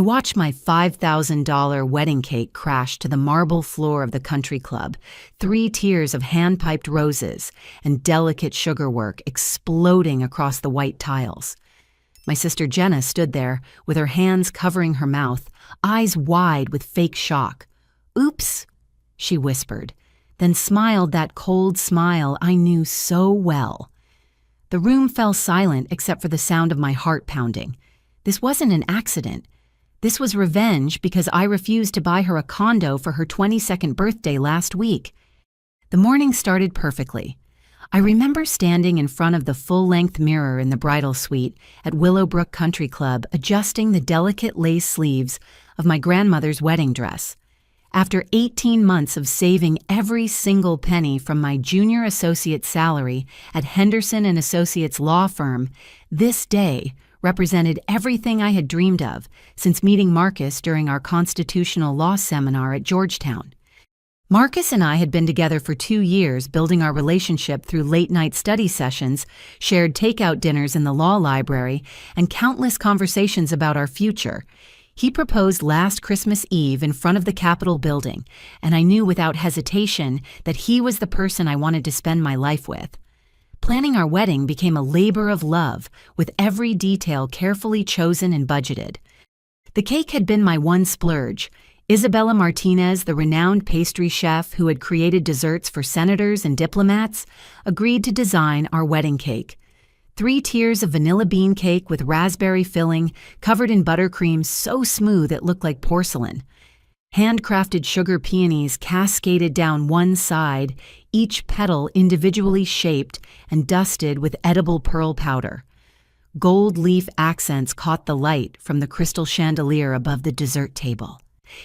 I watched my $5,000 wedding cake crash to the marble floor of the country club, 3 tiers of hand-piped roses and delicate sugarwork exploding across the white tiles. My sister Jenna stood there, with her hands covering her mouth, eyes wide with fake shock. "Oops," she whispered, then smiled that cold smile I knew so well. The room fell silent except for the sound of my heart pounding. This wasn't an accident. This was revenge because I refused to buy her a condo for her 22nd birthday last week. The morning started perfectly. I remember standing in front of the full-length mirror in the bridal suite at Willowbrook Country Club, adjusting the delicate lace sleeves of my grandmother's wedding dress. After 18 months of saving every single penny from my junior associate salary at Henderson & Associates law firm, this day represented everything I had dreamed of since meeting Marcus during our constitutional law seminar at Georgetown. Marcus and I had been together for 2 years, building our relationship through late-night study sessions, shared takeout dinners in the law library, and countless conversations about our future. He proposed last Christmas Eve in front of the Capitol building, and I knew without hesitation that he was the person I wanted to spend my life with. Planning our wedding became a labor of love, with every detail carefully chosen and budgeted. The cake had been my one splurge. Isabella Martinez, the renowned pastry chef who had created desserts for senators and diplomats, agreed to design our wedding cake. 3 tiers of vanilla bean cake with raspberry filling, covered in buttercream so smooth it looked like porcelain. Handcrafted sugar peonies cascaded down one side, each petal individually shaped and dusted with edible pearl powder. Gold leaf accents caught the light from the crystal chandelier above the dessert table.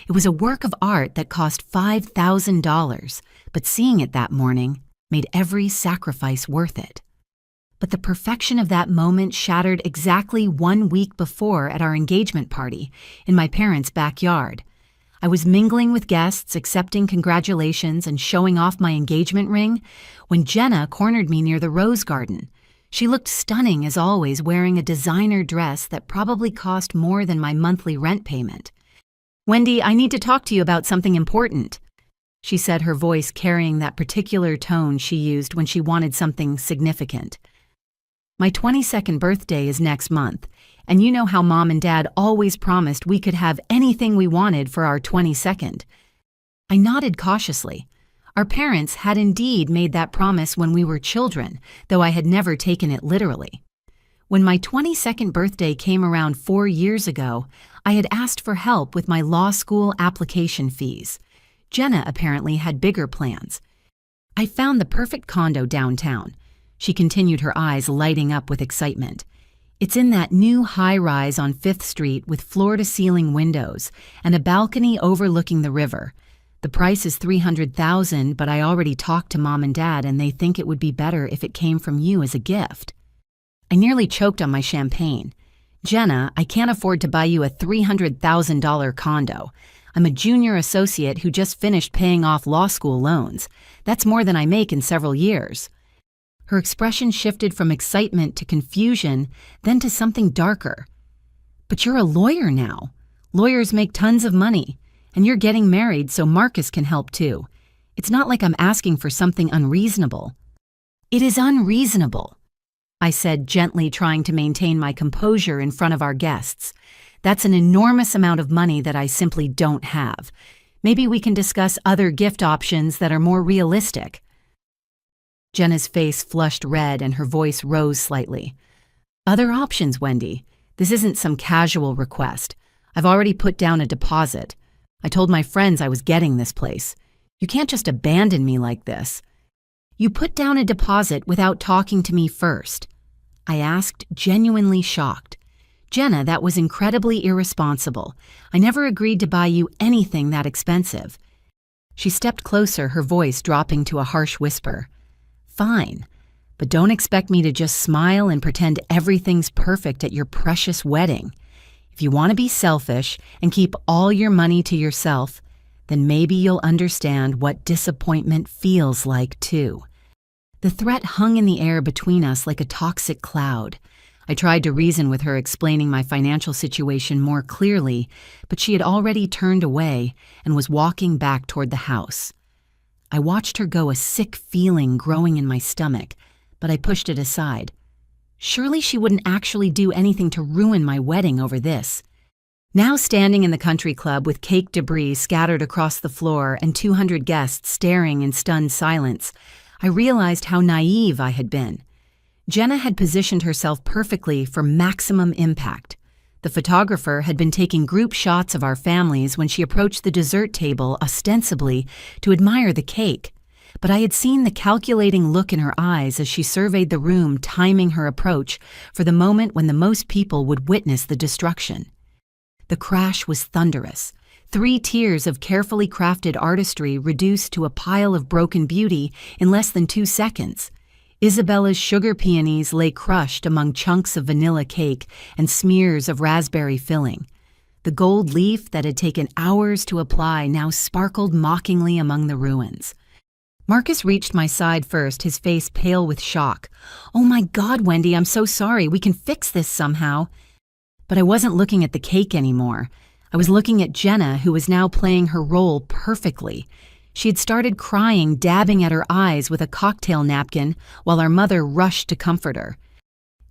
It was a work of art that cost $5,000, but seeing it that morning made every sacrifice worth it. But the perfection of that moment shattered exactly 1 week before at our engagement party in my parents' backyard. I was mingling with guests, accepting congratulations and showing off my engagement ring, when Jenna cornered me near the rose garden. She looked stunning as always, wearing a designer dress that probably cost more than my monthly rent payment. "Wendy, I need to talk to you about something important," she said, her voice carrying that particular tone she used when she wanted something significant. "My 22nd birthday is next month, and you know how Mom and Dad always promised we could have anything we wanted for our 22nd. I nodded cautiously. Our parents had indeed made that promise when we were children, though I had never taken it literally. When my 22nd birthday came around 4 years ago, I had asked for help with my law school application fees. Jenna apparently had bigger plans. I found the perfect condo downtown. She continued, her eyes lighting up with excitement. It's in that new high-rise on 5th Street with floor-to-ceiling windows and a balcony overlooking the river. The price is $300,000, but I already talked to Mom and Dad and they think it would be better if it came from you as a gift. I nearly choked on my champagne. Jenna, I can't afford to buy you a $300,000 condo. I'm a junior associate who just finished paying off law school loans. That's more than I make in several years. Her expression shifted from excitement to confusion, then to something darker. But you're a lawyer now. Lawyers make tons of money, and you're getting married so Marcus can help too. It's not like I'm asking for something unreasonable. It is unreasonable, I said, gently trying to maintain my composure in front of our guests. That's an enormous amount of money that I simply don't have. Maybe we can discuss other gift options that are more realistic. Jenna's face flushed red and her voice rose slightly. Other options, Wendy. This isn't some casual request. I've already put down a deposit. I told my friends I was getting this place. You can't just abandon me like this. You put down a deposit without talking to me first. I asked, genuinely shocked. Jenna, that was incredibly irresponsible. I never agreed to buy you anything that expensive. She stepped closer, her voice dropping to a harsh whisper. Fine, but don't expect me to just smile and pretend everything's perfect at your precious wedding. If you want to be selfish and keep all your money to yourself, then maybe you'll understand what disappointment feels like too. The threat hung in the air between us like a toxic cloud. I tried to reason with her, explaining my financial situation more clearly, but she had already turned away and was walking back toward the house. I watched her go, a sick feeling growing in my stomach, but I pushed it aside. Surely she wouldn't actually do anything to ruin my wedding over this. Now standing in the country club with cake debris scattered across the floor and 200 guests staring in stunned silence, I realized how naive I had been. Jenna had positioned herself perfectly for maximum impact. The photographer had been taking group shots of our families when she approached the dessert table ostensibly to admire the cake, but I had seen the calculating look in her eyes as she surveyed the room, timing her approach for the moment when the most people would witness the destruction. The crash was thunderous. 3 tiers of carefully crafted artistry reduced to a pile of broken beauty in less than 2 seconds. Isabella's sugar peonies lay crushed among chunks of vanilla cake and smears of raspberry filling. The gold leaf that had taken hours to apply now sparkled mockingly among the ruins. Marcus reached my side first, his face pale with shock. "Oh my God, Wendy, I'm so sorry. We can fix this somehow." But I wasn't looking at the cake anymore. I was looking at Jenna, who was now playing her role perfectly. She had started crying, dabbing at her eyes with a cocktail napkin while our mother rushed to comfort her.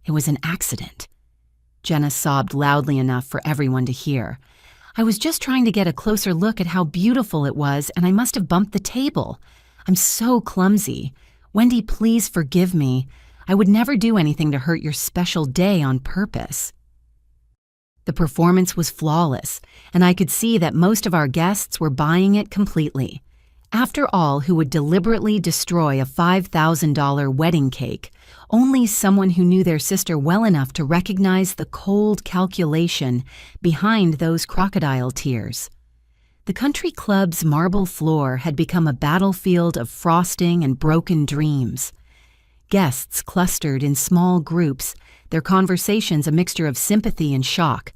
It was an accident. Jenna sobbed loudly enough for everyone to hear. "I was just trying to get a closer look at how beautiful it was, and I must have bumped the table. I'm so clumsy. Wendy, please forgive me. I would never do anything to hurt your special day on purpose." The performance was flawless, and I could see that most of our guests were buying it completely. After all, who would deliberately destroy a $5,000 wedding cake? Only someone who knew their sister well enough to recognize the cold calculation behind those crocodile tears. The country club's marble floor had become a battlefield of frosting and broken dreams. Guests clustered in small groups, their conversations a mixture of sympathy and shock.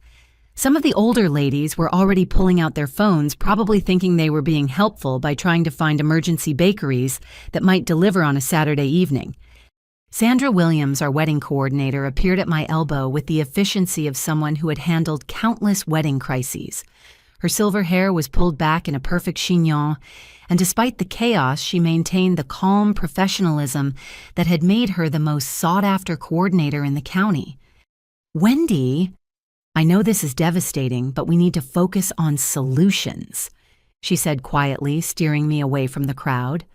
Some of the older ladies were already pulling out their phones, probably thinking they were being helpful by trying to find emergency bakeries that might deliver on a Saturday evening. Sandra Williams, our wedding coordinator, appeared at my elbow with the efficiency of someone who had handled countless wedding crises. Her silver hair was pulled back in a perfect chignon, and despite the chaos, she maintained the calm professionalism that had made her the most sought-after coordinator in the county. "Wendy, I know this is devastating, but we need to focus on solutions," she said quietly, steering me away from the crowd.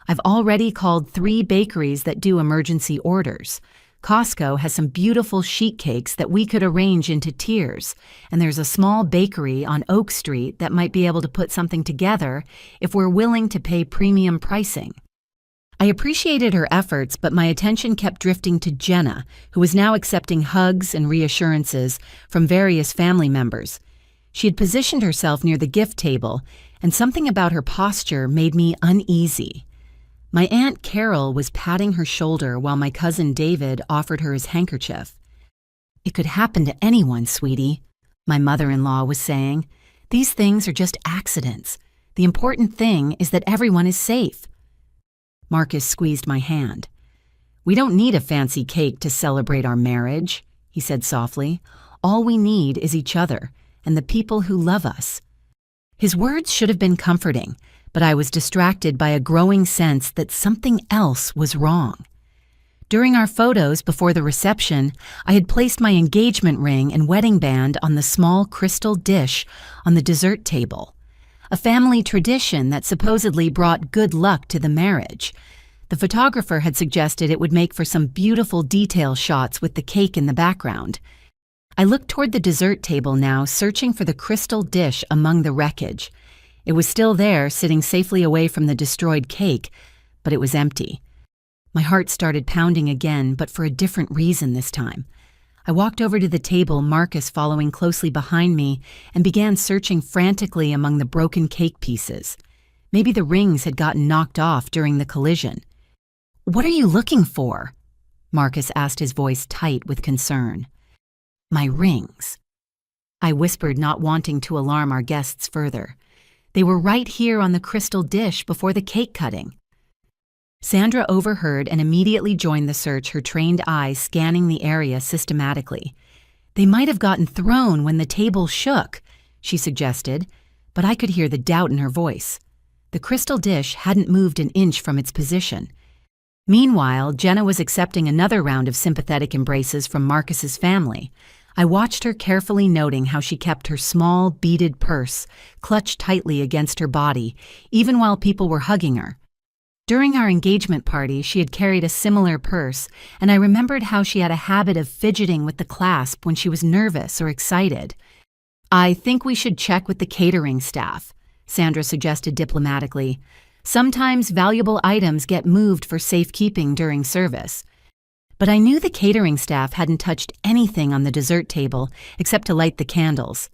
"I've already called 3 bakeries that do emergency orders. Costco has some beautiful sheet cakes that we could arrange into tiers, and there's a small bakery on Oak Street that might be able to put something together if we're willing to pay premium pricing." I appreciated her efforts, but my attention kept drifting to Jenna, who was now accepting hugs and reassurances from various family members. She had positioned herself near the gift table, and something about her posture made me uneasy. My Aunt Carol was patting her shoulder while my cousin David offered her his handkerchief. "It could happen to anyone, sweetie," my mother-in-law was saying. "These things are just accidents. The important thing is that everyone is safe." Marcus squeezed my hand. "We don't need a fancy cake to celebrate our marriage," he said softly. "All we need is each other and the people who love us." His words should have been comforting, but I was distracted by a growing sense that something else was wrong. During our photos before the reception, I had placed my engagement ring and wedding band on the small crystal dish on the dessert table, a family tradition that supposedly brought good luck to the marriage. The photographer had suggested it would make for some beautiful detail shots with the cake in the background. I looked toward the dessert table now, searching for the crystal dish among the wreckage. It was still there, sitting safely away from the destroyed cake, but it was empty. My heart started pounding again, but for a different reason this time. I walked over to the table, Marcus following closely behind me, and began searching frantically among the broken cake pieces. Maybe the rings had gotten knocked off during the collision. "What are you looking for?" Marcus asked, his voice tight with concern. "My rings," I whispered, not wanting to alarm our guests further. "They were right here on the crystal dish before the cake cutting." Sandra overheard and immediately joined the search, her trained eyes scanning the area systematically. "They might have gotten thrown when the table shook," she suggested, but I could hear the doubt in her voice. The crystal dish hadn't moved an inch from its position. Meanwhile, Jenna was accepting another round of sympathetic embraces from Marcus's family. I watched her, carefully noting how she kept her small, beaded purse clutched tightly against her body, even while people were hugging her. During our engagement party, she had carried a similar purse, and I remembered how she had a habit of fidgeting with the clasp when she was nervous or excited. "I think we should check with the catering staff," Sandra suggested diplomatically. "Sometimes valuable items get moved for safekeeping during service." But I knew the catering staff hadn't touched anything on the dessert table except to light the candles.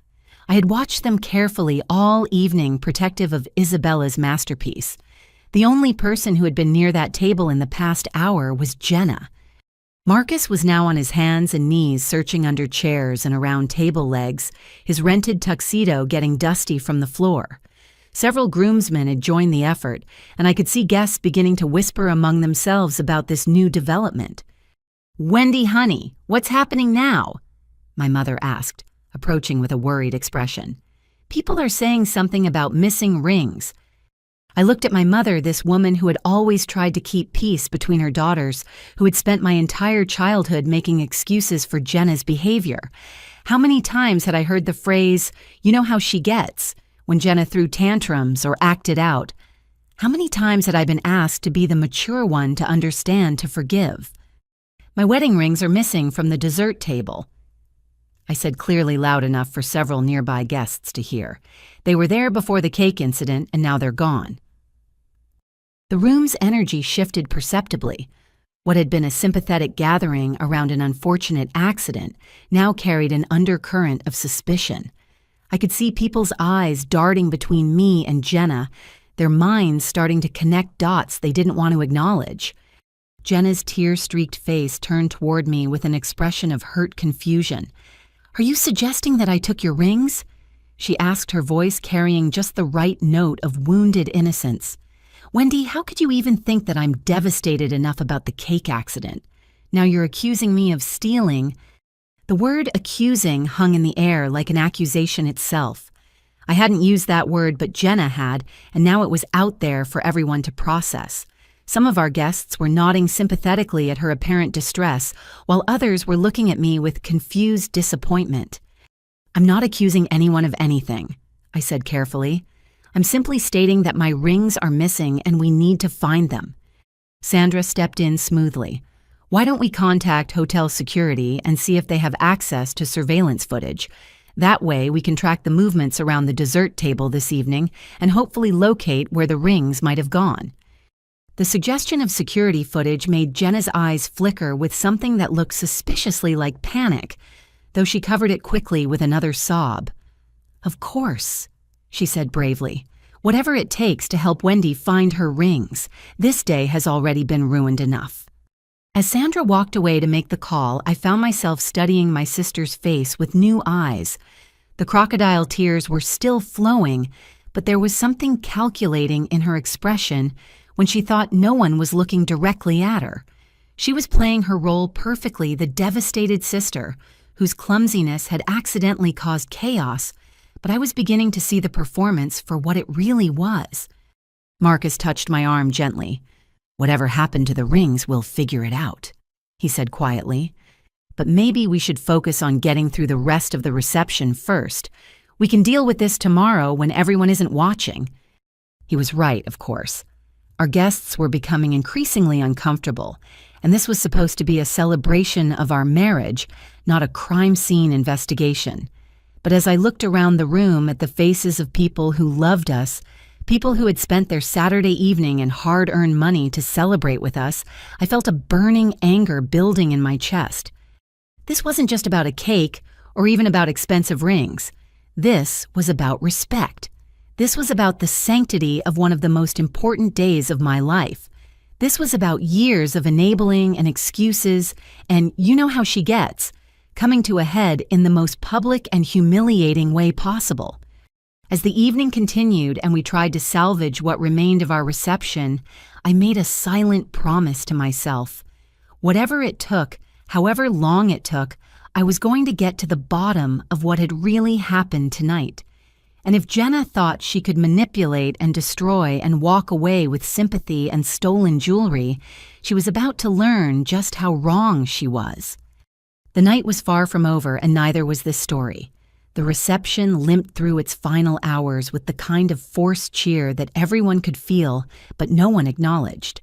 I had watched them carefully all evening, protective of Isabella's masterpiece. The only person who had been near that table in the past hour was Jenna. Marcus was now on his hands and knees, searching under chairs and around table legs, his rented tuxedo getting dusty from the floor. Several groomsmen had joined the effort, and I could see guests beginning to whisper among themselves about this new development. "Wendy, honey, what's happening now?" my mother asked, approaching with a worried expression. "People are saying something about missing rings." I looked at my mother, this woman who had always tried to keep peace between her daughters, who had spent my entire childhood making excuses for Jenna's behavior. How many times had I heard the phrase, "You know how she gets," when Jenna threw tantrums or acted out? How many times had I been asked to be the mature one to understand, to forgive? "My wedding rings are missing from the dessert table," I said clearly, loud enough for several nearby guests to hear. "They were there before the cake incident, and now they're gone." The room's energy shifted perceptibly. What had been a sympathetic gathering around an unfortunate accident now carried an undercurrent of suspicion. I could see people's eyes darting between me and Jenna, their minds starting to connect dots they didn't want to acknowledge. Jenna's tear-streaked face turned toward me with an expression of hurt confusion. "Are you suggesting that I took your rings?" she asked, her voice carrying just the right note of wounded innocence. "Wendy, how could you even think that I'm devastated enough about the cake accident? Now you're accusing me of stealing." The word accusing hung in the air like an accusation itself. I hadn't used that word, but Jenna had, and now it was out there for everyone to process. Some of our guests were nodding sympathetically at her apparent distress, while others were looking at me with confused disappointment. "I'm not accusing anyone of anything," I said carefully. "I'm simply stating that my rings are missing and we need to find them." Sandra stepped in smoothly. "Why don't we contact hotel security and see if they have access to surveillance footage? That way we can track the movements around the dessert table this evening and hopefully locate where the rings might have gone." The suggestion of security footage made Jenna's eyes flicker with something that looked suspiciously like panic, though she covered it quickly with another sob. "Of course," she said bravely. "Whatever it takes to help Wendy find her rings. This day has already been ruined enough." As Sandra walked away to make the call, I found myself studying my sister's face with new eyes. The crocodile tears were still flowing, but there was something calculating in her expression when she thought no one was looking directly at her. She was playing her role perfectly, the devastated sister, whose clumsiness had accidentally caused chaos, but I was beginning to see the performance for what it really was. Marcus touched my arm gently. "Whatever happened to the rings, we'll figure it out," he said quietly. "But maybe we should focus on getting through the rest of the reception first. We can deal with this tomorrow when everyone isn't watching." He was right, of course. Our guests were becoming increasingly uncomfortable, and this was supposed to be a celebration of our marriage, not a crime scene investigation. But as I looked around the room at the faces of people who loved us, people who had spent their Saturday evening and hard-earned money to celebrate with us, I felt a burning anger building in my chest. This wasn't just about a cake or even about expensive rings. This was about respect. This was about the sanctity of one of the most important days of my life. This was about years of enabling and excuses and "you know how she gets" coming to a head in the most public and humiliating way possible. As the evening continued and we tried to salvage what remained of our reception, I made a silent promise to myself. Whatever it took, however long it took, I was going to get to the bottom of what had really happened tonight. And if Jenna thought she could manipulate and destroy and walk away with sympathy and stolen jewelry, she was about to learn just how wrong she was. The night was far from over, and neither was this story. The reception limped through its final hours with the kind of forced cheer that everyone could feel, but no one acknowledged.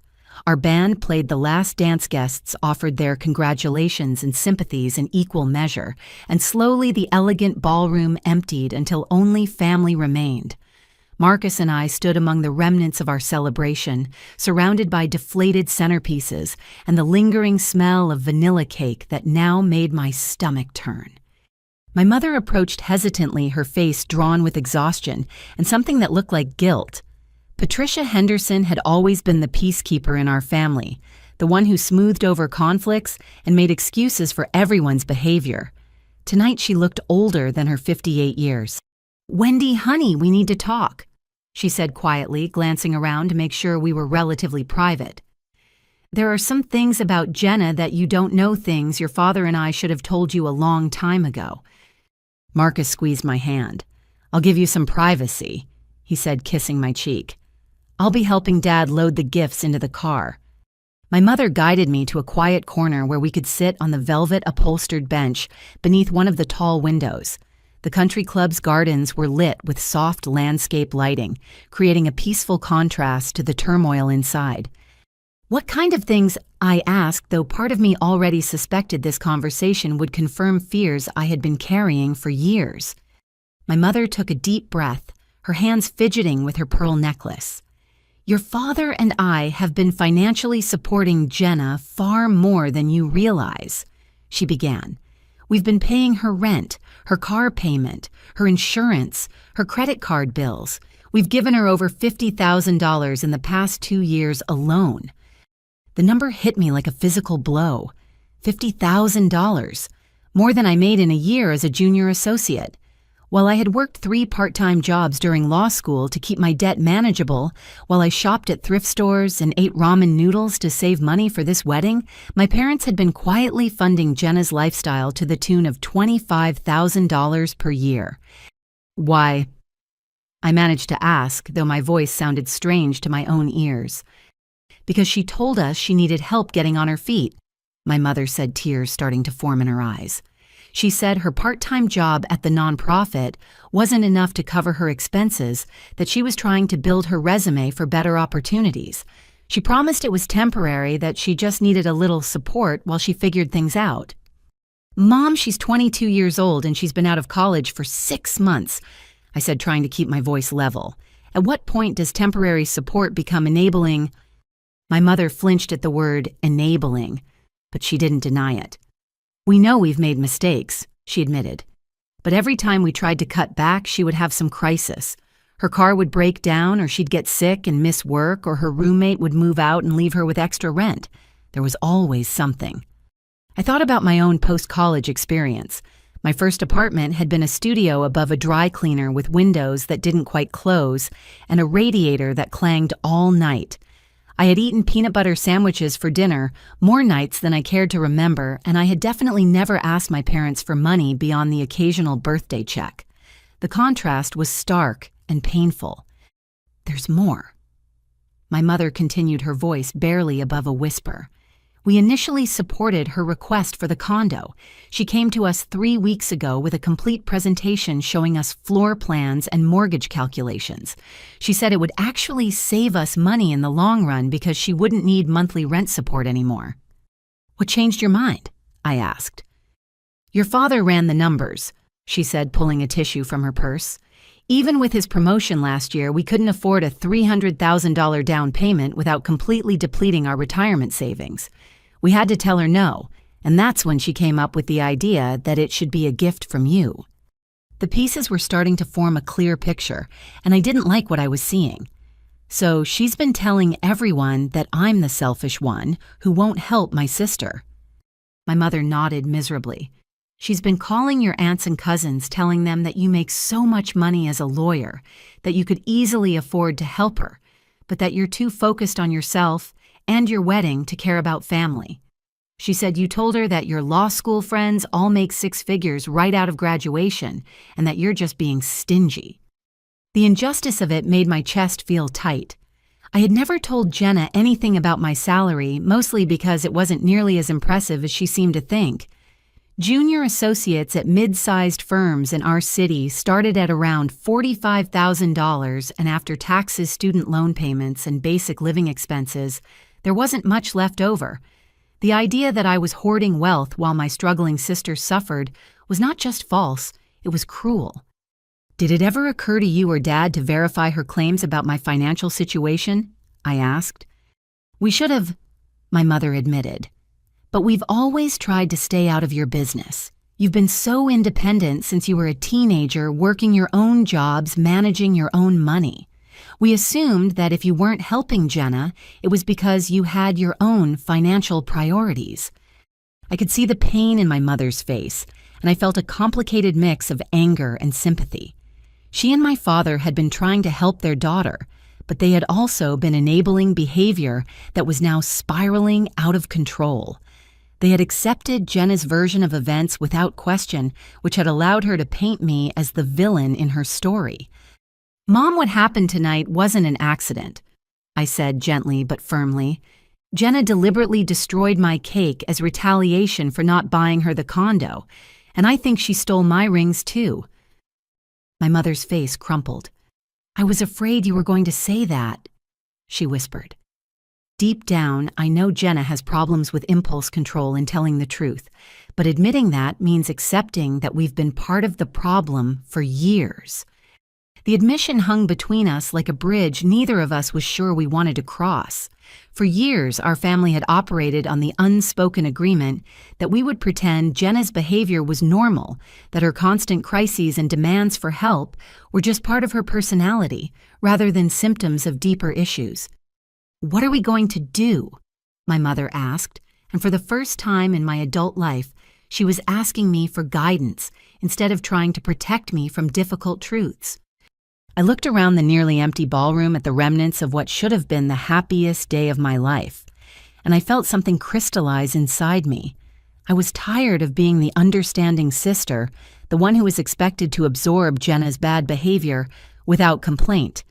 Our band played the last dance guests offered their congratulations and sympathies in equal measure, and slowly the elegant ballroom emptied until only family remained. Marcus and I stood among the remnants of our celebration, surrounded by deflated centerpieces and the lingering smell of vanilla cake that now made my stomach turn. My mother approached hesitantly, her face drawn with exhaustion and something that looked like guilt. Patricia Henderson had always been the peacekeeper in our family, the one who smoothed over conflicts and made excuses for everyone's behavior. Tonight she looked older than her 58 years. "Wendy, honey, we need to talk," she said quietly, glancing around to make sure we were relatively private. "There are some things about Jenna that you don't know, things your father and I should have told you a long time ago." Marcus squeezed my hand. "I'll give you some privacy," he said, kissing my cheek. "I'll be helping Dad load the gifts into the car." My mother guided me to a quiet corner where we could sit on the velvet-upholstered bench beneath one of the tall windows. The country club's gardens were lit with soft landscape lighting, creating a peaceful contrast to the turmoil inside. "What kind of things?" I asked, though part of me already suspected this conversation would confirm fears I had been carrying for years. My mother took a deep breath, her hands fidgeting with her pearl necklace. "Your father and I have been financially supporting Jenna far more than you realize," she began. "We've been paying her rent, her car payment, her insurance, her credit card bills. We've given her over $50,000 in the past 2 years alone." The number hit me like a physical blow. $50,000, more than I made in a year as a junior associate. While I had worked 3 part-time jobs during law school to keep my debt manageable, while I shopped at thrift stores and ate ramen noodles to save money for this wedding, my parents had been quietly funding Jenna's lifestyle to the tune of $25,000 per year. "Why?" I managed to ask, though my voice sounded strange to my own ears. "Because she told us she needed help getting on her feet," my mother said, tears starting to form in her eyes. "She said her part-time job at the nonprofit wasn't enough to cover her expenses, that she was trying to build her resume for better opportunities. She promised it was temporary, that she just needed a little support while she figured things out." "Mom, she's 22 years old and she's been out of college for 6 months, I said, trying to keep my voice level. "At what point does temporary support become enabling?" My mother flinched at the word enabling, but she didn't deny it. "We know we've made mistakes," she admitted. "But every time we tried to cut back, she would have some crisis. Her car would break down, or she'd get sick and miss work, or her roommate would move out and leave her with extra rent. There was always something." I thought about my own post-college experience. My first apartment had been a studio above a dry cleaner with windows that didn't quite close and a radiator that clanged all night. I had eaten peanut butter sandwiches for dinner more nights than I cared to remember, and I had definitely never asked my parents for money beyond the occasional birthday check. The contrast was stark and painful. "There's more." My mother continued, her voice barely above a whisper. "We initially supported her request for the condo. She came to us 3 weeks ago with a complete presentation showing us floor plans and mortgage calculations. She said it would actually save us money in the long run because she wouldn't need monthly rent support anymore." "What changed your mind?" I asked. "Your father ran the numbers," she said, pulling a tissue from her purse. "Even with his promotion last year, we couldn't afford a $300,000 down payment without completely depleting our retirement savings. We had to tell her no, and that's when she came up with the idea that it should be a gift from you." The pieces were starting to form a clear picture, and I didn't like what I was seeing. "So she's been telling everyone that I'm the selfish one who won't help my sister." My mother nodded miserably. She's been calling your aunts and cousins, telling them that you make so much money as a lawyer that you could easily afford to help her, but that you're too focused on yourself and your wedding to care about family. She said you told her that your law school friends all make six figures right out of graduation and that you're just being stingy. The injustice of it made my chest feel tight. I had never told Jenna anything about my salary, mostly because it wasn't nearly as impressive as she seemed to think. Junior associates at mid-sized firms in our city started at around $45,000, and after taxes, student loan payments, and basic living expenses, there wasn't much left over. The idea that I was hoarding wealth while my struggling sister suffered was not just false, it was cruel. Did it ever occur to you or Dad to verify her claims about my financial situation? I asked. We should have, my mother admitted. But we've always tried to stay out of your business. You've been so independent since you were a teenager, working your own jobs, managing your own money. We assumed that if you weren't helping Jenna, it was because you had your own financial priorities. I could see the pain in my mother's face, and I felt a complicated mix of anger and sympathy. She and my father had been trying to help their daughter, but they had also been enabling behavior that was now spiraling out of control. They had accepted Jenna's version of events without question, which had allowed her to paint me as the villain in her story. Mom, what happened tonight wasn't an accident, I said gently but firmly. Jenna deliberately destroyed my cake as retaliation for not buying her the condo, and I think she stole my rings too. My mother's face crumpled. I was afraid you were going to say that, she whispered. Deep down, I know Jenna has problems with impulse control and telling the truth, but admitting that means accepting that we've been part of the problem for years. The admission hung between us like a bridge neither of us was sure we wanted to cross. For years, our family had operated on the unspoken agreement that we would pretend Jenna's behavior was normal, that her constant crises and demands for help were just part of her personality, rather than symptoms of deeper issues. What are we going to do? My mother asked, and for the first time in my adult life, she was asking me for guidance instead of trying to protect me from difficult truths. I looked around the nearly empty ballroom at the remnants of what should have been the happiest day of my life, and I felt something crystallize inside me. I was tired of being the understanding sister, the one who was expected to absorb Jenna's bad behavior without complaint.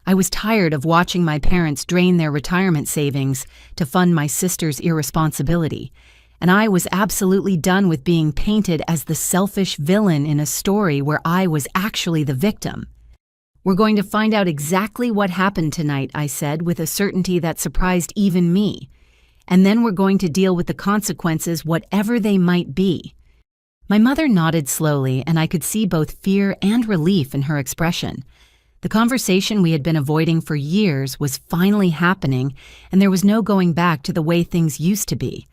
I was tired of watching my parents drain their retirement savings to fund my sister's irresponsibility, and I was absolutely done with being painted as the selfish villain in a story where I was actually the victim. We're going to find out exactly what happened tonight, I said, with a certainty that surprised even me. And then we're going to deal with the consequences, whatever they might be. My mother nodded slowly, and I could see both fear and relief in her expression. The conversation we had been avoiding for years was finally happening, and there was no going back to the way things used to be.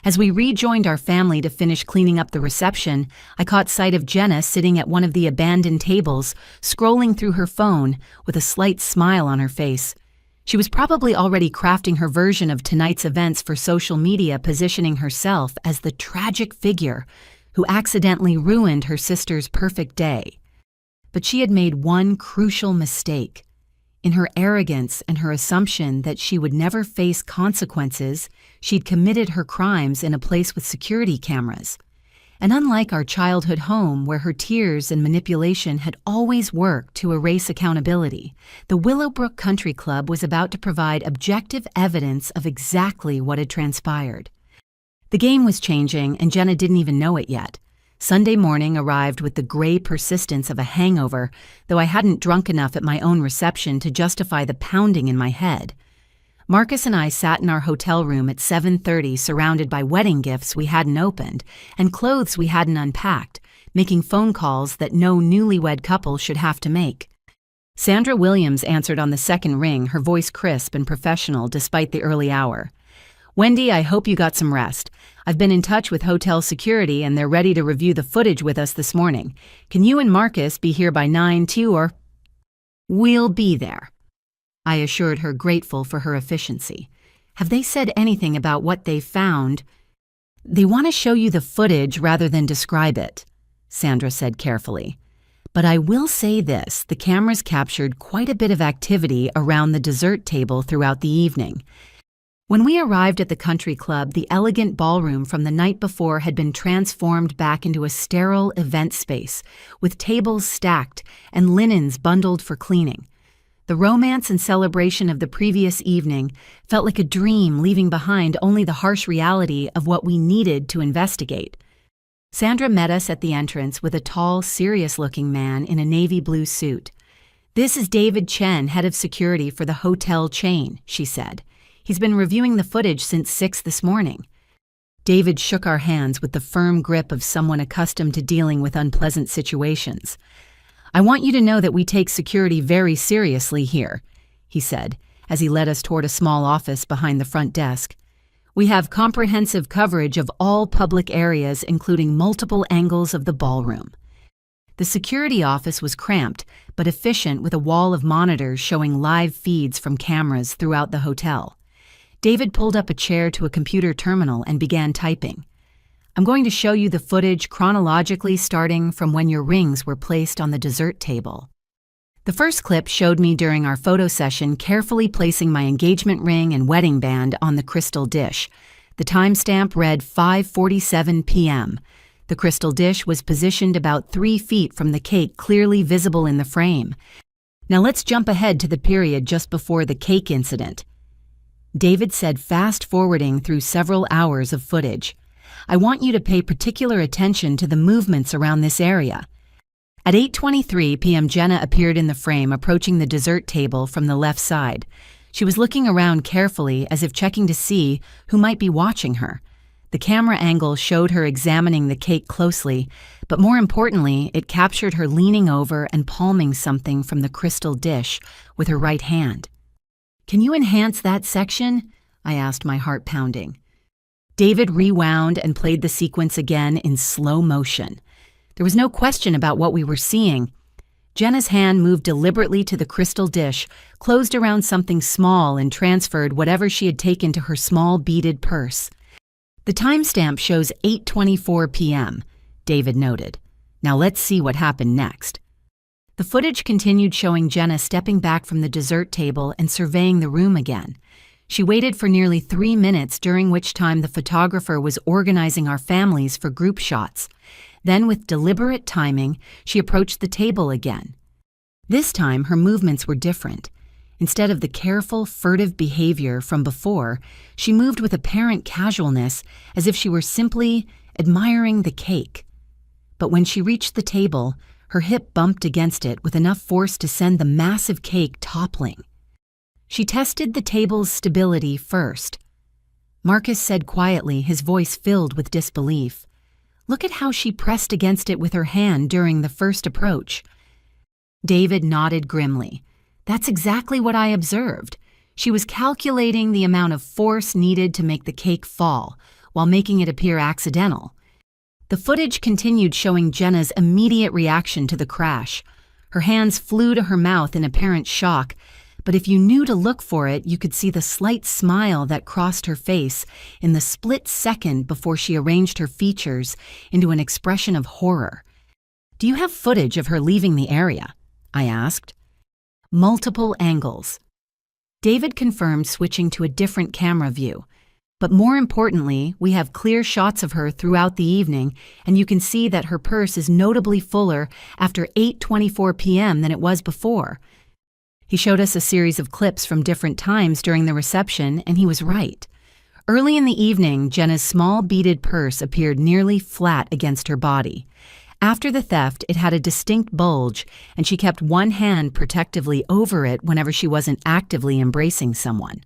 As we rejoined our family to finish cleaning up the reception, I caught sight of Jenna sitting at one of the abandoned tables, scrolling through her phone with a slight smile on her face. She was probably already crafting her version of tonight's events for social media, positioning herself as the tragic figure who accidentally ruined her sister's perfect day. But she had made one crucial mistake. In her arrogance and her assumption that she would never face consequences, she'd committed her crimes in a place with security cameras. And unlike our childhood home, where her tears and manipulation had always worked to erase accountability, the Willowbrook Country Club was about to provide objective evidence of exactly what had transpired. The game was changing, and Jenna didn't even know it yet. Sunday morning arrived with the gray persistence of a hangover, though I hadn't drunk enough at my own reception to justify the pounding in my head. Marcus and I sat in our hotel room at 7:30, surrounded by wedding gifts we hadn't opened and clothes we hadn't unpacked, making phone calls that no newlywed couple should have to make. Sandra Williams answered on the second ring, her voice crisp and professional despite the early hour. "Wendy, I hope you got some rest. I've been in touch with hotel security and they're ready to review the footage with us this morning. Can you and Marcus be here by 9 too, or—" "We'll be there," I assured her, grateful for her efficiency. "Have they said anything about what they found?" They want to show you the footage rather than describe it, Sandra said carefully. But I will say this, the cameras captured quite a bit of activity around the dessert table throughout the evening. When we arrived at the country club, the elegant ballroom from the night before had been transformed back into a sterile event space, with tables stacked and linens bundled for cleaning. The romance and celebration of the previous evening felt like a dream, leaving behind only the harsh reality of what we needed to investigate. Sandra met us at the entrance with a tall, serious-looking man in a navy blue suit. "This is David Chen, head of security for the hotel chain," she said. "He's been reviewing the footage since 6 this morning." David shook our hands with the firm grip of someone accustomed to dealing with unpleasant situations. "I want you to know that we take security very seriously here," he said, as he led us toward a small office behind the front desk. "We have comprehensive coverage of all public areas, including multiple angles of the ballroom." The security office was cramped, but efficient, with a wall of monitors showing live feeds from cameras throughout the hotel. David pulled up a chair to a computer terminal and began typing. "I'm going to show you the footage chronologically, starting from when your rings were placed on the dessert table." The first clip showed me during our photo session carefully placing my engagement ring and wedding band on the crystal dish. The timestamp read 5:47 p.m. The crystal dish was positioned about 3 feet from the cake, clearly visible in the frame. "Now let's jump ahead to the period just before the cake incident," David said, fast-forwarding through several hours of footage. "I want you to pay particular attention to the movements around this area." At 8:23 p.m., Jenna appeared in the frame, approaching the dessert table from the left side. She was looking around carefully, as if checking to see who might be watching her. The camera angle showed her examining the cake closely, but more importantly, it captured her leaning over and palming something from the crystal dish with her right hand. "Can you enhance that section?" I asked, my heart pounding. David rewound and played the sequence again in slow motion. There was no question about what we were seeing. Jenna's hand moved deliberately to the crystal dish, closed around something small, and transferred whatever she had taken to her small beaded purse. "The timestamp shows 8:24 p.m., David noted. "Now let's see what happened next." The footage continued, showing Jenna stepping back from the dessert table and surveying the room again. She waited for nearly 3 minutes, during which time the photographer was organizing our families for group shots. Then, with deliberate timing, she approached the table again. This time, her movements were different. Instead of the careful, furtive behavior from before, she moved with apparent casualness, as if she were simply admiring the cake. But when she reached the table, her hip bumped against it with enough force to send the massive cake toppling. She tested the table's stability first. Marcus said quietly, his voice filled with disbelief. "Look at how she pressed against it with her hand during the first approach." David nodded grimly. "That's exactly what I observed. She was calculating the amount of force needed to make the cake fall, while making it appear accidental." The footage continued, showing Jenna's immediate reaction to the crash. Her hands flew to her mouth in apparent shock, but if you knew to look for it, you could see the slight smile that crossed her face in the split second before she arranged her features into an expression of horror. "Do you have footage of her leaving the area?" I asked. "Multiple angles." David confirmed, switching to a different camera view. "But more importantly, we have clear shots of her throughout the evening, and you can see that her purse is notably fuller after 8:24 p.m. than it was before." He showed us a series of clips from different times during the reception, and he was right. Early in the evening, Jenna's small beaded purse appeared nearly flat against her body. After the theft, it had a distinct bulge, and she kept one hand protectively over it whenever she wasn't actively embracing someone.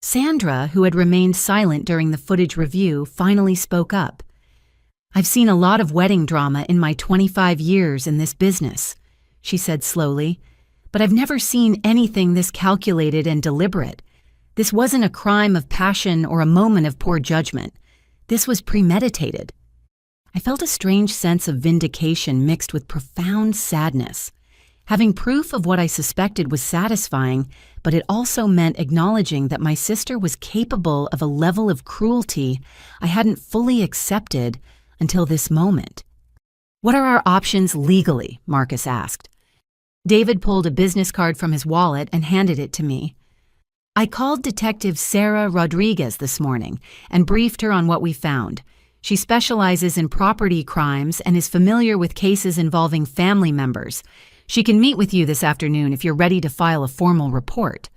Sandra, who had remained silent during the footage review, finally spoke up. "I've seen a lot of wedding drama in my 25 years in this business," she said slowly, "but I've never seen anything this calculated and deliberate. This wasn't a crime of passion or a moment of poor judgment. This was premeditated." I felt a strange sense of vindication mixed with profound sadness. Having proof of what I suspected was satisfying, but it also meant acknowledging that my sister was capable of a level of cruelty I hadn't fully accepted until this moment. "What are our options legally?" Marcus asked. David pulled a business card from his wallet and handed it to me. "I called Detective Sarah Rodriguez this morning and briefed her on what we found. She specializes in property crimes and is familiar with cases involving family members. She can meet with you this afternoon if you're ready to file a formal report."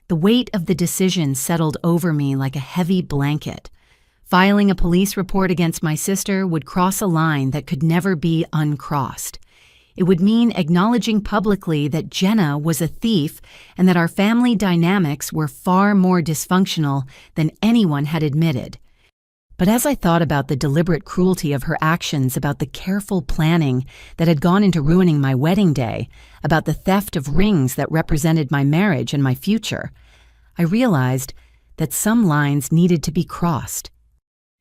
The weight of the decision settled over me like a heavy blanket. Filing a police report against my sister would cross a line that could never be uncrossed. It would mean acknowledging publicly that Jenna was a thief and that our family dynamics were far more dysfunctional than anyone had admitted. But as I thought about the deliberate cruelty of her actions, about the careful planning that had gone into ruining my wedding day, about the theft of rings that represented my marriage and my future, I realized that some lines needed to be crossed.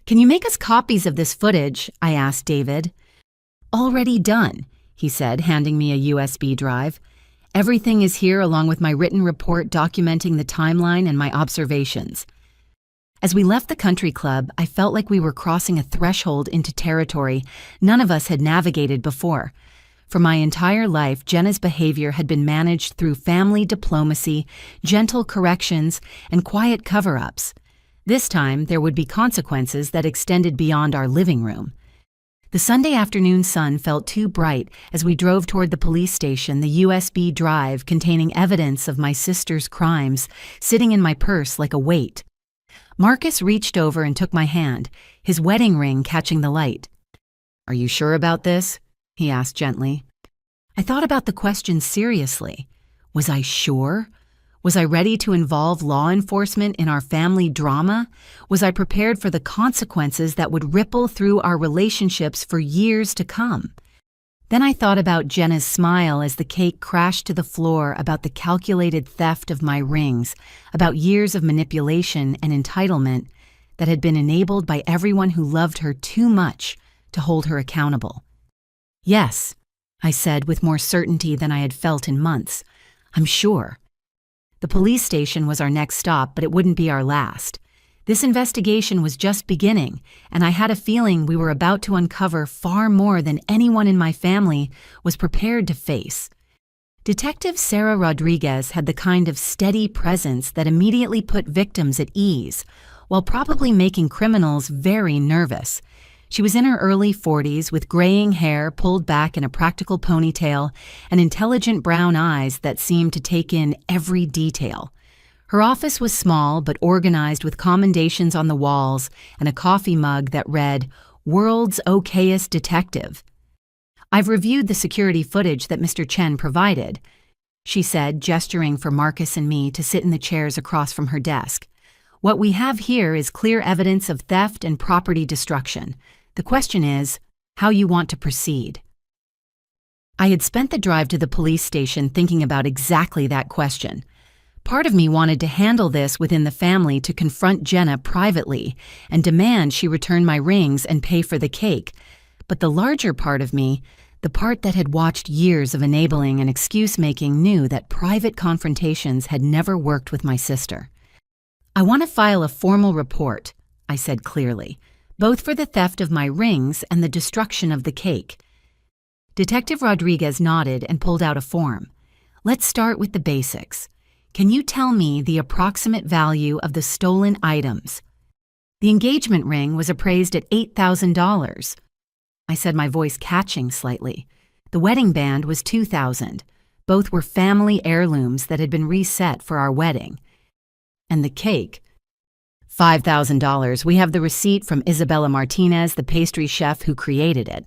"Can you make us copies of this footage?" I asked David. "Already done," he said, handing me a USB drive. "Everything is here along with my written report documenting the timeline and my observations." As we left the country club, I felt like we were crossing a threshold into territory none of us had navigated before. For my entire life, Jenna's behavior had been managed through family diplomacy, gentle corrections, and quiet cover-ups. This time, there would be consequences that extended beyond our living room. The Sunday afternoon sun felt too bright as we drove toward the police station, the USB drive containing evidence of my sister's crimes sitting in my purse like a weight. Marcus reached over and took my hand, his wedding ring catching the light. "Are you sure about this?" he asked gently. I thought about the question seriously. Was I sure? Was I ready to involve law enforcement in our family drama? Was I prepared for the consequences that would ripple through our relationships for years to come? Then I thought about Jenna's smile as the cake crashed to the floor, about the calculated theft of my rings, about years of manipulation and entitlement that had been enabled by everyone who loved her too much to hold her accountable. "Yes," I said with more certainty than I had felt in months. "I'm sure." The police station was our next stop, but it wouldn't be our last. This investigation was just beginning, and I had a feeling we were about to uncover far more than anyone in my family was prepared to face. Detective Sarah Rodriguez had the kind of steady presence that immediately put victims at ease, while probably making criminals very nervous. She was in her early 40s with graying hair pulled back in a practical ponytail and intelligent brown eyes that seemed to take in every detail. Her office was small but organized with commendations on the walls and a coffee mug that read, "World's Okayest Detective." "I've reviewed the security footage that Mr. Chen provided," she said, gesturing for Marcus and me to sit in the chairs across from her desk. "What we have here is clear evidence of theft and property destruction. The question is, how you want to proceed." I had spent the drive to the police station thinking about exactly that question. Part of me wanted to handle this within the family, to confront Jenna privately and demand she return my rings and pay for the cake. But the larger part of me, the part that had watched years of enabling and excuse-making, knew that private confrontations had never worked with my sister. "I want to file a formal report," I said clearly, "both for the theft of my rings and the destruction of the cake." Detective Rodriguez nodded and pulled out a form. "Let's start with the basics. Can you tell me the approximate value of the stolen items?" The engagement ring was appraised at $8,000. I said, my voice catching slightly. The wedding band was $2,000. Both were family heirlooms that had been reset for our wedding. And the cake? $5,000. We have the receipt from Isabella Martinez, the pastry chef who created it.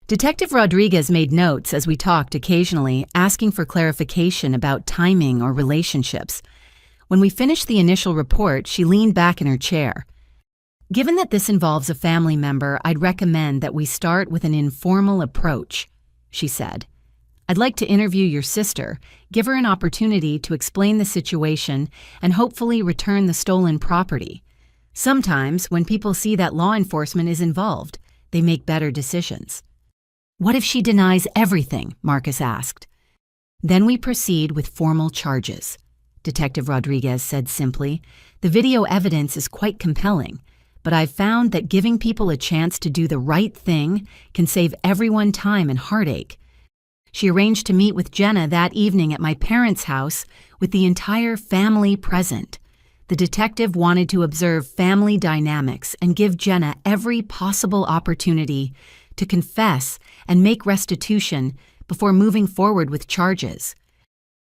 Detective Rodriguez made notes as we talked occasionally, asking for clarification about timing or relationships. When we finished the initial report, she leaned back in her chair. "Given that this involves a family member, I'd recommend that we start with an informal approach," she said. "I'd like to interview your sister, give her an opportunity to explain the situation, and hopefully return the stolen property. Sometimes, when people see that law enforcement is involved, they make better decisions." "What if she denies everything?" Marcus asked. Then we proceed with formal charges. Detective Rodriguez said simply, "The video evidence is quite compelling, but I've found that giving people a chance to do the right thing can save everyone time and heartache." She arranged to meet with Jenna that evening at my parents' house with the entire family present. The detective wanted to observe family dynamics and give Jenna every possible opportunity to confess and make restitution before moving forward with charges.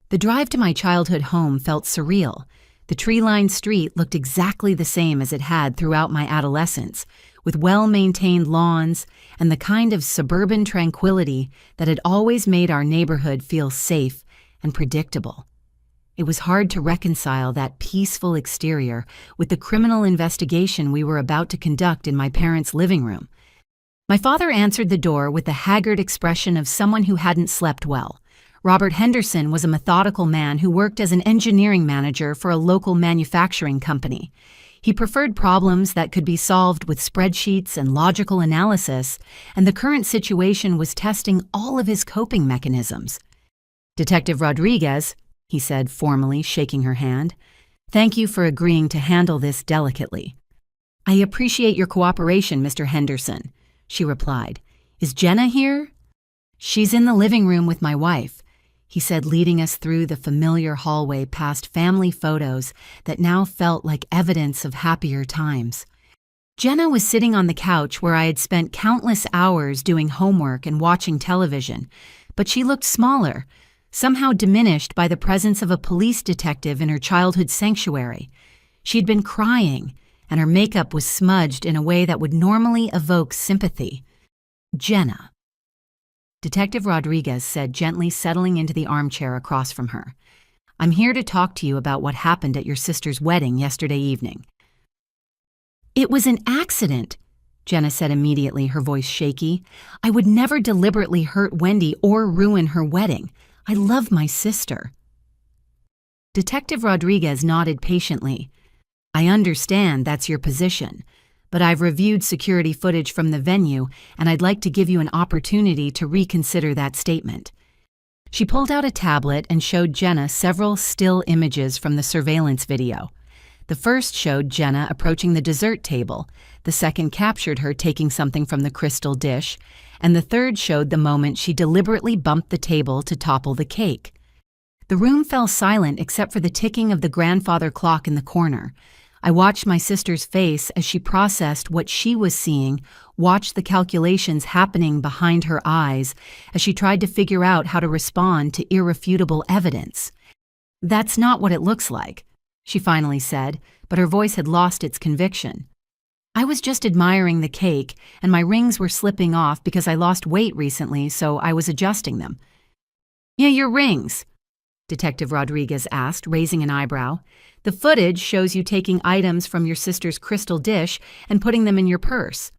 The drive to my childhood home felt surreal. The tree-lined street looked exactly the same as it had throughout my adolescence, with well-maintained lawns and the kind of suburban tranquility that had always made our neighborhood feel safe and predictable. It was hard to reconcile that peaceful exterior with the criminal investigation we were about to conduct in my parents' living room. My father answered the door with the haggard expression of someone who hadn't slept well. Robert Henderson was a methodical man who worked as an engineering manager for a local manufacturing company. He preferred problems that could be solved with spreadsheets and logical analysis, and the current situation was testing all of his coping mechanisms. "Detective Rodriguez," he said formally, shaking her hand, "thank you for agreeing to handle this delicately." "I appreciate your cooperation, Mr. Henderson," she replied. "Is Jenna here?" "She's in the living room with my wife," he said, leading us through the familiar hallway past family photos that now felt like evidence of happier times. Jenna was sitting on the couch where I had spent countless hours doing homework and watching television, but she looked smaller, somehow diminished by the presence of a police detective in her childhood sanctuary. She'd been crying, and her makeup was smudged in a way that would normally evoke sympathy. "Jenna," Detective Rodriguez said, gently settling into the armchair across from her. "I'm here to talk to you about what happened at your sister's wedding yesterday evening." "It was an accident," Jenna said immediately, her voice shaky. "I would never deliberately hurt Wendy or ruin her wedding. I love my sister." Detective Rodriguez nodded patiently. "I understand that's your position, but I've reviewed security footage from the venue, and I'd like to give you an opportunity to reconsider that statement." She pulled out a tablet and showed Jenna several still images from the surveillance video. The first showed Jenna approaching the dessert table, the second captured her taking something from the crystal dish, and the third showed the moment she deliberately bumped the table to topple the cake. The room fell silent except for the ticking of the grandfather clock in the corner. I watched my sister's face as she processed what she was seeing, watched the calculations happening behind her eyes as she tried to figure out how to respond to irrefutable evidence. "That's not what it looks like," she finally said, but her voice had lost its conviction. "I was just admiring the cake, and my rings were slipping off because I lost weight recently, so I was adjusting them." "Yeah, your rings," Detective Rodriguez asked, raising an eyebrow. "The footage shows you taking items from your sister's crystal dish and putting them in your purse."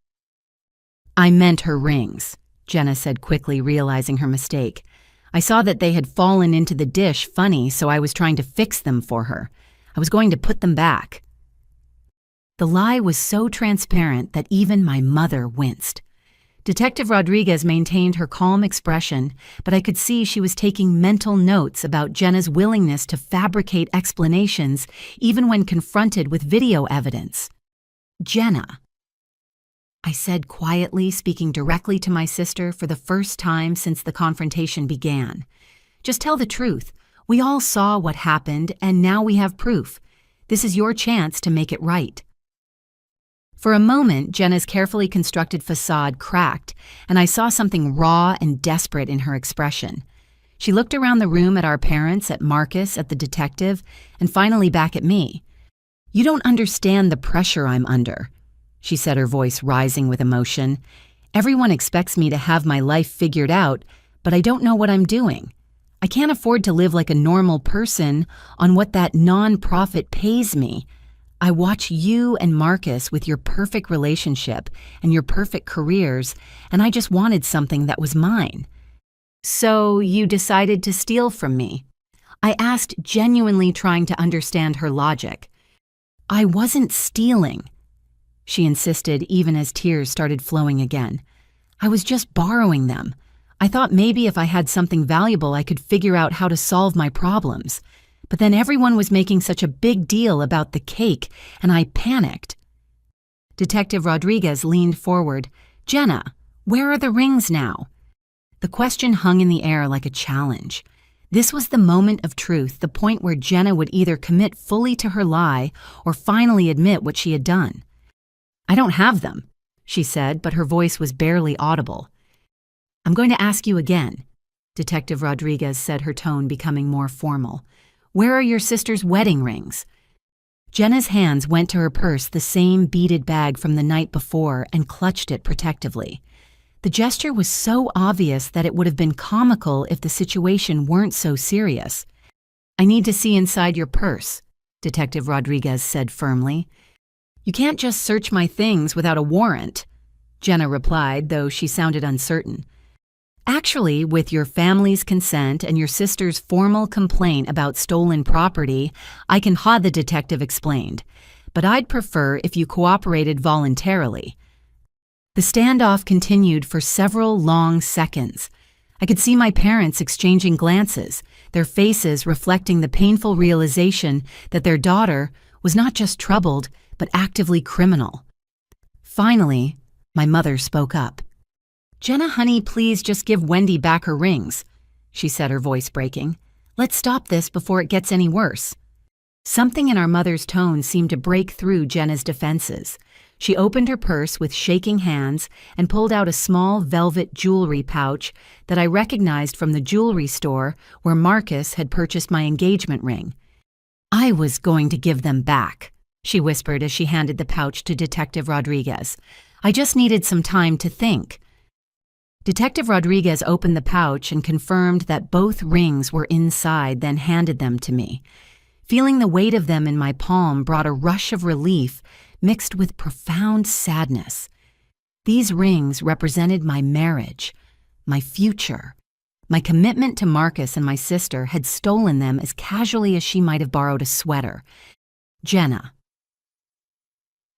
"I meant her rings," Jenna said quickly, realizing her mistake. "I saw that they had fallen into the dish funny, so I was trying to fix them for her. I was going to put them back." The lie was so transparent that even my mother winced. Detective Rodriguez maintained her calm expression, but I could see she was taking mental notes about Jenna's willingness to fabricate explanations even when confronted with video evidence. "Jenna," I said quietly, speaking directly to my sister for the first time since the confrontation began. "Just tell the truth. We all saw what happened, and now we have proof. This is your chance to make it right." For a moment, Jenna's carefully constructed facade cracked, and I saw something raw and desperate in her expression. She looked around the room at our parents, at Marcus, at the detective, and finally back at me. "You don't understand the pressure I'm under," she said, her voice rising with emotion. "Everyone expects me to have my life figured out, but I don't know what I'm doing. I can't afford to live like a normal person on what that non-profit pays me. I watch you and Marcus with your perfect relationship and your perfect careers, and I just wanted something that was mine." "So you decided to steal from me?" I asked, genuinely trying to understand her logic. "I wasn't stealing," she insisted, even as tears started flowing again. "I was just borrowing them. I thought maybe if I had something valuable I could figure out how to solve my problems. But then everyone was making such a big deal about the cake, and I panicked. Detective Rodriguez leaned forward. Jenna, where are the rings now? The question hung in the air like a challenge. This was the moment of truth, the point where Jenna would either commit fully to her lie or finally admit what she had done. I don't have them, she said, but her voice was barely audible. I'm going to ask you again, Detective Rodriguez said, her tone becoming more formal. Where are your sister's wedding rings? Jenna's hands went to her purse, the same beaded bag from the night before, and clutched it protectively. The gesture was so obvious that it would have been comical if the situation weren't so serious. I need to see inside your purse, Detective Rodriguez said firmly. You can't just search my things without a warrant, Jenna replied, though she sounded uncertain. Actually, with your family's consent and your sister's formal complaint about stolen property, I can, the detective explained. But I'd prefer if you cooperated voluntarily. The standoff continued for several long seconds. I could see my parents exchanging glances, their faces reflecting the painful realization that their daughter was not just troubled, but actively criminal. Finally, my mother spoke up. Jenna, honey, please just give Wendy back her rings, she said, her voice breaking. Let's stop this before it gets any worse. Something in our mother's tone seemed to break through Jenna's defenses. She opened her purse with shaking hands and pulled out a small velvet jewelry pouch that I recognized from the jewelry store where Marcus had purchased my engagement ring. I was going to give them back, she whispered as she handed the pouch to Detective Rodriguez. I just needed some time to think. Detective Rodriguez opened the pouch and confirmed that both rings were inside, then handed them to me. Feeling the weight of them in my palm brought a rush of relief mixed with profound sadness. These rings represented my marriage, my future. My commitment to Marcus and my sister had stolen them as casually as she might have borrowed a sweater. Jenna.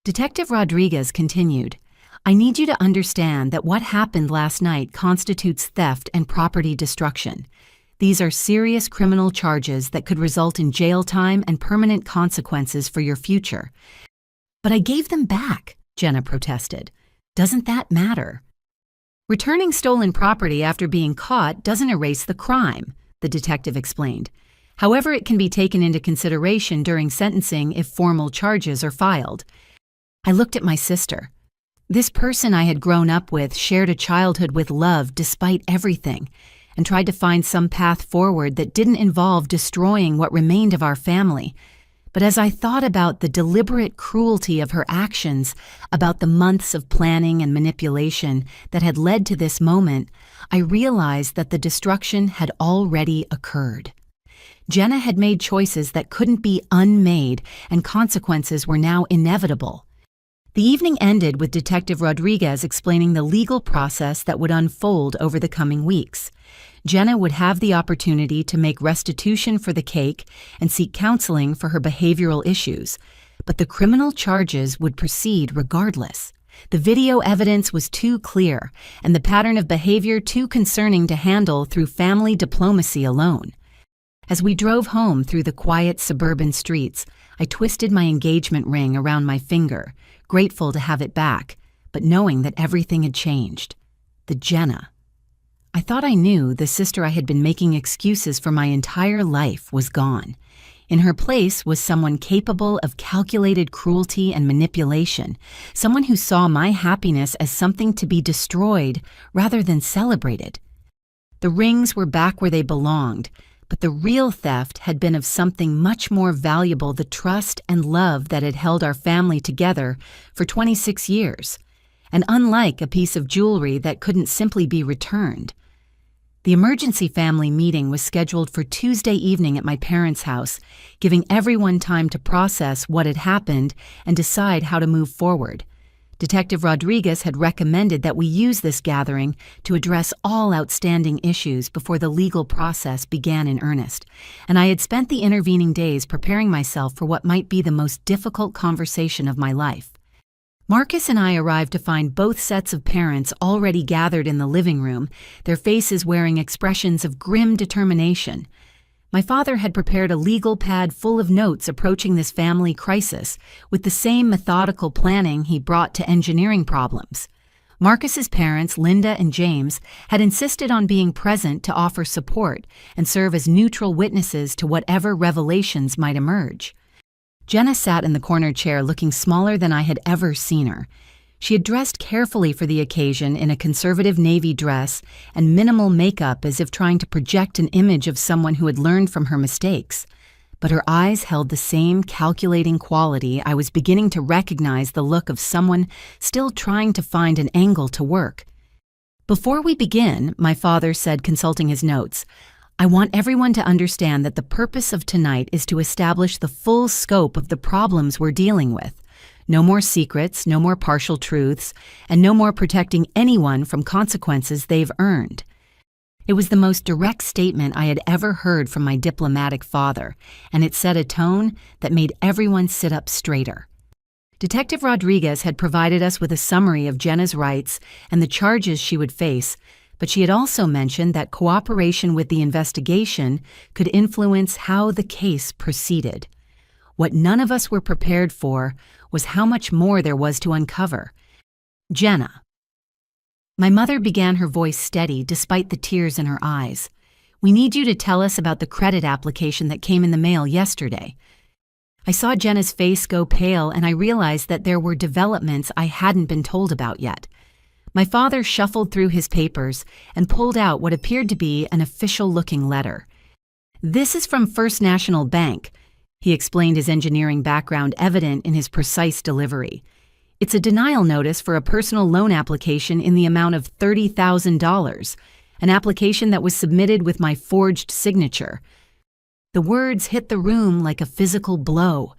Detective Rodriguez continued, I need you to understand that what happened last night constitutes theft and property destruction. These are serious criminal charges that could result in jail time and permanent consequences for your future. But I gave them back, Jenna protested. Doesn't that matter? Returning stolen property after being caught doesn't erase the crime, the detective explained. However, it can be taken into consideration during sentencing if formal charges are filed. I looked at my sister. This person I had grown up with shared a childhood with love despite everything, and tried to find some path forward that didn't involve destroying what remained of our family. But as I thought about the deliberate cruelty of her actions, about the months of planning and manipulation that had led to this moment, I realized that the destruction had already occurred. Jenna had made choices that couldn't be unmade, and consequences were now inevitable. The evening ended with Detective Rodriguez explaining the legal process that would unfold over the coming weeks. Jenna would have the opportunity to make restitution for the cake and seek counseling for her behavioral issues, but the criminal charges would proceed regardless. The video evidence was too clear, and the pattern of behavior too concerning to handle through family diplomacy alone. As we drove home through the quiet suburban streets, I twisted my engagement ring around my finger, grateful to have it back, but knowing that everything had changed. The Jenna I thought I knew, the sister I had been making excuses for my entire life, was gone. In her place was someone capable of calculated cruelty and manipulation, someone who saw my happiness as something to be destroyed rather than celebrated. The rings were back where they belonged, but the real theft had been of something much more valuable, the trust and love that had held our family together for 26 years. And unlike a piece of jewelry that couldn't simply be returned. The emergency family meeting was scheduled for Tuesday evening at my parents' house, giving everyone time to process what had happened and decide how to move forward. Detective Rodriguez had recommended that we use this gathering to address all outstanding issues before the legal process began in earnest, and I had spent the intervening days preparing myself for what might be the most difficult conversation of my life. Marcus and I arrived to find both sets of parents already gathered in the living room, their faces wearing expressions of grim determination. My father had prepared a legal pad full of notes approaching this family crisis, with the same methodical planning he brought to engineering problems. Marcus's parents, Linda and James, had insisted on being present to offer support and serve as neutral witnesses to whatever revelations might emerge. Jenna sat in the corner chair looking smaller than I had ever seen her. She had dressed carefully for the occasion in a conservative navy dress and minimal makeup, as if trying to project an image of someone who had learned from her mistakes. But her eyes held the same calculating quality. I was beginning to recognize the look of someone still trying to find an angle to work. "Before we begin," my father said, consulting his notes, "I want everyone to understand that the purpose of tonight is to establish the full scope of the problems we're dealing with. No more secrets, no more partial truths, and no more protecting anyone from consequences they've earned." It was the most direct statement I had ever heard from my diplomatic father, and it set a tone that made everyone sit up straighter. Detective Rodriguez had provided us with a summary of Jenna's rights and the charges she would face, but she had also mentioned that cooperation with the investigation could influence how the case proceeded. What none of us were prepared for was how much more there was to uncover. "Jenna." My mother began, her voice steady despite the tears in her eyes. "We need you to tell us about the credit application that came in the mail yesterday." I saw Jenna's face go pale, and I realized that there were developments I hadn't been told about yet. My father shuffled through his papers and pulled out what appeared to be an official-looking letter. "This is from First National Bank," he explained, his engineering background evident in his precise delivery. "It's a denial notice for a personal loan application in the amount of $30,000, an application that was submitted with my forged signature." The words hit the room like a physical blow.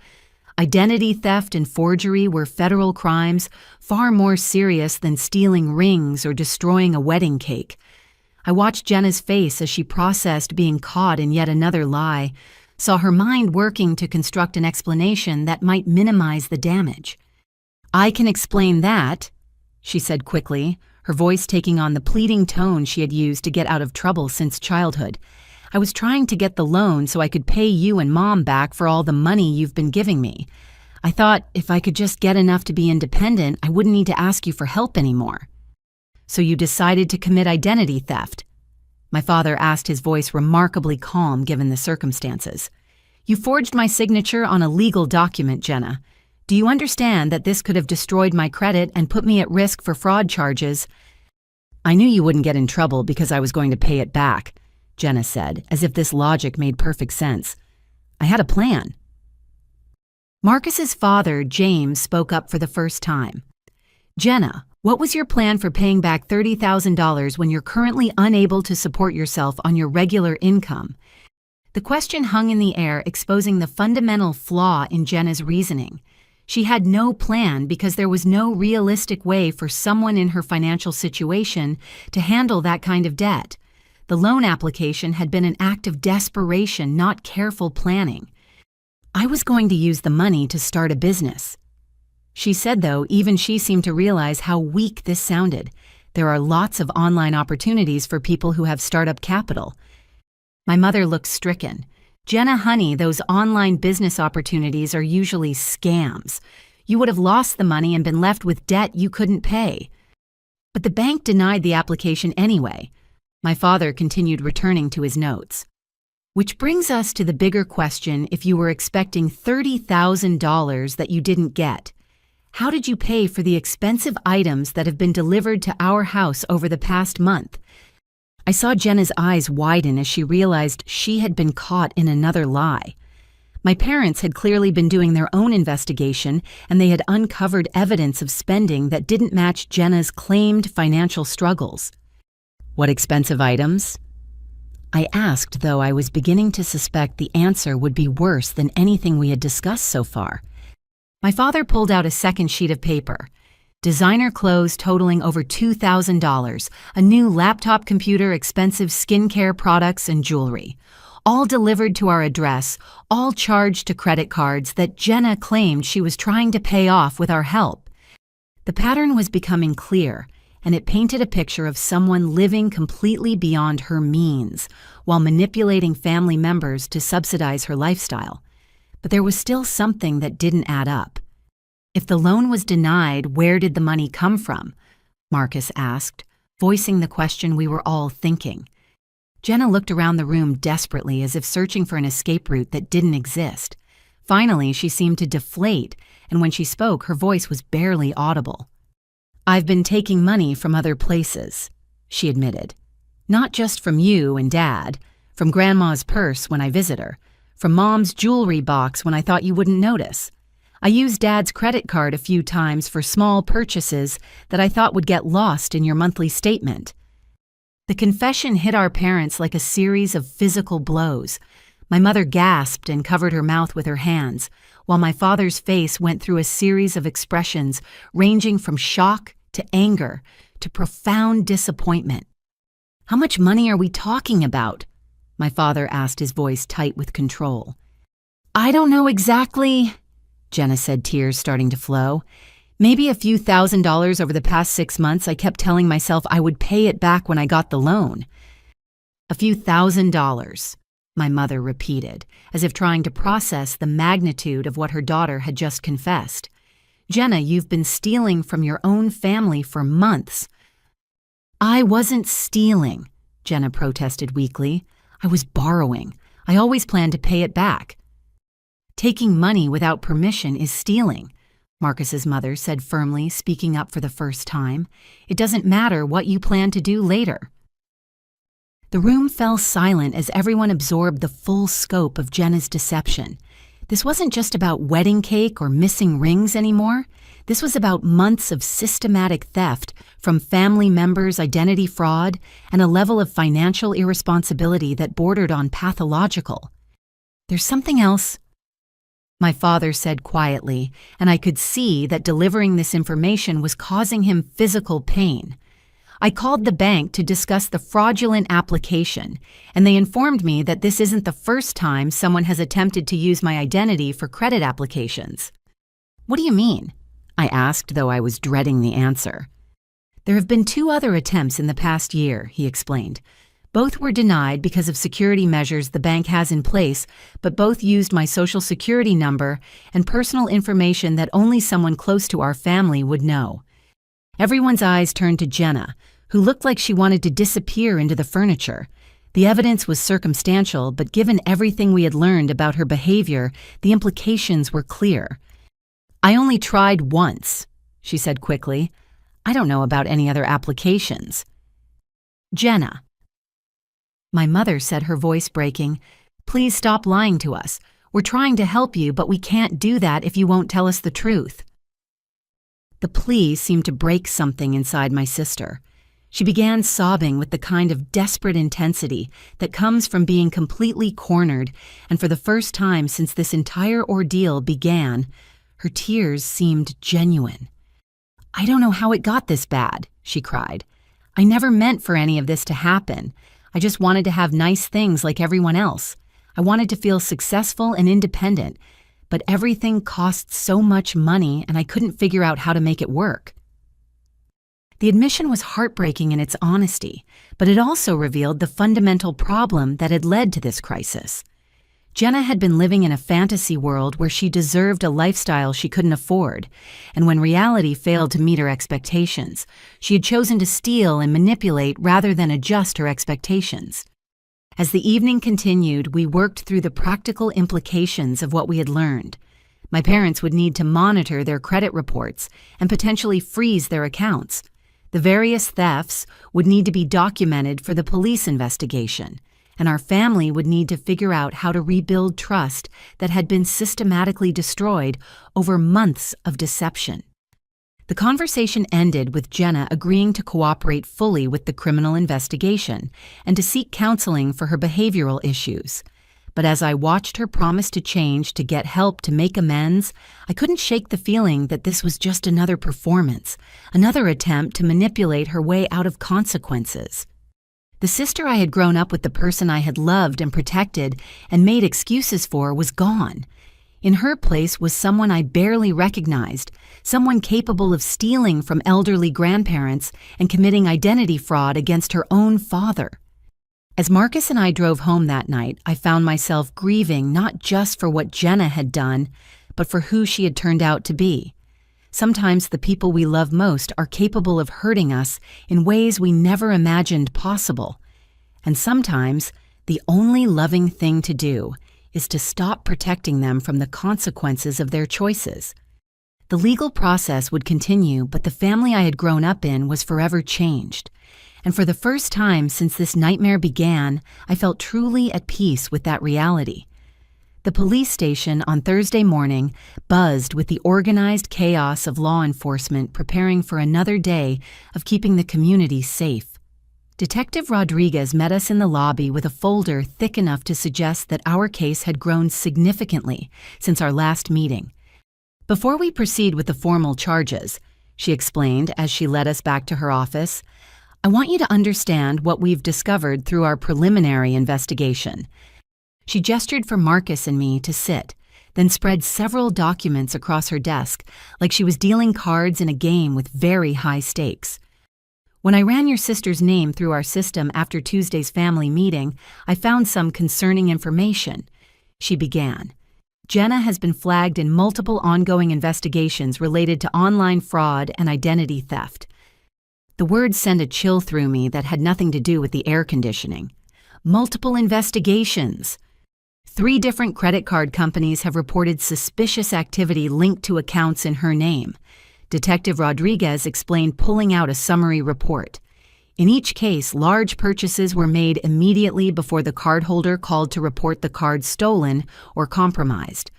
Identity theft and forgery were federal crimes, far more serious than stealing rings or destroying a wedding cake. I watched Jenna's face as she processed being caught in yet another lie, saw her mind working to construct an explanation that might minimize the damage. "I can explain that," she said quickly, her voice taking on the pleading tone she had used to get out of trouble since childhood. "I was trying to get the loan so I could pay you and Mom back for all the money you've been giving me. I thought if I could just get enough to be independent, I wouldn't need to ask you for help anymore." "So you decided to commit identity theft?" my father asked, his voice remarkably calm given the circumstances. "You forged my signature on a legal document, Jenna. Do you understand that this could have destroyed my credit and put me at risk for fraud charges?" "I knew you wouldn't get in trouble because I was going to pay it back," Jenna said, as if this logic made perfect sense. "I had a plan." Marcus's father, James, spoke up for the first time. "Jenna, what was your plan for paying back $30,000 when you're currently unable to support yourself on your regular income?" The question hung in the air, exposing the fundamental flaw in Jenna's reasoning. She had no plan because there was no realistic way for someone in her financial situation to handle that kind of debt. The loan application had been an act of desperation, not careful planning. "I was going to use the money to start a business," she said, though even she seemed to realize how weak this sounded. There are lots of online opportunities for people who have startup capital. My mother looked stricken. "Jenna, honey, those online business opportunities are usually scams. You would have lost the money and been left with debt you couldn't pay." "But the bank denied the application anyway." My father continued, returning to his notes. "Which brings us to the bigger question: if you were expecting $30,000 that you didn't get, how did you pay for the expensive items that have been delivered to our house over the past month?" I saw Jenna's eyes widen as she realized she had been caught in another lie. My parents had clearly been doing their own investigation, and they had uncovered evidence of spending that didn't match Jenna's claimed financial struggles. "What expensive items?" I asked, though I was beginning to suspect the answer would be worse than anything we had discussed so far. My father pulled out a second sheet of paper. Designer clothes totaling over $2,000, a new laptop computer, expensive skincare products, and jewelry. All delivered to our address, all charged to credit cards that Jenna claimed she was trying to pay off with our help. The pattern was becoming clear, and it painted a picture of someone living completely beyond her means while manipulating family members to subsidize her lifestyle. But there was still something that didn't add up. If the loan was denied, where did the money come from? Marcus asked, voicing the question we were all thinking. Jenna looked around the room desperately as if searching for an escape route that didn't exist. Finally, she seemed to deflate, and when she spoke, her voice was barely audible. "I've been taking money from other places," she admitted. "Not just from you and Dad, from Grandma's purse when I visit her, from Mom's jewelry box when I thought you wouldn't notice. I used Dad's credit card a few times for small purchases that I thought would get lost in your monthly statement." The confession hit our parents like a series of physical blows. My mother gasped and covered her mouth with her hands, while my father's face went through a series of expressions ranging from shock to anger to profound disappointment. "How much money are we talking about?" my father asked, his voice tight with control. "I don't know exactly," Jenna said, tears starting to flow. "Maybe a few $1,000s over the past 6 months. I kept telling myself I would pay it back when I got the loan." "A few $1,000s," my mother repeated, as if trying to process the magnitude of what her daughter had just confessed. "Jenna, you've been stealing from your own family for months." "I wasn't stealing," Jenna protested weakly. "I was borrowing. I always planned to pay it back." "Taking money without permission is stealing," Marcus's mother said firmly, speaking up for the first time. "It doesn't matter what you plan to do later." The room fell silent as everyone absorbed the full scope of Jenna's deception. This wasn't just about wedding cake or missing rings anymore. This was about months of systematic theft from family members, identity fraud, and a level of financial irresponsibility that bordered on pathological. "There's something else," my father said quietly, and I could see that delivering this information was causing him physical pain. "I called the bank to discuss the fraudulent application, and they informed me that this isn't the first time someone has attempted to use my identity for credit applications." "What do you mean?" I asked, though I was dreading the answer. "There have been 2 other attempts in the past year," he explained. "Both were denied because of security measures the bank has in place, but both used my social security number and personal information that only someone close to our family would know." Everyone's eyes turned to Jenna, who looked like she wanted to disappear into the furniture. The evidence was circumstantial, but given everything we had learned about her behavior, the implications were clear. "I only tried once," she said quickly. "I don't know about any other applications." "Jenna," my mother said, her voice breaking, "please stop lying to us. We're trying to help you, but we can't do that if you won't tell us the truth." The plea seemed to break something inside my sister. She began sobbing with the kind of desperate intensity that comes from being completely cornered, and for the first time since this entire ordeal began, her tears seemed genuine. "I don't know how it got this bad," she cried. "I never meant for any of this to happen. I just wanted to have nice things like everyone else. I wanted to feel successful and independent, but everything cost so much money and I couldn't figure out how to make it work." The admission was heartbreaking in its honesty, but it also revealed the fundamental problem that had led to this crisis. Jenna had been living in a fantasy world where she deserved a lifestyle she couldn't afford, and when reality failed to meet her expectations, she had chosen to steal and manipulate rather than adjust her expectations. As the evening continued, we worked through the practical implications of what we had learned. My parents would need to monitor their credit reports and potentially freeze their accounts. The various thefts would need to be documented for the police investigation, and our family would need to figure out how to rebuild trust that had been systematically destroyed over months of deception. The conversation ended with Jenna agreeing to cooperate fully with the criminal investigation and to seek counseling for her behavioral issues. But as I watched her promise to change to get help to make amends, I couldn't shake the feeling that this was just another performance, another attempt to manipulate her way out of consequences. The sister I had grown up with, the person I had loved and protected and made excuses for, was gone. In her place was someone I barely recognized, someone capable of stealing from elderly grandparents and committing identity fraud against her own father. As Marcus and I drove home that night, I found myself grieving not just for what Jenna had done, but for who she had turned out to be. Sometimes the people we love most are capable of hurting us in ways we never imagined possible. And sometimes the only loving thing to do is to stop protecting them from the consequences of their choices. The legal process would continue, but the family I had grown up in was forever changed. And for the first time since this nightmare began, I felt truly at peace with that reality. The police station on Thursday morning buzzed with the organized chaos of law enforcement preparing for another day of keeping the community safe. Detective Rodriguez met us in the lobby with a folder thick enough to suggest that our case had grown significantly since our last meeting. Before we proceed with the formal charges, she explained as she led us back to her office, I want you to understand what we've discovered through our preliminary investigation. She gestured for Marcus and me to sit, then spread several documents across her desk like she was dealing cards in a game with very high stakes. When I ran your sister's name through our system after Tuesday's family meeting, I found some concerning information. She began. Jenna has been flagged in multiple ongoing investigations related to online fraud and identity theft. The words sent a chill through me that had nothing to do with the air conditioning. Multiple investigations. 3 different credit card companies have reported suspicious activity linked to accounts in her name. Detective Rodriguez explained, pulling out a summary report. In each case, large purchases were made immediately before the cardholder called to report the card stolen or compromised.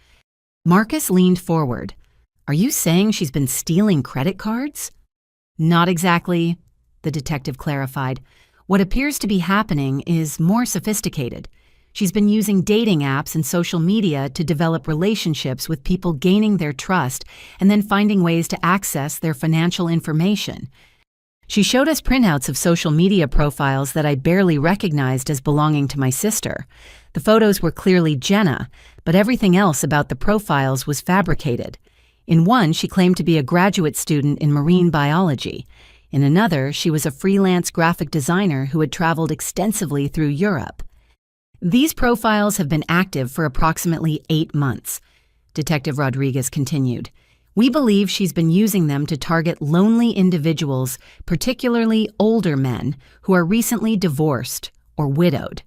Marcus leaned forward. Are you saying she's been stealing credit cards? Not exactly, the detective clarified. What appears to be happening is more sophisticated. She's been using dating apps and social media to develop relationships with people, gaining their trust and then finding ways to access their financial information. She showed us printouts of social media profiles that I barely recognized as belonging to my sister. The photos were clearly Jenna, but everything else about the profiles was fabricated. In one, she claimed to be a graduate student in marine biology. In another, she was a freelance graphic designer who had traveled extensively through Europe. These profiles have been active for approximately 8 months, Detective Rodriguez continued. We believe she's been using them to target lonely individuals, particularly older men, who are recently divorced or widowed.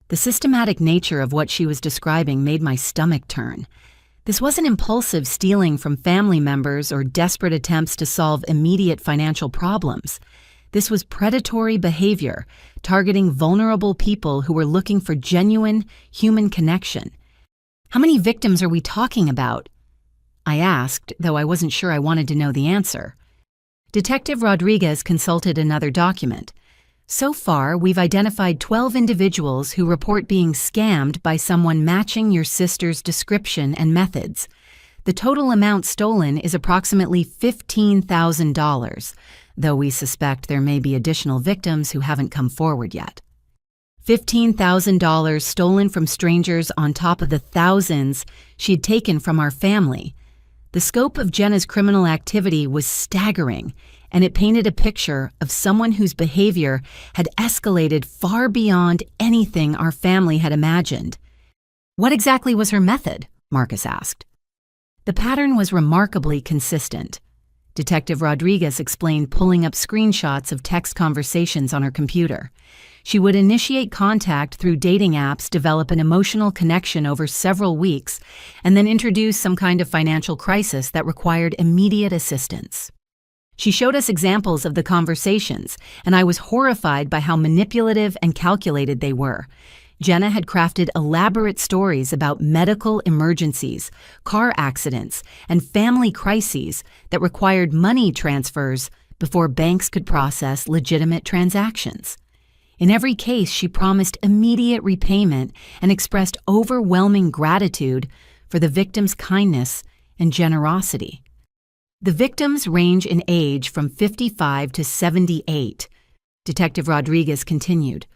The systematic nature of what she was describing made my stomach turn. This wasn't impulsive stealing from family members or desperate attempts to solve immediate financial problems. This was predatory behavior, targeting vulnerable people who were looking for genuine human connection. How many victims are we talking about? I asked, though I wasn't sure I wanted to know the answer. Detective Rodriguez consulted another document. So far, we've identified 12 individuals who report being scammed by someone matching your sister's description and methods. The total amount stolen is approximately $15,000, though we suspect there may be additional victims who haven't come forward yet. $15,000 stolen from strangers on top of the thousands she'd taken from our family. The scope of Jenna's criminal activity was staggering, and it painted a picture of someone whose behavior had escalated far beyond anything our family had imagined. What exactly was her method? Marcus asked. The pattern was remarkably consistent. Detective Rodriguez explained, pulling up screenshots of text conversations on her computer. She would initiate contact through dating apps, develop an emotional connection over several weeks, and then introduce some kind of financial crisis that required immediate assistance. She showed us examples of the conversations, and I was horrified by how manipulative and calculated they were. Jenna had crafted elaborate stories about medical emergencies, car accidents, and family crises that required money transfers before banks could process legitimate transactions. In every case, she promised immediate repayment and expressed overwhelming gratitude for the victim's kindness and generosity. The victims range in age from 55 to 78, Detective Rodriguez continued.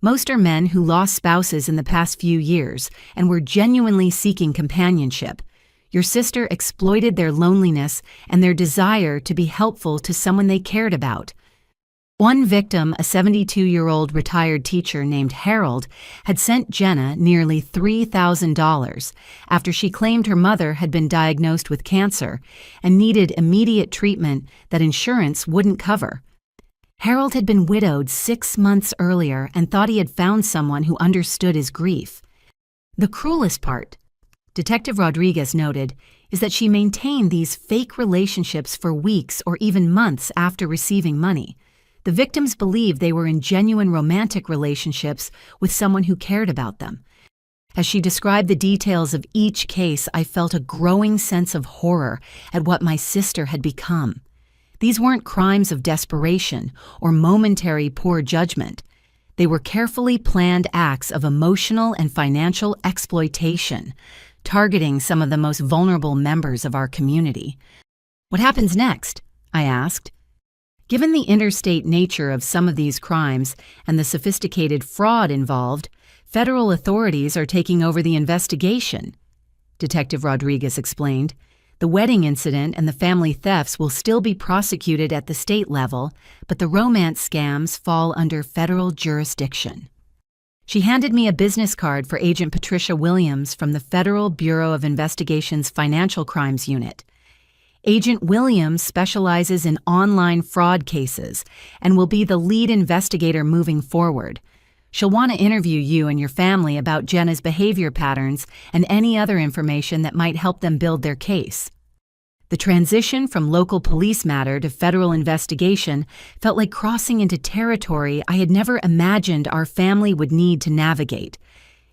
Most are men who lost spouses in the past few years and were genuinely seeking companionship. Your sister exploited their loneliness and their desire to be helpful to someone they cared about. One victim, a 72-year-old retired teacher named Harold, had sent Jenna nearly $3,000 after she claimed her mother had been diagnosed with cancer and needed immediate treatment that insurance wouldn't cover. Harold had been widowed 6 months earlier and thought he had found someone who understood his grief. The cruelest part, Detective Rodriguez noted, is that she maintained these fake relationships for weeks or even months after receiving money. The victims believed they were in genuine romantic relationships with someone who cared about them. As she described the details of each case, I felt a growing sense of horror at what my sister had become. These weren't crimes of desperation or momentary poor judgment. They were carefully planned acts of emotional and financial exploitation, targeting some of the most vulnerable members of our community. "What happens next?" I asked. Given the interstate nature of some of these crimes and the sophisticated fraud involved, federal authorities are taking over the investigation, Detective Rodriguez explained. The wedding incident and the family thefts will still be prosecuted at the state level, but the romance scams fall under federal jurisdiction. She handed me a business card for Agent Patricia Williams from the Federal Bureau of Investigation's Financial Crimes Unit. Agent Williams specializes in online fraud cases and will be the lead investigator moving forward. She'll want to interview you and your family about Jenna's behavior patterns and any other information that might help them build their case. The transition from local police matter to federal investigation felt like crossing into territory I had never imagined our family would need to navigate.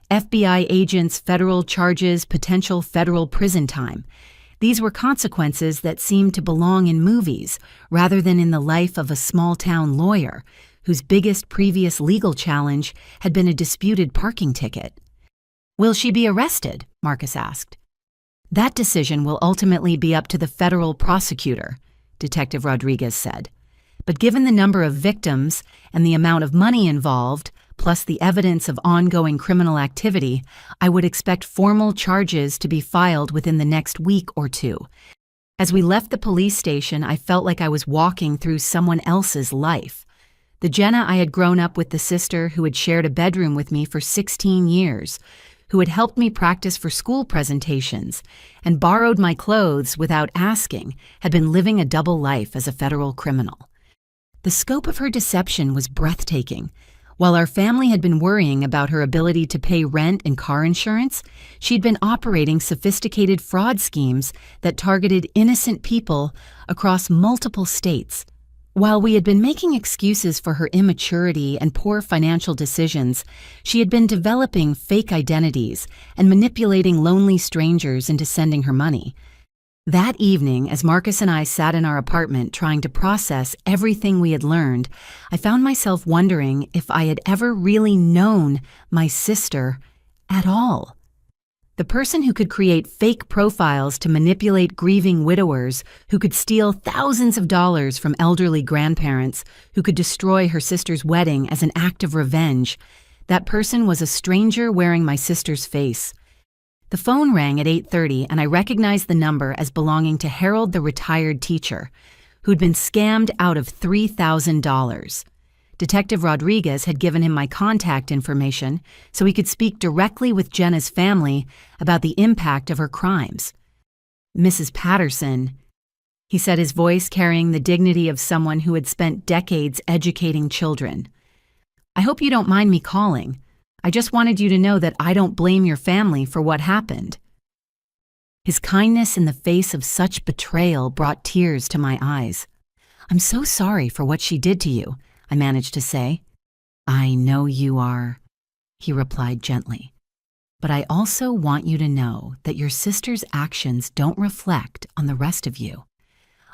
FBI agents, federal charges, potential federal prison time. These were consequences that seemed to belong in movies rather than in the life of a small-town lawyer whose biggest previous legal challenge had been a disputed parking ticket. "Will she be arrested?" Marcus asked. "That decision will ultimately be up to the federal prosecutor," Detective Rodriguez said. "But given the number of victims and the amount of money involved, plus the evidence of ongoing criminal activity, I would expect formal charges to be filed within the next week or two." As we left the police station, I felt like I was walking through someone else's life. The Jenna I had grown up with, the sister who had shared a bedroom with me for 16 years, who had helped me practice for school presentations and borrowed my clothes without asking, had been living a double life as a federal criminal. The scope of her deception was breathtaking. While our family had been worrying about her ability to pay rent and car insurance, she'd been operating sophisticated fraud schemes that targeted innocent people across multiple states. While we had been making excuses for her immaturity and poor financial decisions, she had been developing fake identities and manipulating lonely strangers into sending her money. That evening, as Marcus and I sat in our apartment trying to process everything we had learned, I found myself wondering if I had ever really known my sister at all. The person who could create fake profiles to manipulate grieving widowers, who could steal thousands of dollars from elderly grandparents, who could destroy her sister's wedding as an act of revenge, that person was a stranger wearing my sister's face. The phone rang at 8:30 and I recognized the number as belonging to Harold, the retired teacher, who'd been scammed out of $3,000. Detective Rodriguez had given him my contact information so he could speak directly with Jenna's family about the impact of her crimes. "Mrs. Patterson," he said, his voice carrying the dignity of someone who had spent decades educating children. "I hope you don't mind me calling. I just wanted you to know that I don't blame your family for what happened." His kindness in the face of such betrayal brought tears to my eyes. "I'm so sorry for what she did to you," I managed to say. "I know you are," he replied gently. "But I also want you to know that your sister's actions don't reflect on the rest of you.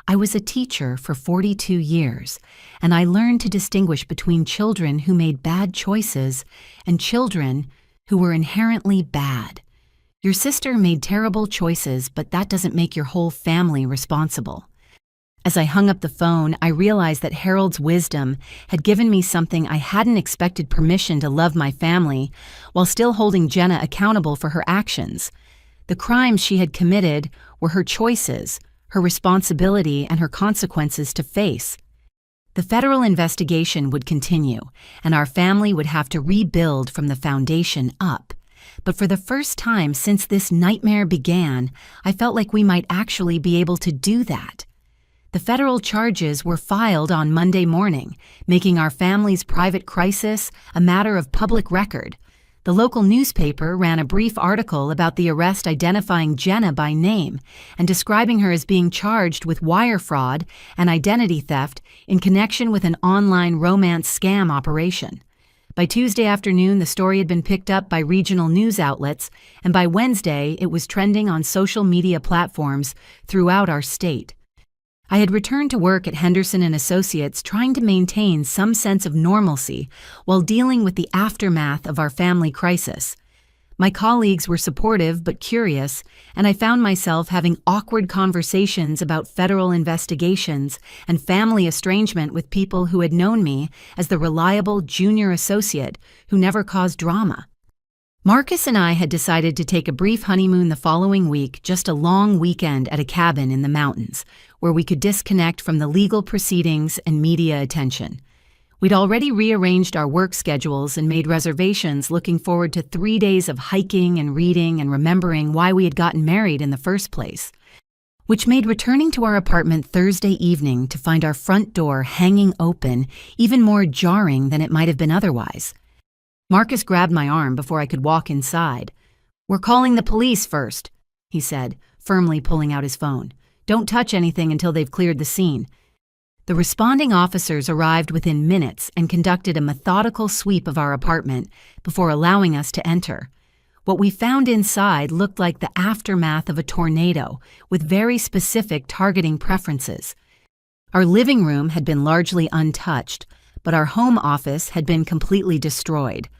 I was a teacher for 42 years, and I learned to distinguish between children who made bad choices and children who were inherently bad. Your sister made terrible choices, but that doesn't make your whole family responsible. As I hung up the phone, I realized that Harold's wisdom had given me something I hadn't expected: permission to love my family while still holding Jenna accountable for her actions. The crimes she had committed were her choices, her responsibility, and her consequences to face. The federal investigation would continue, and our family would have to rebuild from the foundation up. But for the first time since this nightmare began, I felt like we might actually be able to do that. The federal charges were filed on Monday morning, making our family's private crisis a matter of public record. The local newspaper ran a brief article about the arrest, identifying Jenna by name and describing her as being charged with wire fraud and identity theft in connection with an online romance scam operation. By Tuesday afternoon, the story had been picked up by regional news outlets, and by Wednesday, it was trending on social media platforms throughout our state. I had returned to work at Henderson & Associates, trying to maintain some sense of normalcy while dealing with the aftermath of our family crisis. My colleagues were supportive but curious, and I found myself having awkward conversations about federal investigations and family estrangement with people who had known me as the reliable junior associate who never caused drama. Marcus and I had decided to take a brief honeymoon the following week, just a long weekend at a cabin in the mountains, where we could disconnect from the legal proceedings and media attention. We'd already rearranged our work schedules and made reservations, looking forward to 3 days of hiking and reading and remembering why we had gotten married in the first place, which made returning to our apartment Thursday evening to find our front door hanging open even more jarring than it might have been otherwise. Marcus grabbed my arm before I could walk inside. "We're calling the police first," he said, firmly pulling out his phone. "Don't touch anything until they've cleared the scene." The responding officers arrived within minutes and conducted a methodical sweep of our apartment before allowing us to enter. What we found inside looked like the aftermath of a tornado, with very specific targeting preferences. Our living room had been largely untouched, but our home office had been completely destroyed.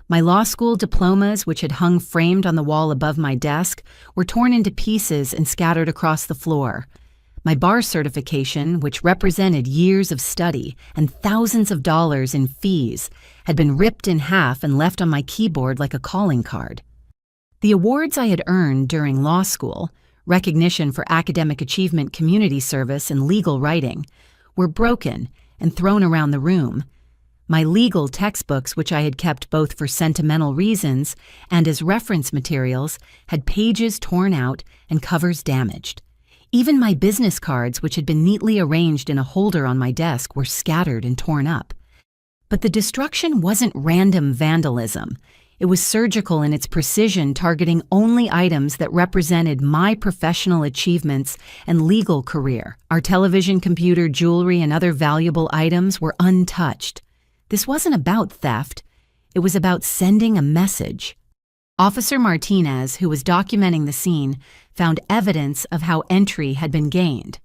My law school diplomas, which had hung framed on the wall above my desk, were torn into pieces and scattered across the floor. My bar certification, which represented years of study and thousands of dollars in fees, had been ripped in half and left on my keyboard like a calling card. The awards I had earned during law school, recognition for academic achievement, community service, and legal writing, were broken and thrown around the room. My legal textbooks, which I had kept both for sentimental reasons and as reference materials, had pages torn out and covers damaged. Even my business cards, which had been neatly arranged in a holder on my desk, were scattered and torn up. But the destruction wasn't random vandalism. It was surgical in its precision, targeting only items that represented my professional achievements and legal career. Our television, computer, jewelry, and other valuable items were untouched. This wasn't about theft. It was about sending a message. Officer Martinez, who was documenting the scene, found evidence of how entry had been gained.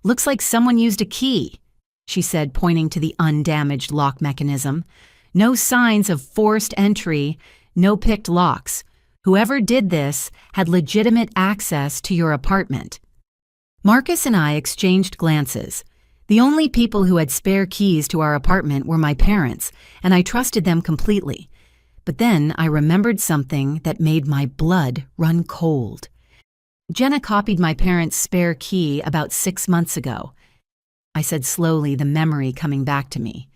"Looks like someone used a key," she said, pointing to the undamaged lock mechanism. "No signs of forced entry, no picked locks. Whoever did this had legitimate access to your apartment." Marcus and I exchanged glances. The only people who had spare keys to our apartment were my parents, and I trusted them completely. But then I remembered something that made my blood run cold. "Jenna copied my parents' spare key about 6 months ago," I said slowly, the memory coming back to me.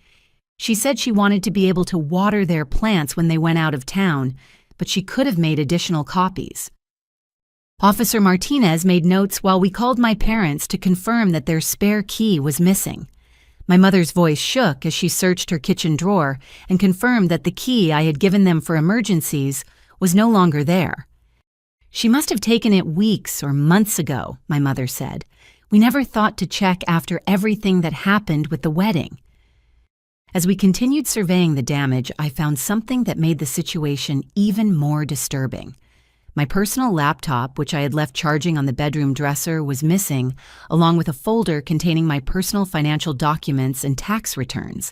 "She said she wanted to be able to water their plants when they went out of town, but she could have made additional copies." Officer Martinez made notes while we called my parents to confirm that their spare key was missing. My mother's voice shook as she searched her kitchen drawer and confirmed that the key I had given them for emergencies was no longer there. "She must have taken it weeks or months ago," my mother said. "We never thought to check after everything that happened with the wedding." As we continued surveying the damage, I found something that made the situation even more disturbing. My personal laptop, which I had left charging on the bedroom dresser, was missing, along with a folder containing my personal financial documents and tax returns.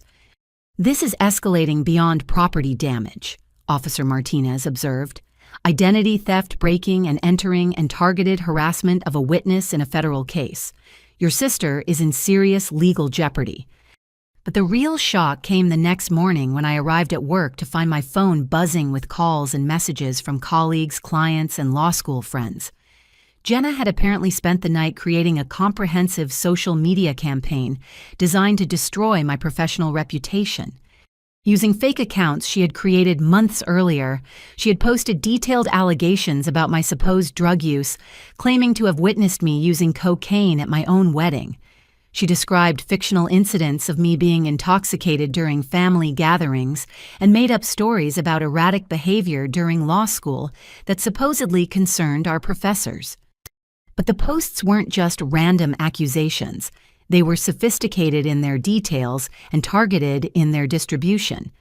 "This is escalating beyond property damage," Officer Martinez observed. "Identity theft, breaking and entering, and targeted harassment of a witness in a federal case. Your sister is in serious legal jeopardy." But the real shock came the next morning when I arrived at work to find my phone buzzing with calls and messages from colleagues, clients, and law school friends. Jenna had apparently spent the night creating a comprehensive social media campaign designed to destroy my professional reputation. Using fake accounts she had created months earlier, she had posted detailed allegations about my supposed drug use, claiming to have witnessed me using cocaine at my own wedding. She described fictional incidents of me being intoxicated during family gatherings and made up stories about erratic behavior during law school that supposedly concerned our professors. But the posts weren't just random accusations. They were sophisticated in their details and targeted in their distribution.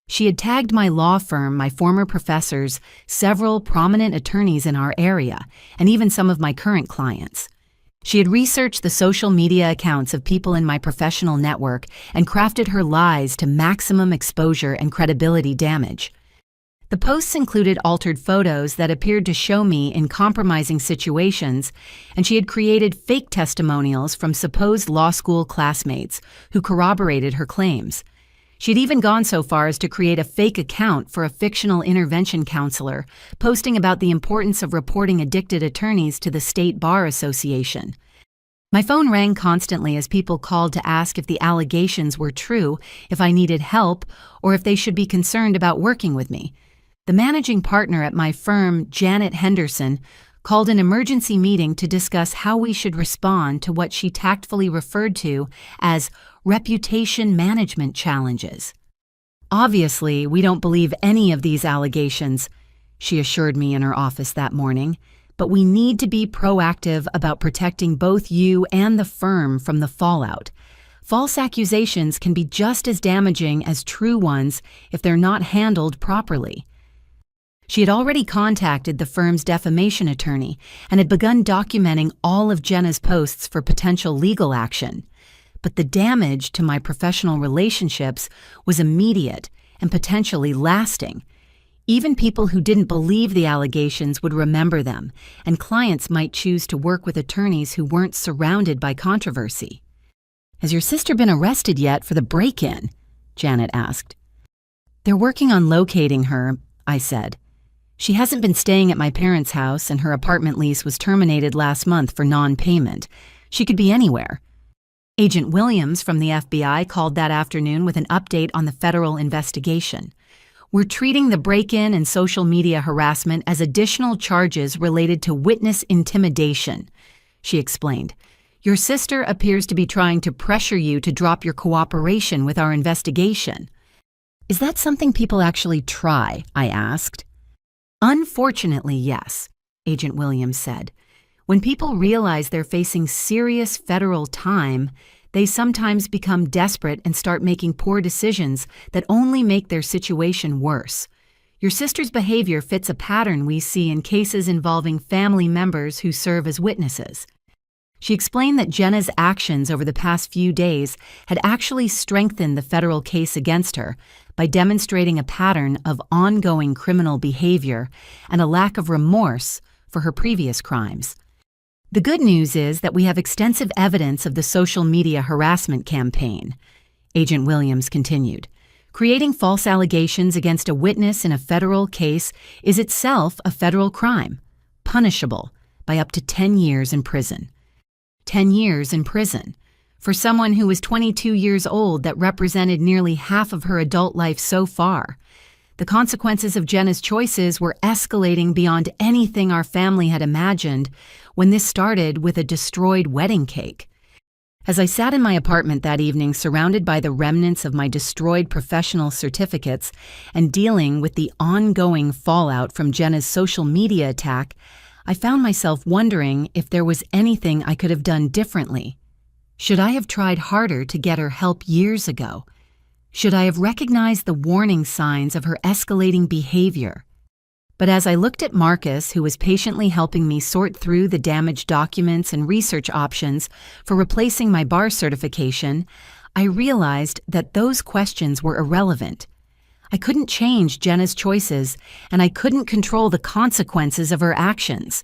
She had tagged my law firm, my former professors, several prominent attorneys in our area, and even some of my current clients. She had researched the social media accounts of people in my professional network and crafted her lies to maximum exposure and credibility damage. The posts included altered photos that appeared to show me in compromising situations, and she had created fake testimonials from supposed law school classmates who corroborated her claims. She'd even gone so far as to create a fake account for a fictional intervention counselor, posting about the importance of reporting addicted attorneys to the State Bar Association. My phone rang constantly as people called to ask if the allegations were true, if I needed help, or if they should be concerned about working with me. The managing partner at my firm, Janet Henderson, called an emergency meeting to discuss how we should respond to what she tactfully referred to as reputation management challenges. "Obviously, we don't believe any of these allegations," she assured me in her office that morning, "but we need to be proactive about protecting both you and the firm from the fallout. False accusations can be just as damaging as true ones if they're not handled properly." She had already contacted the firm's defamation attorney and had begun documenting all of Jenna's posts for potential legal action. But the damage to my professional relationships was immediate and potentially lasting. Even people who didn't believe the allegations would remember them, and clients might choose to work with attorneys who weren't surrounded by controversy. "Has your sister been arrested yet for the break-in?" Janet asked. "They're working on locating her," I said. "She hasn't been staying at my parents' house, and her apartment lease was terminated last month for non-payment. She could be anywhere." Agent Williams from the FBI called that afternoon with an update on the federal investigation. "We're treating the break-in and social media harassment as additional charges related to witness intimidation," she explained. "Your sister appears to be trying to pressure you to drop your cooperation with our investigation." "Is that something people actually try?" I asked. "Unfortunately, yes," Agent Williams said. "When people realize they're facing serious federal time, they sometimes become desperate and start making poor decisions that only make their situation worse. Your sister's behavior fits a pattern we see in cases involving family members who serve as witnesses." She explained that Jenna's actions over the past few days had actually strengthened the federal case against her by demonstrating a pattern of ongoing criminal behavior and a lack of remorse for her previous crimes. "The good news is that we have extensive evidence of the social media harassment campaign," Agent Williams continued. "Creating false allegations against a witness in a federal case is itself a federal crime, punishable by up to 10 years in prison." 10 years in prison for someone who was 22 years old that represented nearly half of her adult life so far. The consequences of Jenna's choices were escalating beyond anything our family had imagined when this started with a destroyed wedding cake. As I sat in my apartment that evening surrounded by the remnants of my destroyed professional certificates and dealing with the ongoing fallout from Jenna's social media attack, I found myself wondering if there was anything I could have done differently. Should I have tried harder to get her help years ago? Should I have recognized the warning signs of her escalating behavior? But as I looked at Marcus, who was patiently helping me sort through the damaged documents and research options for replacing my bar certification, I realized that those questions were irrelevant. I couldn't change Jenna's choices, and I couldn't control the consequences of her actions.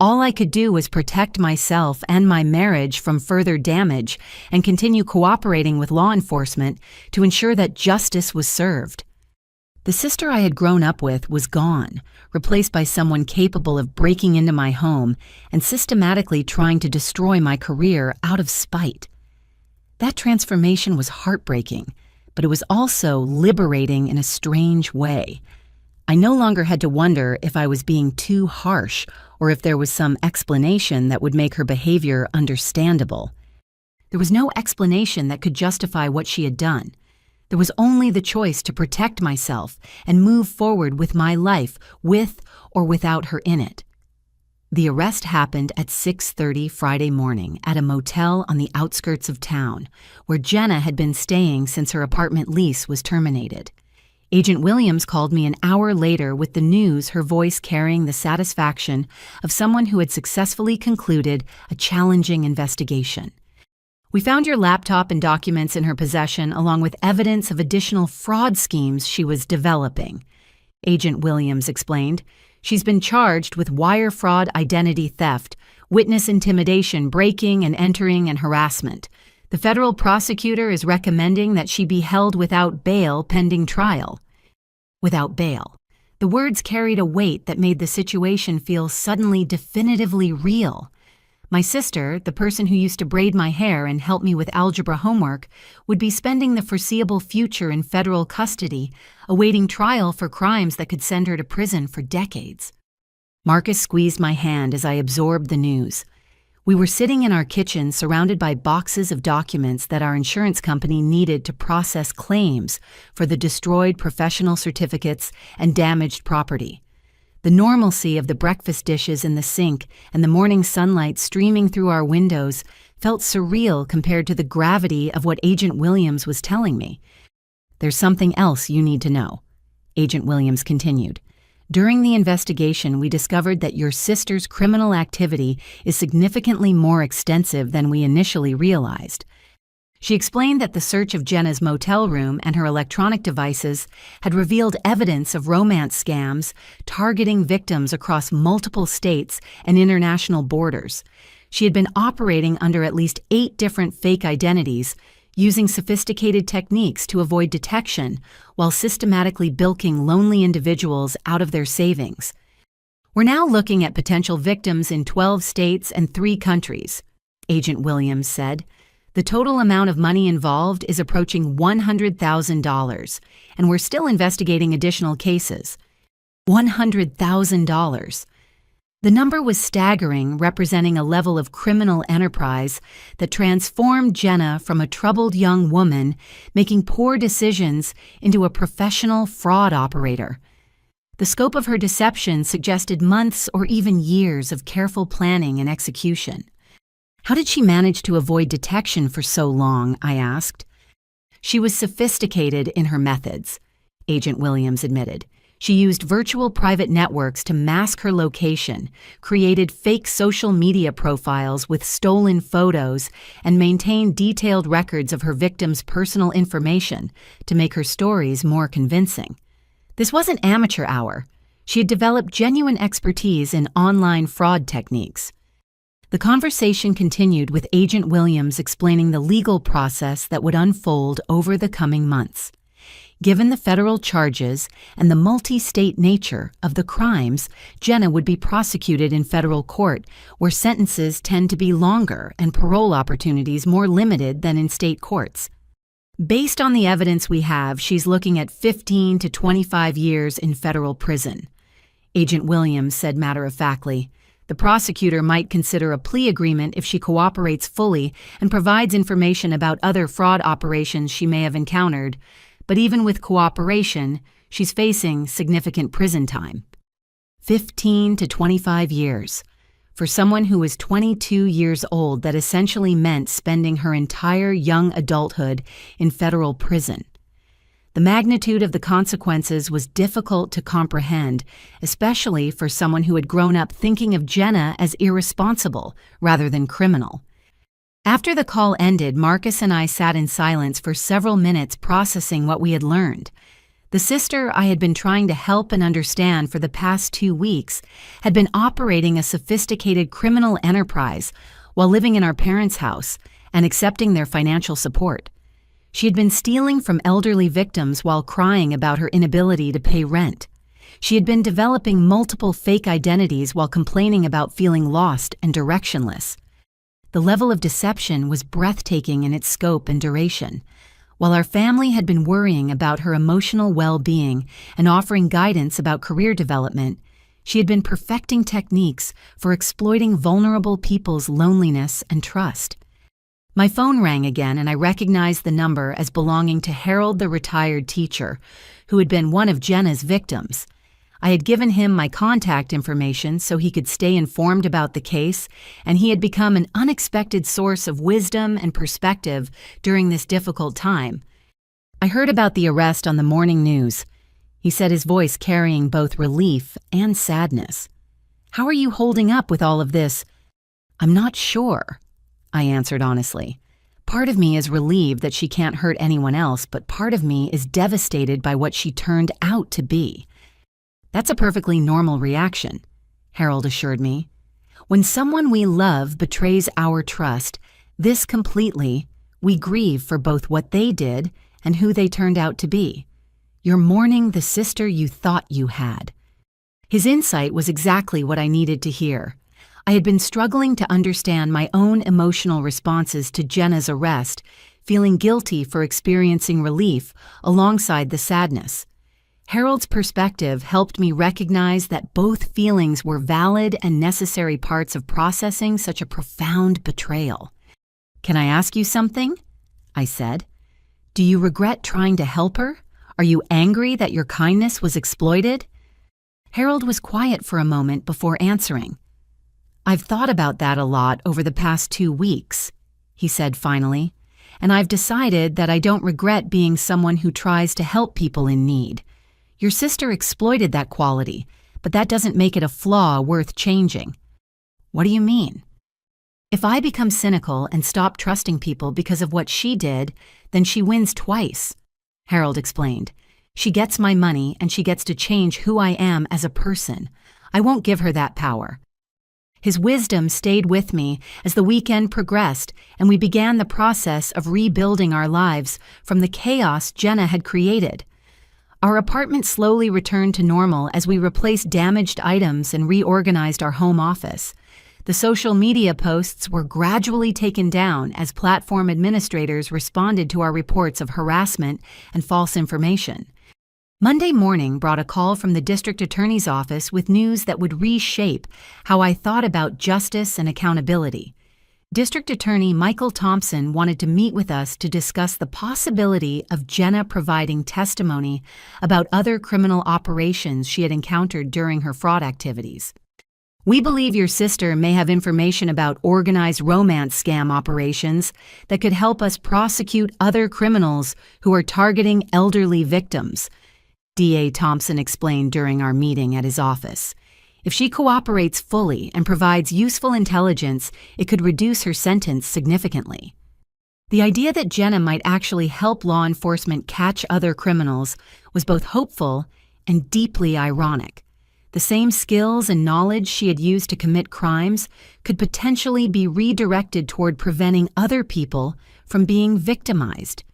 All I could do was protect myself and my marriage from further damage and continue cooperating with law enforcement to ensure that justice was served. The sister I had grown up with was gone, replaced by someone capable of breaking into my home and systematically trying to destroy my career out of spite. That transformation was heartbreaking, but it was also liberating in a strange way. I no longer had to wonder if I was being too harsh or if there was some explanation that would make her behavior understandable. There was no explanation that could justify what she had done. There was only the choice to protect myself and move forward with my life, with or without her in it. The arrest happened at 6:30 Friday morning at a motel on the outskirts of town, where Jenna had been staying since her apartment lease was terminated. Agent Williams called me an hour later with the news, her voice carrying the satisfaction of someone who had successfully concluded a challenging investigation. "We found your laptop and documents in her possession, along with evidence of additional fraud schemes she was developing," Agent Williams explained. "She's been charged with wire fraud, identity theft, witness intimidation, breaking and entering, and harassment. The federal prosecutor is recommending that she be held without bail pending trial." Without bail. The words carried a weight that made the situation feel suddenly definitively real. My sister, the person who used to braid my hair and help me with algebra homework, would be spending the foreseeable future in federal custody, awaiting trial for crimes that could send her to prison for decades. Marcus squeezed my hand as I absorbed the news. We were sitting in our kitchen surrounded by boxes of documents that our insurance company needed to process claims for the destroyed professional certificates and damaged property. The normalcy of the breakfast dishes in the sink and the morning sunlight streaming through our windows felt surreal compared to the gravity of what Agent Williams was telling me. "There's something else you need to know," Agent Williams continued. "During the investigation, we discovered that your sister's criminal activity is significantly more extensive than we initially realized." She explained that the search of Jenna's motel room and her electronic devices had revealed evidence of romance scams targeting victims across multiple states and international borders. She had been operating under at least 8 different fake identities, using sophisticated techniques to avoid detection while systematically bilking lonely individuals out of their savings. "We're now looking at potential victims in 12 states and 3 countries," Agent Williams said. "The total amount of money involved is approaching $100,000, and we're still investigating additional cases." $100,000. The number was staggering, representing a level of criminal enterprise that transformed Jenna from a troubled young woman making poor decisions into a professional fraud operator. The scope of her deception suggested months or even years of careful planning and execution. "How did she manage to avoid detection for so long?" I asked. "She was sophisticated in her methods," Agent Williams admitted. "She used virtual private networks to mask her location, created fake social media profiles with stolen photos, and maintained detailed records of her victims' personal information to make her stories more convincing. This wasn't amateur hour. She had developed genuine expertise in online fraud techniques." The conversation continued with Agent Williams explaining the legal process that would unfold over the coming months. Given the federal charges and the multi-state nature of the crimes, Jenna would be prosecuted in federal court, where sentences tend to be longer and parole opportunities more limited than in state courts. "Based on the evidence we have, she's looking at 15 to 25 years in federal prison," Agent Williams said matter-of-factly. "The prosecutor might consider a plea agreement if she cooperates fully and provides information about other fraud operations she may have encountered, but even with cooperation, she's facing significant prison time." 15 to 25 years. For someone who was 22 years old, that essentially meant spending her entire young adulthood in federal prison. The magnitude of the consequences was difficult to comprehend, especially for someone who had grown up thinking of Jenna as irresponsible rather than criminal. After the call ended, Marcus and I sat in silence for several minutes processing what we had learned. The sister I had been trying to help and understand for the past 2 weeks had been operating a sophisticated criminal enterprise while living in our parents' house and accepting their financial support. She had been stealing from elderly victims while crying about her inability to pay rent. She had been developing multiple fake identities while complaining about feeling lost and directionless. The level of deception was breathtaking in its scope and duration. While our family had been worrying about her emotional well-being and offering guidance about career development, she had been perfecting techniques for exploiting vulnerable people's loneliness and trust. My phone rang again, and I recognized the number as belonging to Harold, the retired teacher, who had been one of Jenna's victims. I had given him my contact information so he could stay informed about the case, and he had become an unexpected source of wisdom and perspective during this difficult time. I heard about the arrest on the morning news, he said, his voice carrying both relief and sadness. How are you holding up with all of this? I'm not sure, I answered honestly. Part of me is relieved that she can't hurt anyone else, but part of me is devastated by what she turned out to be. That's a perfectly normal reaction, Harold assured me. When someone we love betrays our trust this completely, we grieve for both what they did and who they turned out to be. You're mourning the sister you thought you had. His insight was exactly what I needed to hear. I had been struggling to understand my own emotional responses to Jenna's arrest, feeling guilty for experiencing relief alongside the sadness. Harold's perspective helped me recognize that both feelings were valid and necessary parts of processing such a profound betrayal. Can I ask you something? I said. Do you regret trying to help her? Are you angry that your kindness was exploited? Harold was quiet for a moment before answering. I've thought about that a lot over the past 2 weeks, he said finally, and I've decided that I don't regret being someone who tries to help people in need. Your sister exploited that quality, but that doesn't make it a flaw worth changing. What do you mean? If I become cynical and stop trusting people because of what she did, then she wins twice, Harold explained. She gets my money and she gets to change who I am as a person. I won't give her that power. His wisdom stayed with me as the weekend progressed and we began the process of rebuilding our lives from the chaos Jenna had created. Our apartment slowly returned to normal as we replaced damaged items and reorganized our home office. The social media posts were gradually taken down as platform administrators responded to our reports of harassment and false information. Monday morning brought a call from the district attorney's office with news that would reshape how I thought about justice and accountability. District Attorney Michael Thompson wanted to meet with us to discuss the possibility of Jenna providing testimony about other criminal operations she had encountered during her fraud activities. We believe your sister may have information about organized romance scam operations that could help us prosecute other criminals who are targeting elderly victims, DA Thompson explained during our meeting at his office. If she cooperates fully and provides useful intelligence, it could reduce her sentence significantly. The idea that Jenna might actually help law enforcement catch other criminals was both hopeful and deeply ironic. The same skills and knowledge she had used to commit crimes could potentially be redirected toward preventing other people from being victimized.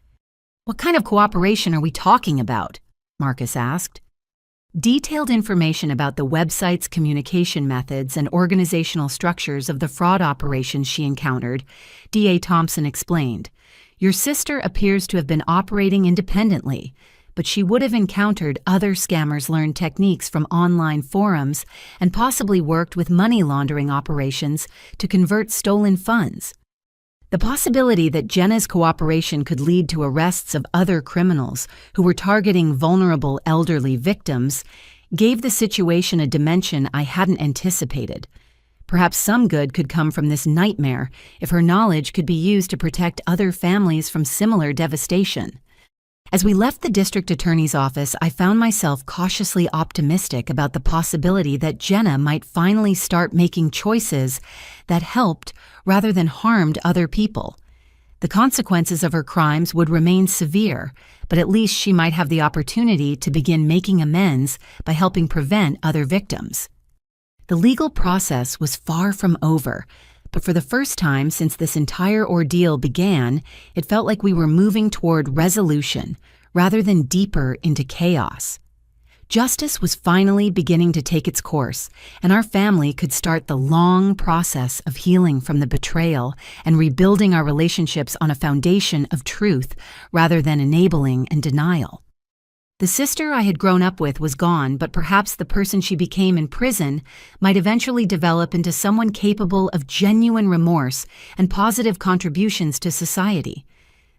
What kind of cooperation are we talking about? Marcus asked. Detailed information about the website's communication methods and organizational structures of the fraud operations she encountered, DA Thompson explained. Your sister appears to have been operating independently, but she would have encountered other scammers' learned techniques from online forums and possibly worked with money laundering operations to convert stolen funds. The possibility that Jenna's cooperation could lead to arrests of other criminals who were targeting vulnerable elderly victims gave the situation a dimension I hadn't anticipated. Perhaps some good could come from this nightmare if her knowledge could be used to protect other families from similar devastation. As we left the district attorney's office, I found myself cautiously optimistic about the possibility that Jenna might finally start making choices that helped rather than harmed other people. The consequences of her crimes would remain severe, but at least she might have the opportunity to begin making amends by helping prevent other victims. The legal process was far from over, but for the first time since this entire ordeal began, it felt like we were moving toward resolution rather than deeper into chaos. Justice was finally beginning to take its course, and our family could start the long process of healing from the betrayal and rebuilding our relationships on a foundation of truth rather than enabling and denial. The sister I had grown up with was gone, but perhaps the person she became in prison might eventually develop into someone capable of genuine remorse and positive contributions to society.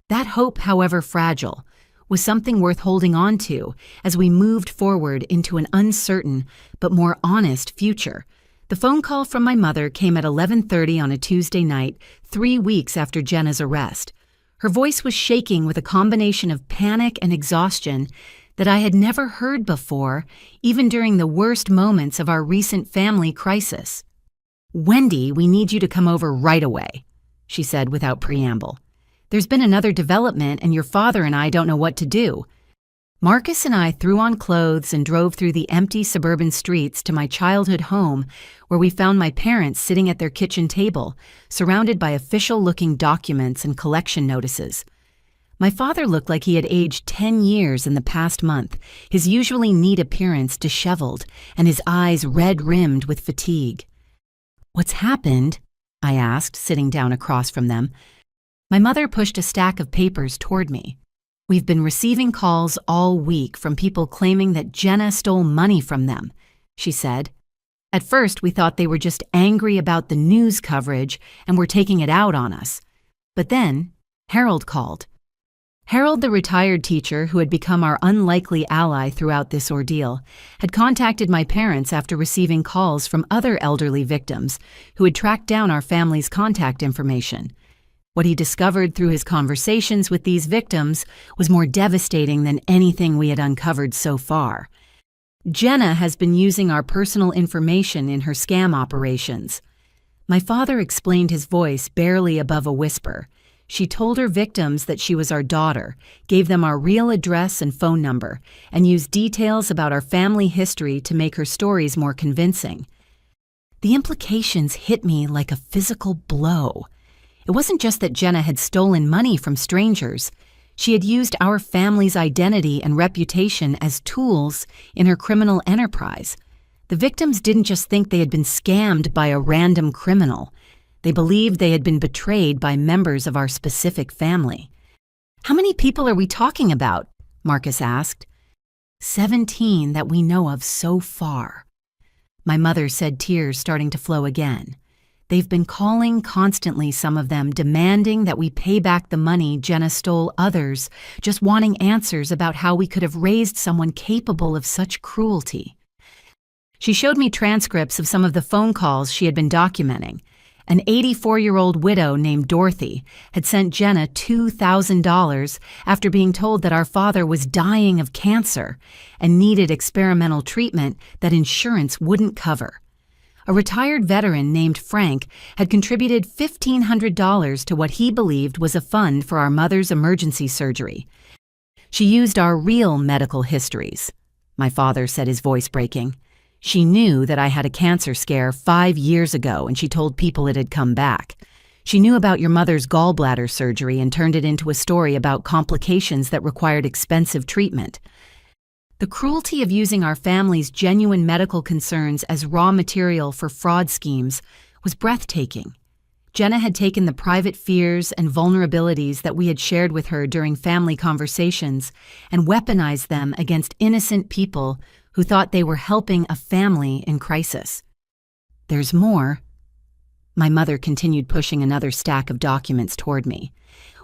That hope, however fragile, was something worth holding on to as we moved forward into an uncertain but more honest future. The phone call from my mother came at 11:30 on a Tuesday night, 3 weeks after Jenna's arrest. Her voice was shaking with a combination of panic and exhaustion that I had never heard before, even during the worst moments of our recent family crisis. "Wendy, we need you to come over right away," she said without preamble. "There's been another development and your father and I don't know what to do." Marcus and I threw on clothes and drove through the empty suburban streets to my childhood home, where we found my parents sitting at their kitchen table, surrounded by official-looking documents and collection notices. My father looked like he had aged 10 years in the past month, his usually neat appearance disheveled and his eyes red-rimmed with fatigue. "What's happened?" I asked, sitting down across from them. My mother pushed a stack of papers toward me. "We've been receiving calls all week from people claiming that Jenna stole money from them," she said. "At first, we thought they were just angry about the news coverage and were taking it out on us. But then, Harold called." Harold, the retired teacher who had become our unlikely ally throughout this ordeal, had contacted my parents after receiving calls from other elderly victims who had tracked down our family's contact information. What he discovered through his conversations with these victims was more devastating than anything we had uncovered so far. Jenna has been using our personal information in her scam operations. My father explained, his voice barely above a whisper. She told her victims that she was our daughter, gave them our real address and phone number, and used details about our family history to make her stories more convincing. The implications hit me like a physical blow. It wasn't just that Jenna had stolen money from strangers. She had used our family's identity and reputation as tools in her criminal enterprise. The victims didn't just think they had been scammed by a random criminal. They believed they had been betrayed by members of our specific family. "How many people are we talking about?" Marcus asked. 17 that we know of so far. My mother said, tears starting to flow again. "They've been calling constantly, some of them, demanding that we pay back the money Jenna stole, others just wanting answers about how we could have raised someone capable of such cruelty." She showed me transcripts of some of the phone calls she had been documenting. An 84-year-old widow named Dorothy had sent Jenna $2,000 after being told that our father was dying of cancer and needed experimental treatment that insurance wouldn't cover. A retired veteran named Frank had contributed $1,500 to what he believed was a fund for our mother's emergency surgery. She used our real medical histories, my father said, his voice breaking. "She knew that I had a cancer scare 5 years ago and she told people it had come back. She knew about your mother's gallbladder surgery and turned it into a story about complications that required expensive treatment." The cruelty of using our family's genuine medical concerns as raw material for fraud schemes was breathtaking. Jenna had taken the private fears and vulnerabilities that we had shared with her during family conversations and weaponized them against innocent people who thought they were helping a family in crisis. "There's more." My mother continued, pushing another stack of documents toward me.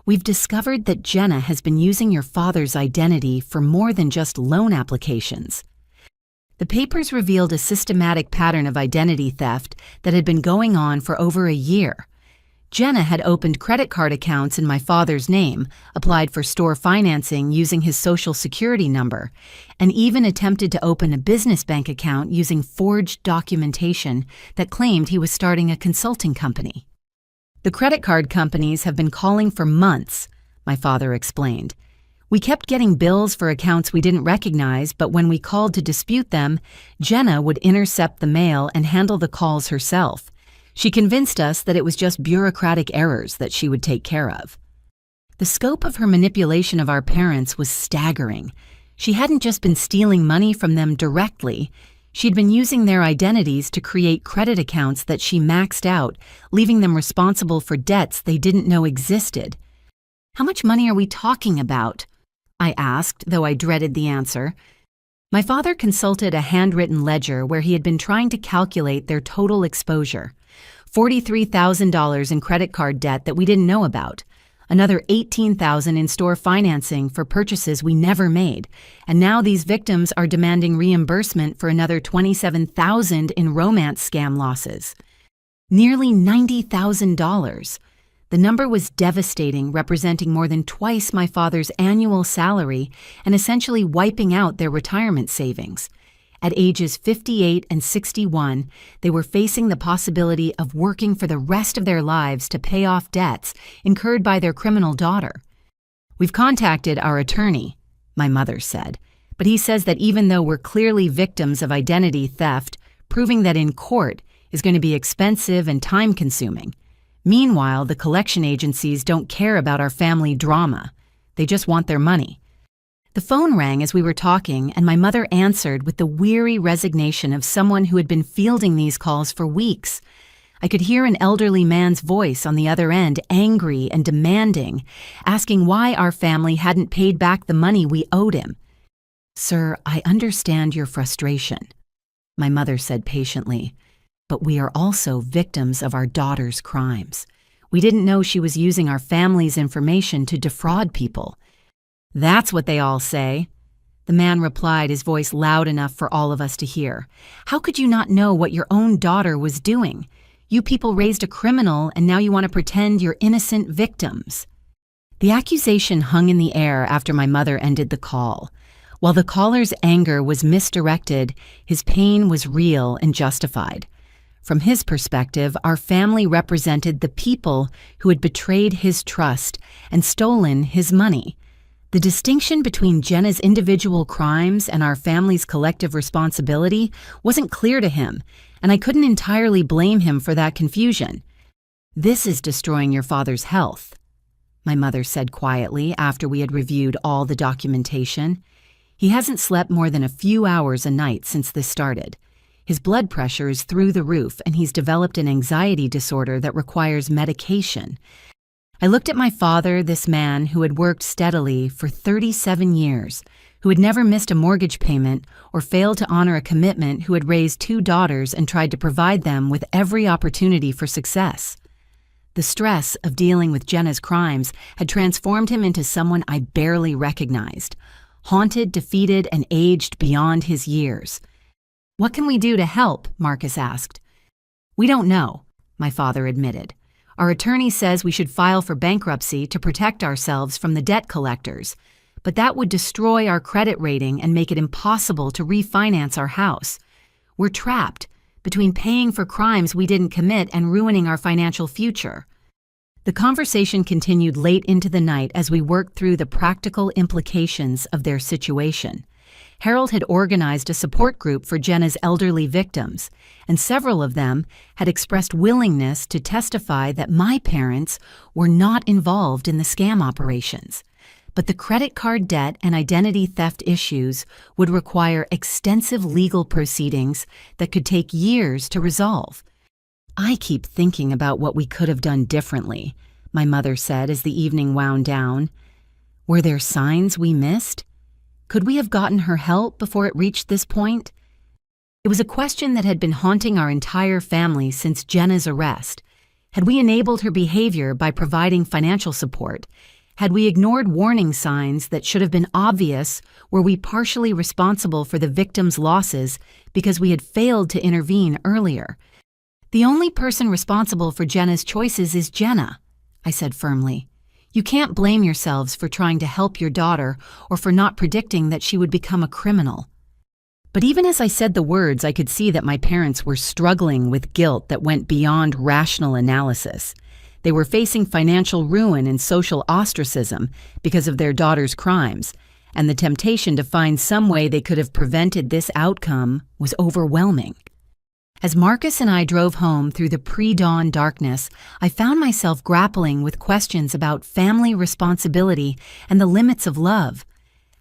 "We've discovered that Jenna has been using your father's identity for more than just loan applications." The papers revealed a systematic pattern of identity theft that had been going on for over a year. Jenna had opened credit card accounts in my father's name, applied for store financing using his social security number, and even attempted to open a business bank account using forged documentation that claimed he was starting a consulting company. The credit card companies have been calling for months, my father explained. We kept getting bills for accounts we didn't recognize, but when we called to dispute them, Jenna would intercept the mail and handle the calls herself. She convinced us that it was just bureaucratic errors that she would take care of. The scope of her manipulation of our parents was staggering. She hadn't just been stealing money from them directly. She'd been using their identities to create credit accounts that she maxed out, leaving them responsible for debts they didn't know existed. "How much money are we talking about?" I asked, though I dreaded the answer. My father consulted a handwritten ledger where he had been trying to calculate their total exposure. $43,000 in credit card debt that we didn't know about. Another $18,000 in store financing for purchases we never made. And now these victims are demanding reimbursement for another $27,000 in romance scam losses. Nearly $90,000. The number was devastating, representing more than twice my father's annual salary and essentially wiping out their retirement savings. At ages 58 and 61, they were facing the possibility of working for the rest of their lives to pay off debts incurred by their criminal daughter. "We've contacted our attorney," my mother said, but he says that even though we're clearly victims of identity theft, proving that in court is going to be expensive and time-consuming. Meanwhile, the collection agencies don't care about our family drama. They just want their money. The phone rang as we were talking, and my mother answered with the weary resignation of someone who had been fielding these calls for weeks. I could hear an elderly man's voice on the other end, angry and demanding, asking why our family hadn't paid back the money we owed him. "Sir, I understand your frustration," my mother said patiently, "but we are also victims of our daughter's crimes. We didn't know she was using our family's information to defraud people." "That's what they all say," the man replied, his voice loud enough for all of us to hear. "How could you not know what your own daughter was doing? You people raised a criminal, and now you want to pretend you're innocent victims." The accusation hung in the air after my mother ended the call. While the caller's anger was misdirected, his pain was real and justified. From his perspective, our family represented the people who had betrayed his trust and stolen his money. The distinction between Jenna's individual crimes and our family's collective responsibility wasn't clear to him, and I couldn't entirely blame him for that confusion. "This is destroying your father's health," my mother said quietly after we had reviewed all the documentation. "He hasn't slept more than a few hours a night since this started. His blood pressure is through the roof, and he's developed an anxiety disorder that requires medication." I looked at my father, this man who had worked steadily for 37 years, who had never missed a mortgage payment or failed to honor a commitment, who had raised 2 daughters and tried to provide them with every opportunity for success. The stress of dealing with Jenna's crimes had transformed him into someone I barely recognized, haunted, defeated, and aged beyond his years. "What can we do to help?" Marcus asked. "We don't know," my father admitted. "Our attorney says we should file for bankruptcy to protect ourselves from the debt collectors, but that would destroy our credit rating and make it impossible to refinance our house. We're trapped between paying for crimes we didn't commit and ruining our financial future." The conversation continued late into the night as we worked through the practical implications of their situation. Harold had organized a support group for Jenna's elderly victims, and several of them had expressed willingness to testify that my parents were not involved in the scam operations. But the credit card debt and identity theft issues would require extensive legal proceedings that could take years to resolve. "I keep thinking about what we could have done differently," my mother said as the evening wound down. "Were there signs we missed? Could we have gotten her help before it reached this point?" It was a question that had been haunting our entire family since Jenna's arrest. Had we enabled her behavior by providing financial support? Had we ignored warning signs that should have been obvious? Were we partially responsible for the victims' losses because we had failed to intervene earlier? "The only person responsible for Jenna's choices is Jenna," I said firmly. "You can't blame yourselves for trying to help your daughter or for not predicting that she would become a criminal." But even as I said the words, I could see that my parents were struggling with guilt that went beyond rational analysis. They were facing financial ruin and social ostracism because of their daughter's crimes, and the temptation to find some way they could have prevented this outcome was overwhelming. As Marcus and I drove home through the pre-dawn darkness, I found myself grappling with questions about family responsibility and the limits of love.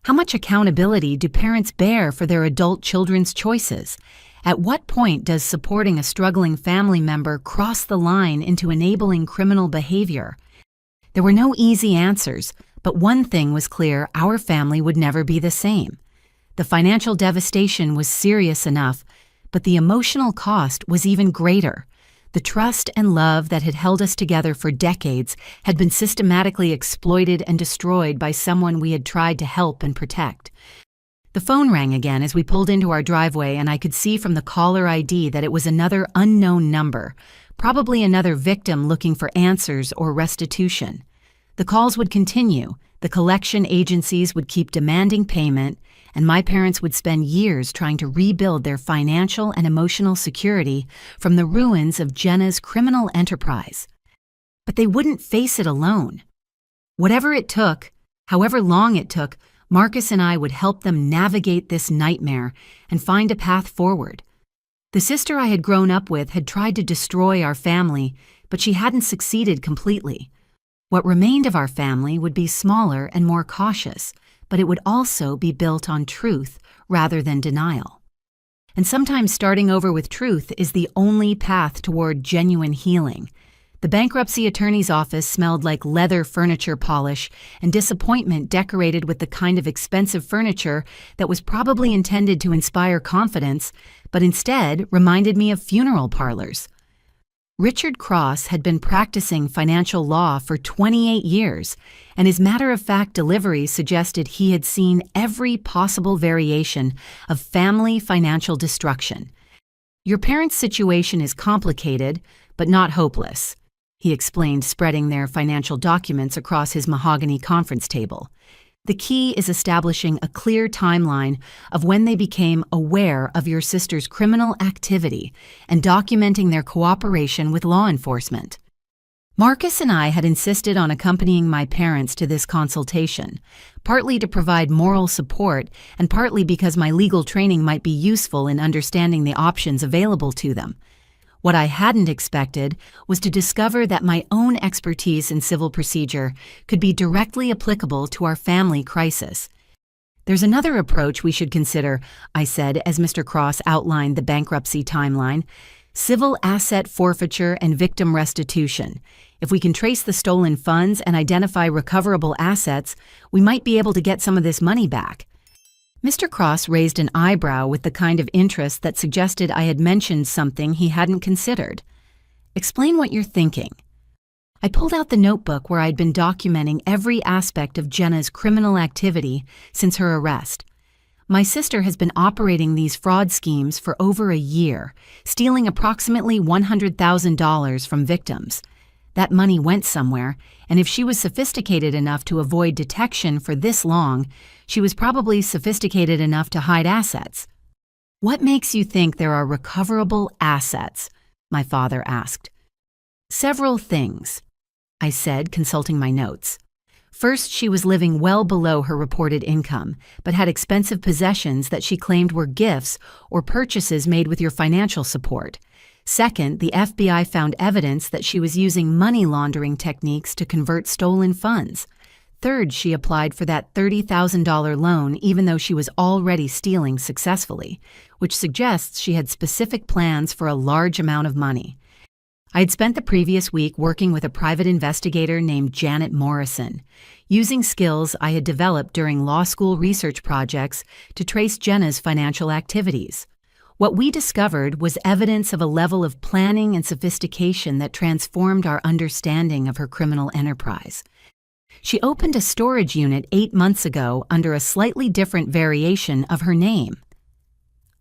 How much accountability do parents bear for their adult children's choices? At what point does supporting a struggling family member cross the line into enabling criminal behavior? There were no easy answers, but one thing was clear: our family would never be the same. The financial devastation was serious enough, but the emotional cost was even greater. The trust and love that had held us together for decades had been systematically exploited and destroyed by someone we had tried to help and protect. The phone rang again as we pulled into our driveway, and I could see from the caller ID that it was another unknown number, probably another victim looking for answers or restitution. The calls would continue, the collection agencies would keep demanding payment, and my parents would spend years trying to rebuild their financial and emotional security from the ruins of Jenna's criminal enterprise. But they wouldn't face it alone. Whatever it took, however long it took, Marcus and I would help them navigate this nightmare and find a path forward. The sister I had grown up with had tried to destroy our family, but she hadn't succeeded completely. What remained of our family would be smaller and more cautious, but it would also be built on truth rather than denial. And sometimes starting over with truth is the only path toward genuine healing. The bankruptcy attorney's office smelled like leather furniture polish and disappointment decorated with the kind of expensive furniture that was probably intended to inspire confidence, but instead reminded me of funeral parlors. Richard Cross had been practicing financial law for 28 years, and his matter-of-fact delivery suggested he had seen every possible variation of family financial destruction. "Your parents' situation is complicated, but not hopeless," he explained, spreading their financial documents across his mahogany conference table. "The key is establishing a clear timeline of when they became aware of your sister's criminal activity and documenting their cooperation with law enforcement." Marcus and I had insisted on accompanying my parents to this consultation, partly to provide moral support and partly because my legal training might be useful in understanding the options available to them. What I hadn't expected was to discover that my own expertise in civil procedure could be directly applicable to our family crisis. "There's another approach we should consider," I said as Mr. Cross outlined the bankruptcy timeline: "civil asset forfeiture and victim restitution. If we can trace the stolen funds and identify recoverable assets, we might be able to get some of this money back." Mr. Cross raised an eyebrow with the kind of interest that suggested I had mentioned something he hadn't considered. "Explain what you're thinking." I pulled out the notebook where I'd been documenting every aspect of Jenna's criminal activity since her arrest. My sister has been operating these fraud schemes for over a year, stealing approximately $100,000 from victims. That money went somewhere, and if she was sophisticated enough to avoid detection for this long, she was probably sophisticated enough to hide assets. "What makes you think there are recoverable assets?" my father asked. "Several things," I said, consulting my notes. First, she was living well below her reported income, but had expensive possessions that she claimed were gifts or purchases made with your financial support. Second, the FBI found evidence that she was using money laundering techniques to convert stolen funds. Third, she applied for that $30,000 loan even though she was already stealing successfully, which suggests she had specific plans for a large amount of money. I had spent the previous week working with a private investigator named Janet Morrison, using skills I had developed during law school research projects to trace Jenna's financial activities. What we discovered was evidence of a level of planning and sophistication that transformed our understanding of her criminal enterprise. She opened a storage unit 8 months ago under a slightly different variation of her name.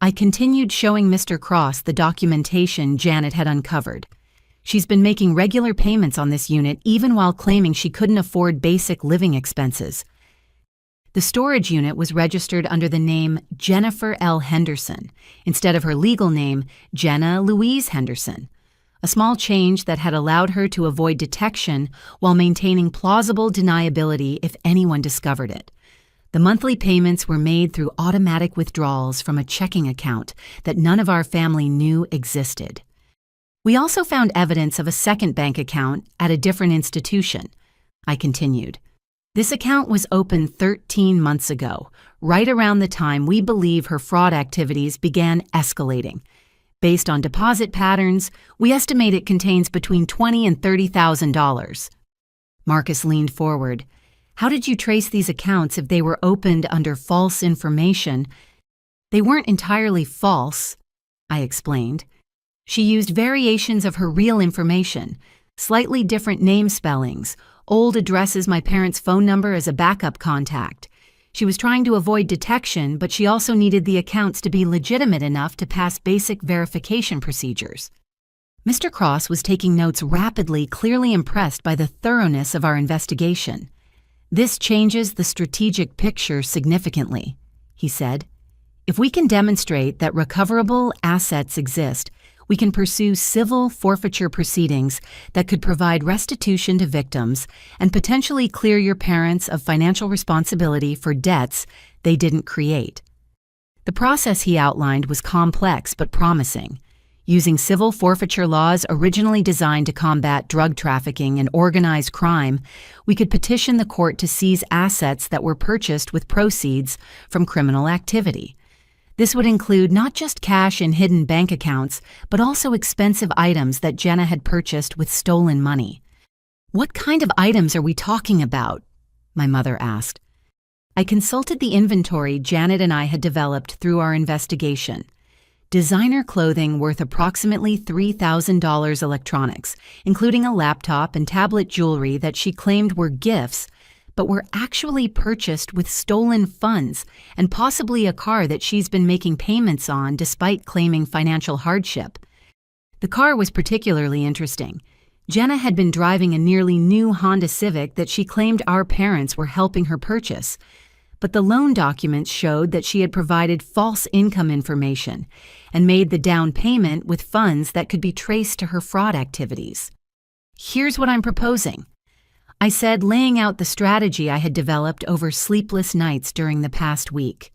I continued showing Mr. Cross the documentation Janet had uncovered. She's been making regular payments on this unit even while claiming she couldn't afford basic living expenses. The storage unit was registered under the name Jennifer L. Henderson, instead of her legal name, Jenna Louise Henderson. a small change that had allowed her to avoid detection while maintaining plausible deniability if anyone discovered it. The monthly payments were made through automatic withdrawals from a checking account that none of our family knew existed. We also found evidence of a second bank account at a different institution. I continued. This account was opened 13 months ago, right around the time we believe her fraud activities began escalating. Based on deposit patterns, we estimate it contains between $20,000 and $30,000. Marcus leaned forward. How did you trace these accounts if they were opened under false information? They weren't entirely false, I explained. She used variations of her real information, slightly different name spellings, old addresses, my parents' phone number as a backup contact. She was trying to avoid detection, but she also needed the accounts to be legitimate enough to pass basic verification procedures. Mr. Cross was taking notes rapidly, clearly impressed by the thoroughness of our investigation. This changes the strategic picture significantly, he said. If we can demonstrate that recoverable assets exist, we can pursue civil forfeiture proceedings that could provide restitution to victims and potentially clear your parents of financial responsibility for debts they didn't create. The process he outlined was complex but promising. Using civil forfeiture laws originally designed to combat drug trafficking and organized crime, we could petition the court to seize assets that were purchased with proceeds from criminal activity. This would include not just cash in hidden bank accounts, but also expensive items that Jenna had purchased with stolen money. What kind of items are we talking about? My mother asked. I consulted the inventory Janet and I had developed through our investigation. Designer clothing worth approximately $3,000 electronics, including a laptop and tablet jewelry that she claimed were gifts, but were actually purchased with stolen funds and possibly a car that she's been making payments on despite claiming financial hardship. The car was particularly interesting. Jenna had been driving a nearly new Honda Civic that she claimed our parents were helping her purchase, but the loan documents showed that she had provided false income information and made the down payment with funds that could be traced to her fraud activities. Here's what I'm proposing, I said, laying out the strategy I had developed over sleepless nights during the past week.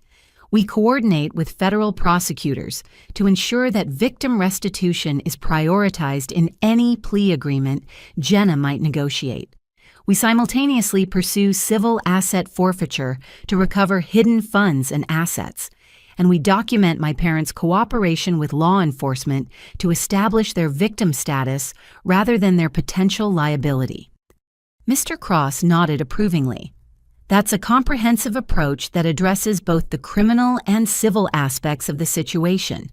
We coordinate with federal prosecutors to ensure that victim restitution is prioritized in any plea agreement Jenna might negotiate. We simultaneously pursue civil asset forfeiture to recover hidden funds and assets, and we document my parents' cooperation with law enforcement to establish their victim status rather than their potential liability. Mr. Cross nodded approvingly. That's a comprehensive approach that addresses both the criminal and civil aspects of the situation,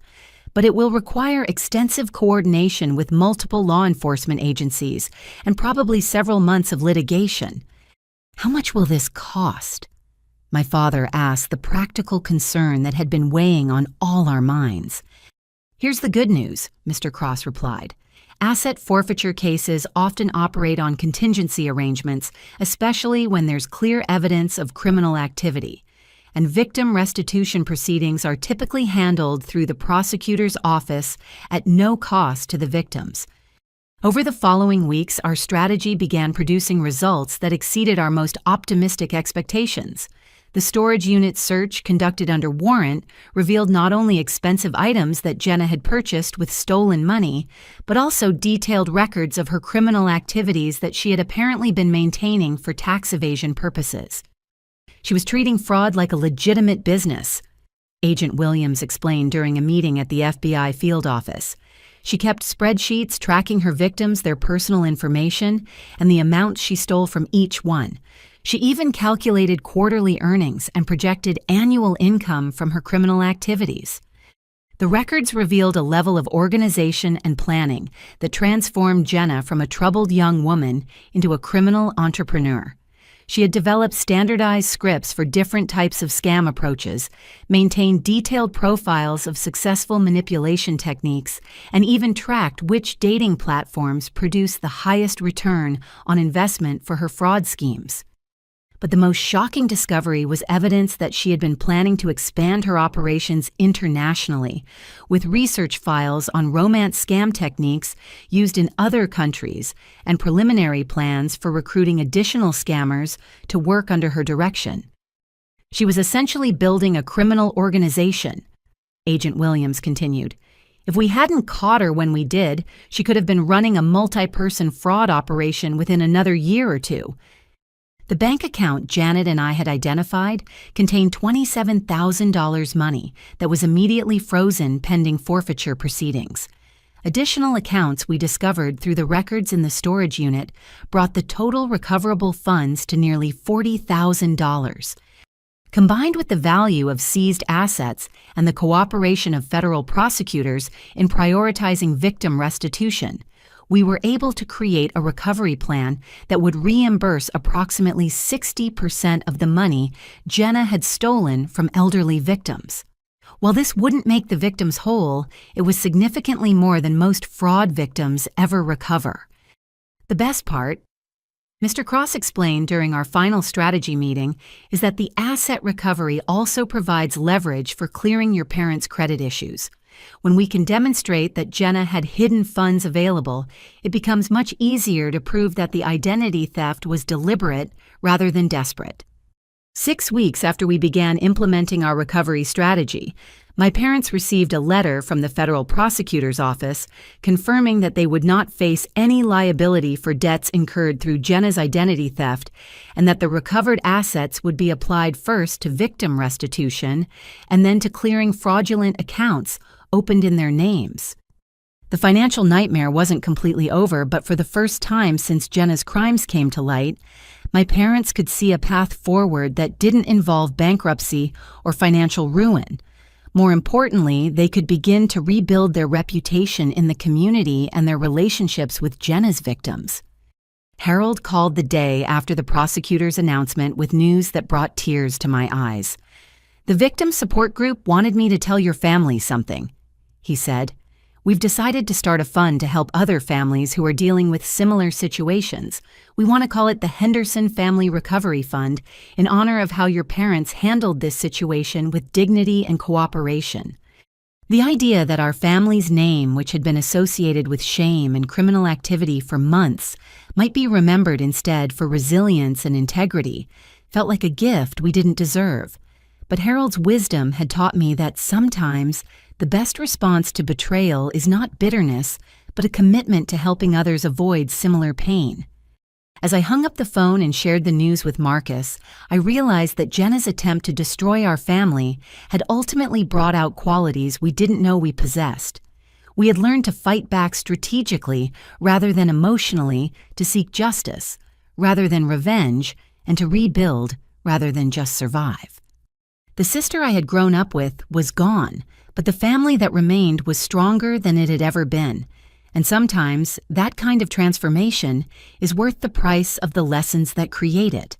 but it will require extensive coordination with multiple law enforcement agencies and probably several months of litigation. How much will this cost? My father asked, the practical concern that had been weighing on all our minds. Here's the good news, Mr. Cross replied. Asset forfeiture cases often operate on contingency arrangements, especially when there's clear evidence of criminal activity. And victim restitution proceedings are typically handled through the prosecutor's office at no cost to the victims. Over the following weeks, our strategy began producing results that exceeded our most optimistic expectations. The storage unit search conducted under warrant revealed not only expensive items that Jenna had purchased with stolen money, but also detailed records of her criminal activities that she had apparently been maintaining for tax evasion purposes. She was treating fraud like a legitimate business, Agent Williams explained during a meeting at the FBI field office. She kept spreadsheets tracking her victims, their personal information, and the amounts she stole from each one. She even calculated quarterly earnings and projected annual income from her criminal activities. The records revealed a level of organization and planning that transformed Jenna from a troubled young woman into a criminal entrepreneur. She had developed standardized scripts for different types of scam approaches, maintained detailed profiles of successful manipulation techniques, and even tracked which dating platforms produced the highest return on investment for her fraud schemes. But the most shocking discovery was evidence that she had been planning to expand her operations internationally, with research files on romance scam techniques used in other countries and preliminary plans for recruiting additional scammers to work under her direction. She was essentially building a criminal organization, Agent Williams continued. If we hadn't caught her when we did, she could have been running a multi-person fraud operation within another year or two. The bank account Janet and I had identified contained $27,000 money that was immediately frozen pending forfeiture proceedings. Additional accounts we discovered through the records in the storage unit brought the total recoverable funds to nearly $40,000. Combined with the value of seized assets and the cooperation of federal prosecutors in prioritizing victim restitution, we were able to create a recovery plan that would reimburse approximately 60% of the money Jenna had stolen from elderly victims. While this wouldn't make the victims whole, it was significantly more than most fraud victims ever recover. The best part, Mr. Cross explained during our final strategy meeting, is that the asset recovery also provides leverage for clearing your parents' credit issues. When we can demonstrate that Jenna had hidden funds available, it becomes much easier to prove that the identity theft was deliberate rather than desperate. 6 weeks after we began implementing our recovery strategy, my parents received a letter from the federal prosecutor's office confirming that they would not face any liability for debts incurred through Jenna's identity theft and that the recovered assets would be applied first to victim restitution and then to clearing fraudulent accounts opened in their names. The financial nightmare wasn't completely over, but for the first time since Jenna's crimes came to light, my parents could see a path forward that didn't involve bankruptcy or financial ruin. More importantly, they could begin to rebuild their reputation in the community and their relationships with Jenna's victims. Harold called the day after the prosecutor's announcement with news that brought tears to my eyes. "The victim support group wanted me to tell your family something," he said. "We've decided to start a fund to help other families who are dealing with similar situations. We want to call it the Henderson Family Recovery Fund in honor of how your parents handled this situation with dignity and cooperation." The idea that our family's name, which had been associated with shame and criminal activity for months, might be remembered instead for resilience and integrity, felt like a gift we didn't deserve. But Harold's wisdom had taught me that sometimes the best response to betrayal is not bitterness, but a commitment to helping others avoid similar pain. As I hung up the phone and shared the news with Marcus, I realized that Jenna's attempt to destroy our family had ultimately brought out qualities we didn't know we possessed. We had learned to fight back strategically rather than emotionally, to seek justice rather than revenge, and to rebuild rather than just survive. The sister I had grown up with was gone, but the family that remained was stronger than it had ever been. And sometimes that kind of transformation is worth the price of the lessons that create it.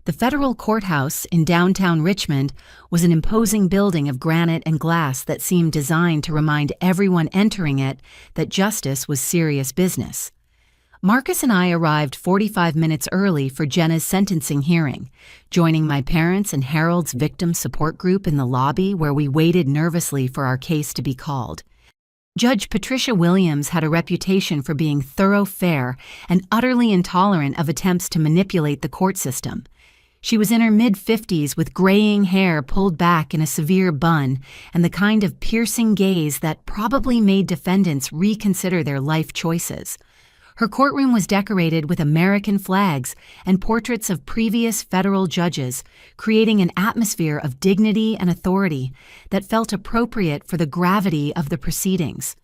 The federal courthouse in downtown Richmond was an imposing building of granite and glass that seemed designed to remind everyone entering it that justice was serious business. Marcus and I arrived 45 minutes early for Jenna's sentencing hearing, joining my parents and Harold's victim support group in the lobby where we waited nervously for our case to be called. Judge Patricia Williams had a reputation for being thorough, fair, and utterly intolerant of attempts to manipulate the court system. She was in her mid-50s with graying hair pulled back in a severe bun and the kind of piercing gaze that probably made defendants reconsider their life choices. Her courtroom was decorated with American flags and portraits of previous federal judges, creating an atmosphere of dignity and authority that felt appropriate for the gravity of the proceedings.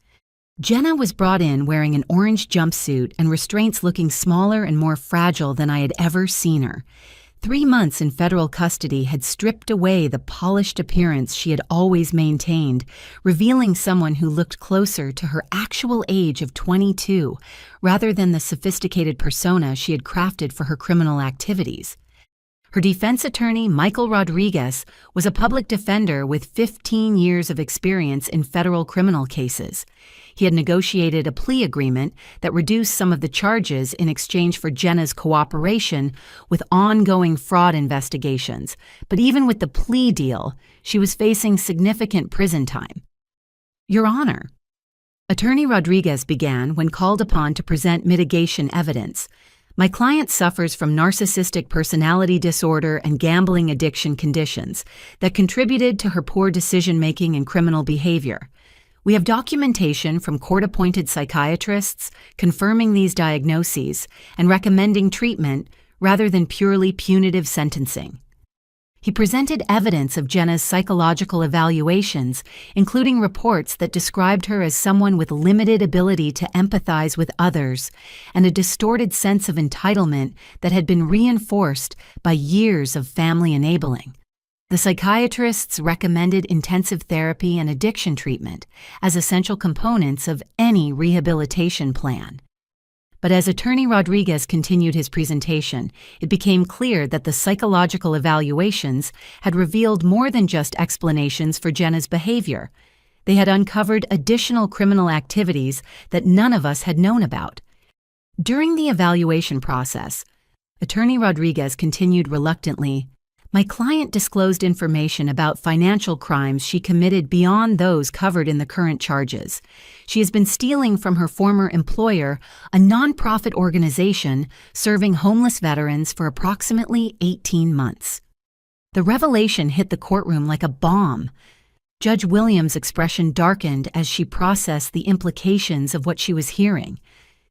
Jenna was brought in wearing an orange jumpsuit and restraints looking smaller and more fragile than I had ever seen her. 3 months in federal custody had stripped away the polished appearance she had always maintained, revealing someone who looked closer to her actual age of 22 rather than the sophisticated persona she had crafted for her criminal activities. Her defense attorney, Michael Rodriguez, was a public defender with 15 years of experience in federal criminal cases. He had negotiated a plea agreement that reduced some of the charges in exchange for Jenna's cooperation with ongoing fraud investigations. But even with the plea deal, she was facing significant prison time. Your Honor, Attorney Rodriguez began when called upon to present mitigation evidence. My client suffers from narcissistic personality disorder and gambling addiction conditions that contributed to her poor decision-making and criminal behavior. We have documentation from court-appointed psychiatrists confirming these diagnoses and recommending treatment rather than purely punitive sentencing. He presented evidence of Jenna's psychological evaluations, including reports that described her as someone with limited ability to empathize with others and a distorted sense of entitlement that had been reinforced by years of family enabling. The psychiatrists recommended intensive therapy and addiction treatment as essential components of any rehabilitation plan. But as Attorney Rodriguez continued his presentation, it became clear that the psychological evaluations had revealed more than just explanations for Jenna's behavior. They had uncovered additional criminal activities that none of us had known about. During the evaluation process, Attorney Rodriguez continued reluctantly, "My client disclosed information about financial crimes she committed beyond those covered in the current charges. She has been stealing from her former employer, a nonprofit organization serving homeless veterans for approximately 18 months. The revelation hit the courtroom like a bomb. Judge Williams' expression darkened as she processed the implications of what she was hearing.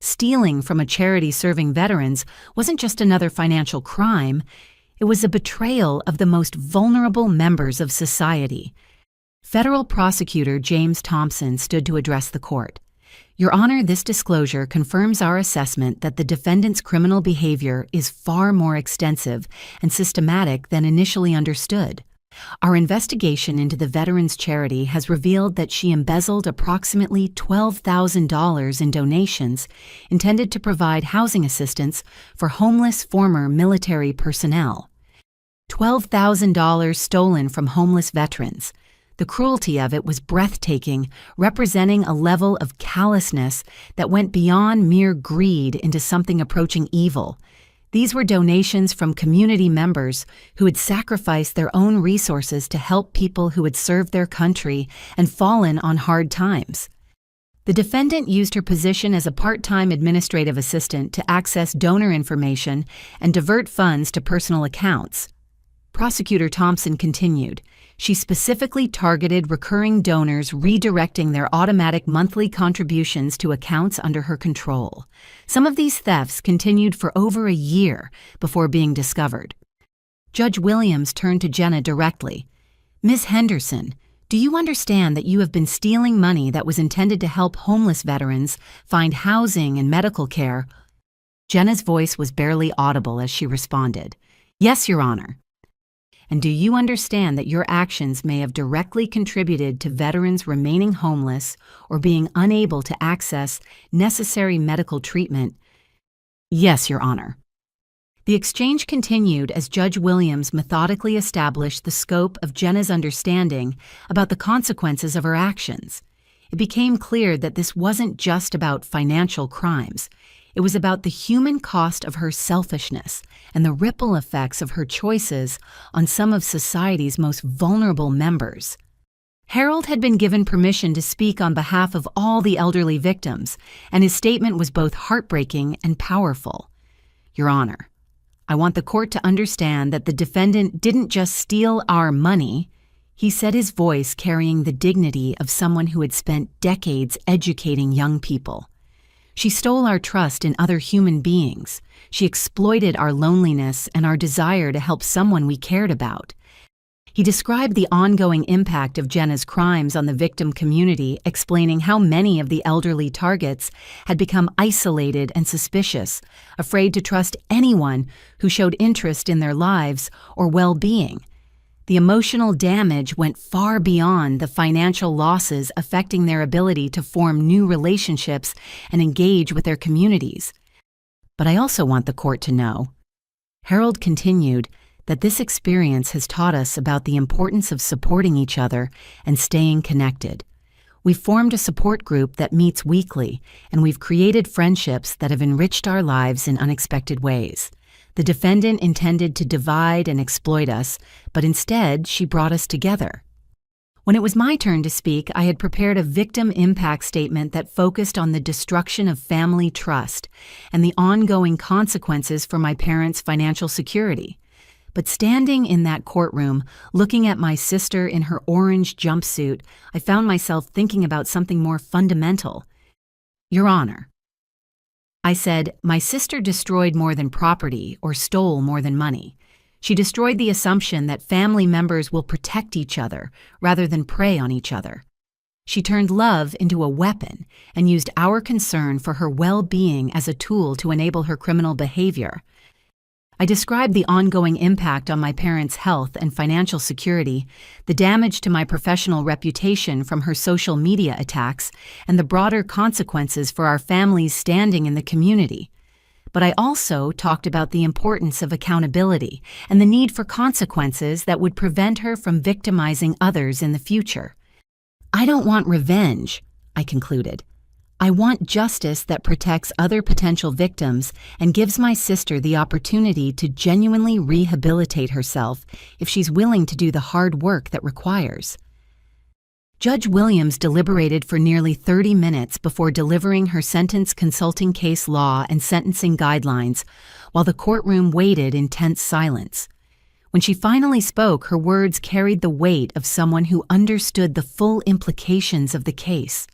Stealing from a charity serving veterans wasn't just another financial crime. It was a betrayal of the most vulnerable members of society. Federal Prosecutor James Thompson stood to address the court. Your Honor, this disclosure confirms our assessment that the defendant's criminal behavior is far more extensive and systematic than initially understood. Our investigation into the veterans' charity has revealed that she embezzled approximately $12,000 in donations intended to provide housing assistance for homeless former military personnel. $12,000 stolen from homeless veterans. The cruelty of it was breathtaking, representing a level of callousness that went beyond mere greed into something approaching evil. These were donations from community members who had sacrificed their own resources to help people who had served their country and fallen on hard times. The defendant used her position as a part-time administrative assistant to access donor information and divert funds to personal accounts. Prosecutor Thompson continued, she specifically targeted recurring donors redirecting their automatic monthly contributions to accounts under her control. Some of these thefts continued for over a year before being discovered. Judge Williams turned to Jenna directly. Ms. Henderson, do you understand that you have been stealing money that was intended to help homeless veterans find housing and medical care? Jenna's voice was barely audible as she responded, Yes, Your Honor. And do you understand that your actions may have directly contributed to veterans remaining homeless or being unable to access necessary medical treatment? Yes, Your Honor. The exchange continued as Judge Williams methodically established the scope of Jenna's understanding about the consequences of her actions. It became clear that this wasn't just about financial crimes. It was about the human cost of her selfishness and the ripple effects of her choices on some of society's most vulnerable members. Harold had been given permission to speak on behalf of all the elderly victims, and his statement was both heartbreaking and powerful. Your Honor, I want the court to understand that the defendant didn't just steal our money. He said, his voice carrying the dignity of someone who had spent decades educating young people. She stole our trust in other human beings. She exploited our loneliness and our desire to help someone we cared about. He described the ongoing impact of Jenna's crimes on the victim community, explaining how many of the elderly targets had become isolated and suspicious, afraid to trust anyone who showed interest in their lives or well-being. The emotional damage went far beyond the financial losses affecting their ability to form new relationships and engage with their communities. But I also want the court to know, Harold continued, that this experience has taught us about the importance of supporting each other and staying connected. We've formed a support group that meets weekly, and we've created friendships that have enriched our lives in unexpected ways. The defendant intended to divide and exploit us, but instead she brought us together. When it was my turn to speak, I had prepared a victim impact statement that focused on the destruction of family trust and the ongoing consequences for my parents' financial security. But standing in that courtroom, looking at my sister in her orange jumpsuit, I found myself thinking about something more fundamental. Your Honor, I said, my sister destroyed more than property or stole more than money. She destroyed the assumption that family members will protect each other rather than prey on each other. She turned love into a weapon and used our concern for her well-being as a tool to enable her criminal behavior. I described the ongoing impact on my parents' health and financial security, the damage to my professional reputation from her social media attacks, and the broader consequences for our family's standing in the community. But I also talked about the importance of accountability and the need for consequences that would prevent her from victimizing others in the future. I don't want revenge, I concluded. I want justice that protects other potential victims and gives my sister the opportunity to genuinely rehabilitate herself if she's willing to do the hard work that requires. Judge Williams deliberated for nearly 30 minutes before delivering her sentence, consulting case law and sentencing guidelines, while the courtroom waited in tense silence. When she finally spoke, her words carried the weight of someone who understood the full implications of the case.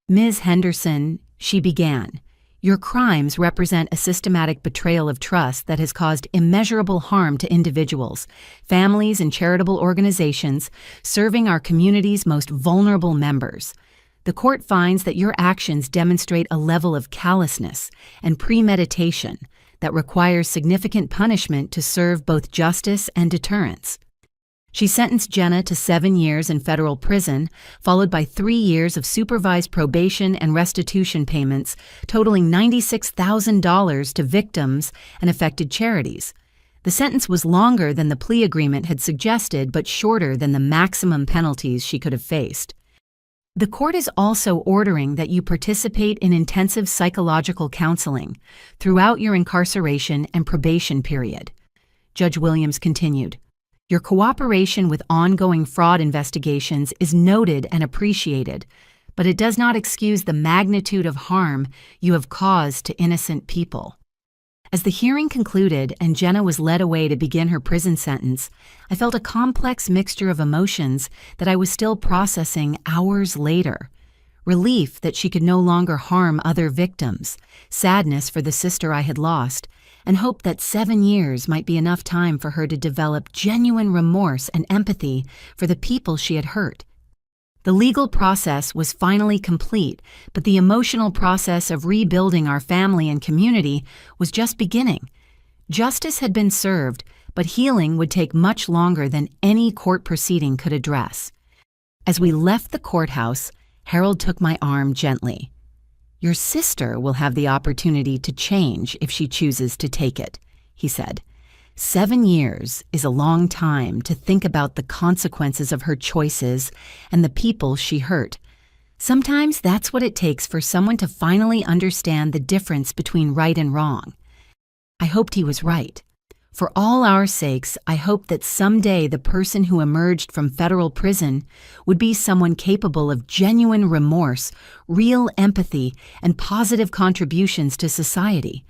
Ms. Henderson, she began, your crimes represent a systematic betrayal of trust that has caused immeasurable harm to individuals, families, and charitable organizations serving our community's most vulnerable members. The court finds that your actions demonstrate a level of callousness and premeditation that requires significant punishment to serve both justice and deterrence. She sentenced Jenna to 7 years in federal prison, followed by 3 years of supervised probation and restitution payments, totaling $96,000 to victims and affected charities. The sentence was longer than the plea agreement had suggested, but shorter than the maximum penalties she could have faced. The court is also ordering that you participate in intensive psychological counseling throughout your incarceration and probation period. Judge Williams continued, your cooperation with ongoing fraud investigations is noted and appreciated, but it does not excuse the magnitude of harm you have caused to innocent people. As the hearing concluded and Jenna was led away to begin her prison sentence, I felt a complex mixture of emotions that I was still processing hours later. Relief that she could no longer harm other victims, sadness for the sister I had lost, and hope that 7 years might be enough time for her to develop genuine remorse and empathy for the people she had hurt. The legal process was finally complete, but the emotional process of rebuilding our family and community was just beginning. Justice had been served, but healing would take much longer than any court proceeding could address. As we left the courthouse, Harold took my arm gently. Your sister will have the opportunity to change if she chooses to take it, he said. 7 years is a long time to think about the consequences of her choices and the people she hurt. Sometimes that's what it takes for someone to finally understand the difference between right and wrong. I hoped he was right. For all our sakes, I hoped that someday the person who emerged from federal prison would be someone capable of genuine remorse, real empathy, and positive contributions to society.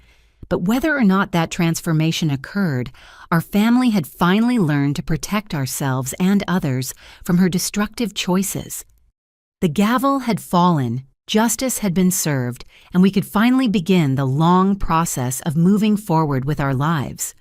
But whether or not that transformation occurred, our family had finally learned to protect ourselves and others from her destructive choices. The gavel had fallen, justice had been served, and we could finally begin the long process of moving forward with our lives.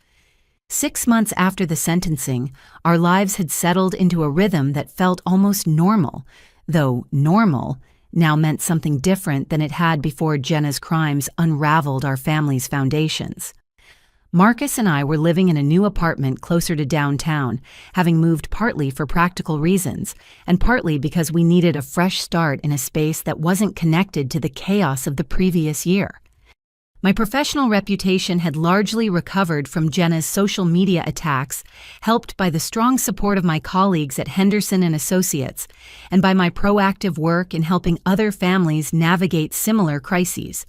6 months after the sentencing, our lives had settled into a rhythm that felt almost normal, though normal now meant something different than it had before Jenna's crimes unraveled our family's foundations. Marcus and I were living in a new apartment closer to downtown, having moved partly for practical reasons, and partly because we needed a fresh start in a space that wasn't connected to the chaos of the previous year. My professional reputation had largely recovered from Jenna's social media attacks, helped by the strong support of my colleagues at Henderson and Associates, and by my proactive work in helping other families navigate similar crises.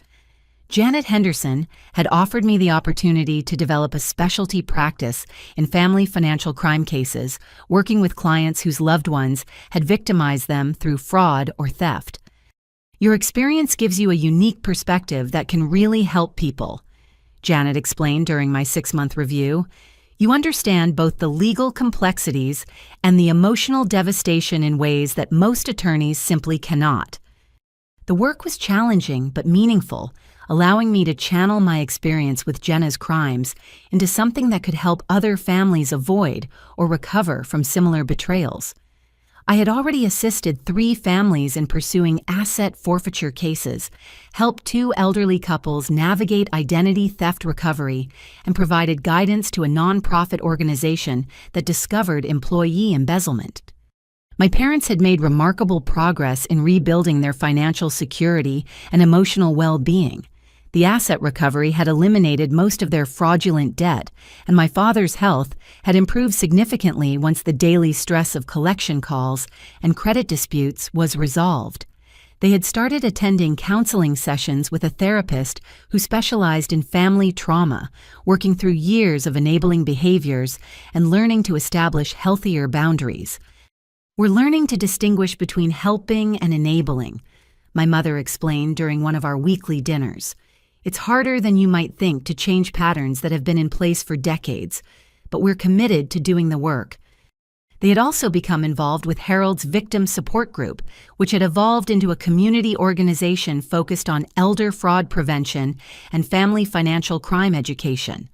Janet Henderson had offered me the opportunity to develop a specialty practice in family financial crime cases, working with clients whose loved ones had victimized them through fraud or theft. Your experience gives you a unique perspective that can really help people, Janet explained during my 6-month review. You understand both the legal complexities and the emotional devastation in ways that most attorneys simply cannot. The work was challenging but meaningful, allowing me to channel my experience with Jenna's crimes into something that could help other families avoid or recover from similar betrayals. I had already assisted 3 families in pursuing asset forfeiture cases, helped 2 elderly couples navigate identity theft recovery, and provided guidance to a nonprofit organization that discovered employee embezzlement. My parents had made remarkable progress in rebuilding their financial security and emotional well-being. The asset recovery had eliminated most of their fraudulent debt, and my father's health had improved significantly once the daily stress of collection calls and credit disputes was resolved. They had started attending counseling sessions with a therapist who specialized in family trauma, working through years of enabling behaviors and learning to establish healthier boundaries. "We're learning to distinguish between helping and enabling," my mother explained during one of our weekly dinners. "It's harder than you might think to change patterns that have been in place for decades, but we're committed to doing the work." They had also become involved with Harold's Victim Support Group, which had evolved into a community organization focused on elder fraud prevention and family financial crime education.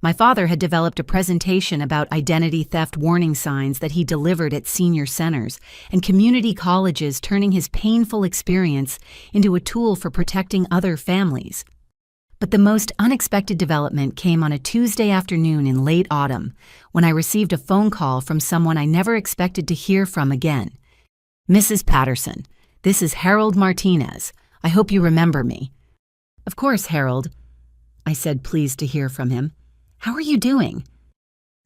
My father had developed a presentation about identity theft warning signs that he delivered at senior centers and community colleges, turning his painful experience into a tool for protecting other families. But the most unexpected development came on a Tuesday afternoon in late autumn, when I received a phone call from someone I never expected to hear from again. "Mrs. Patterson, this is Harold Martinez. I hope you remember me." "Of course, Harold," I said, pleased to hear from him. "How are you doing?"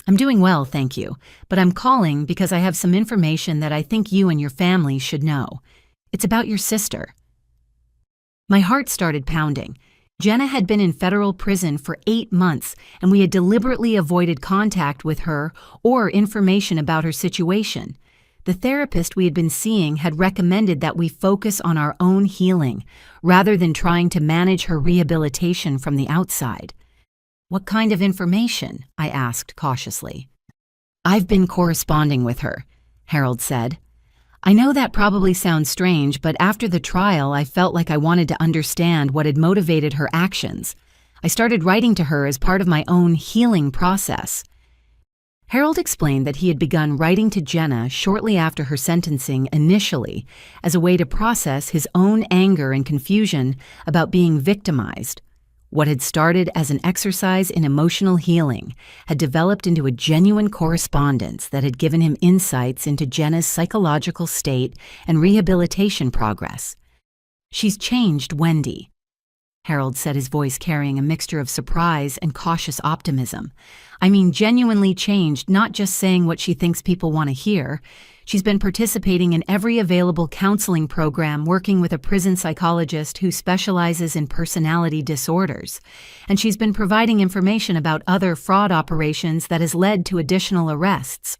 "I'm doing well, thank you, but I'm calling because I have some information that I think you and your family should know. It's about your sister." My heart started pounding. Jenna had been in federal prison for 8 months, and we had deliberately avoided contact with her or information about her situation. The therapist we had been seeing had recommended that we focus on our own healing, rather than trying to manage her rehabilitation from the outside. "What kind of information?" I asked cautiously. "I've been corresponding with her," Harold said. "I know that probably sounds strange, but after the trial I felt like I wanted to understand what had motivated her actions. I started writing to her as part of my own healing process." Harold explained that he had begun writing to Jenna shortly after her sentencing initially as a way to process his own anger and confusion about being victimized. What had started as an exercise in emotional healing had developed into a genuine correspondence that had given him insights into Jenna's psychological state and rehabilitation progress. "She's changed, Wendy," Harold said, his voice carrying a mixture of surprise and cautious optimism. "I mean genuinely changed, not just saying what she thinks people want to hear. She's been participating in every available counseling program, working with a prison psychologist who specializes in personality disorders. And she's been providing information about other fraud operations that has led to additional arrests."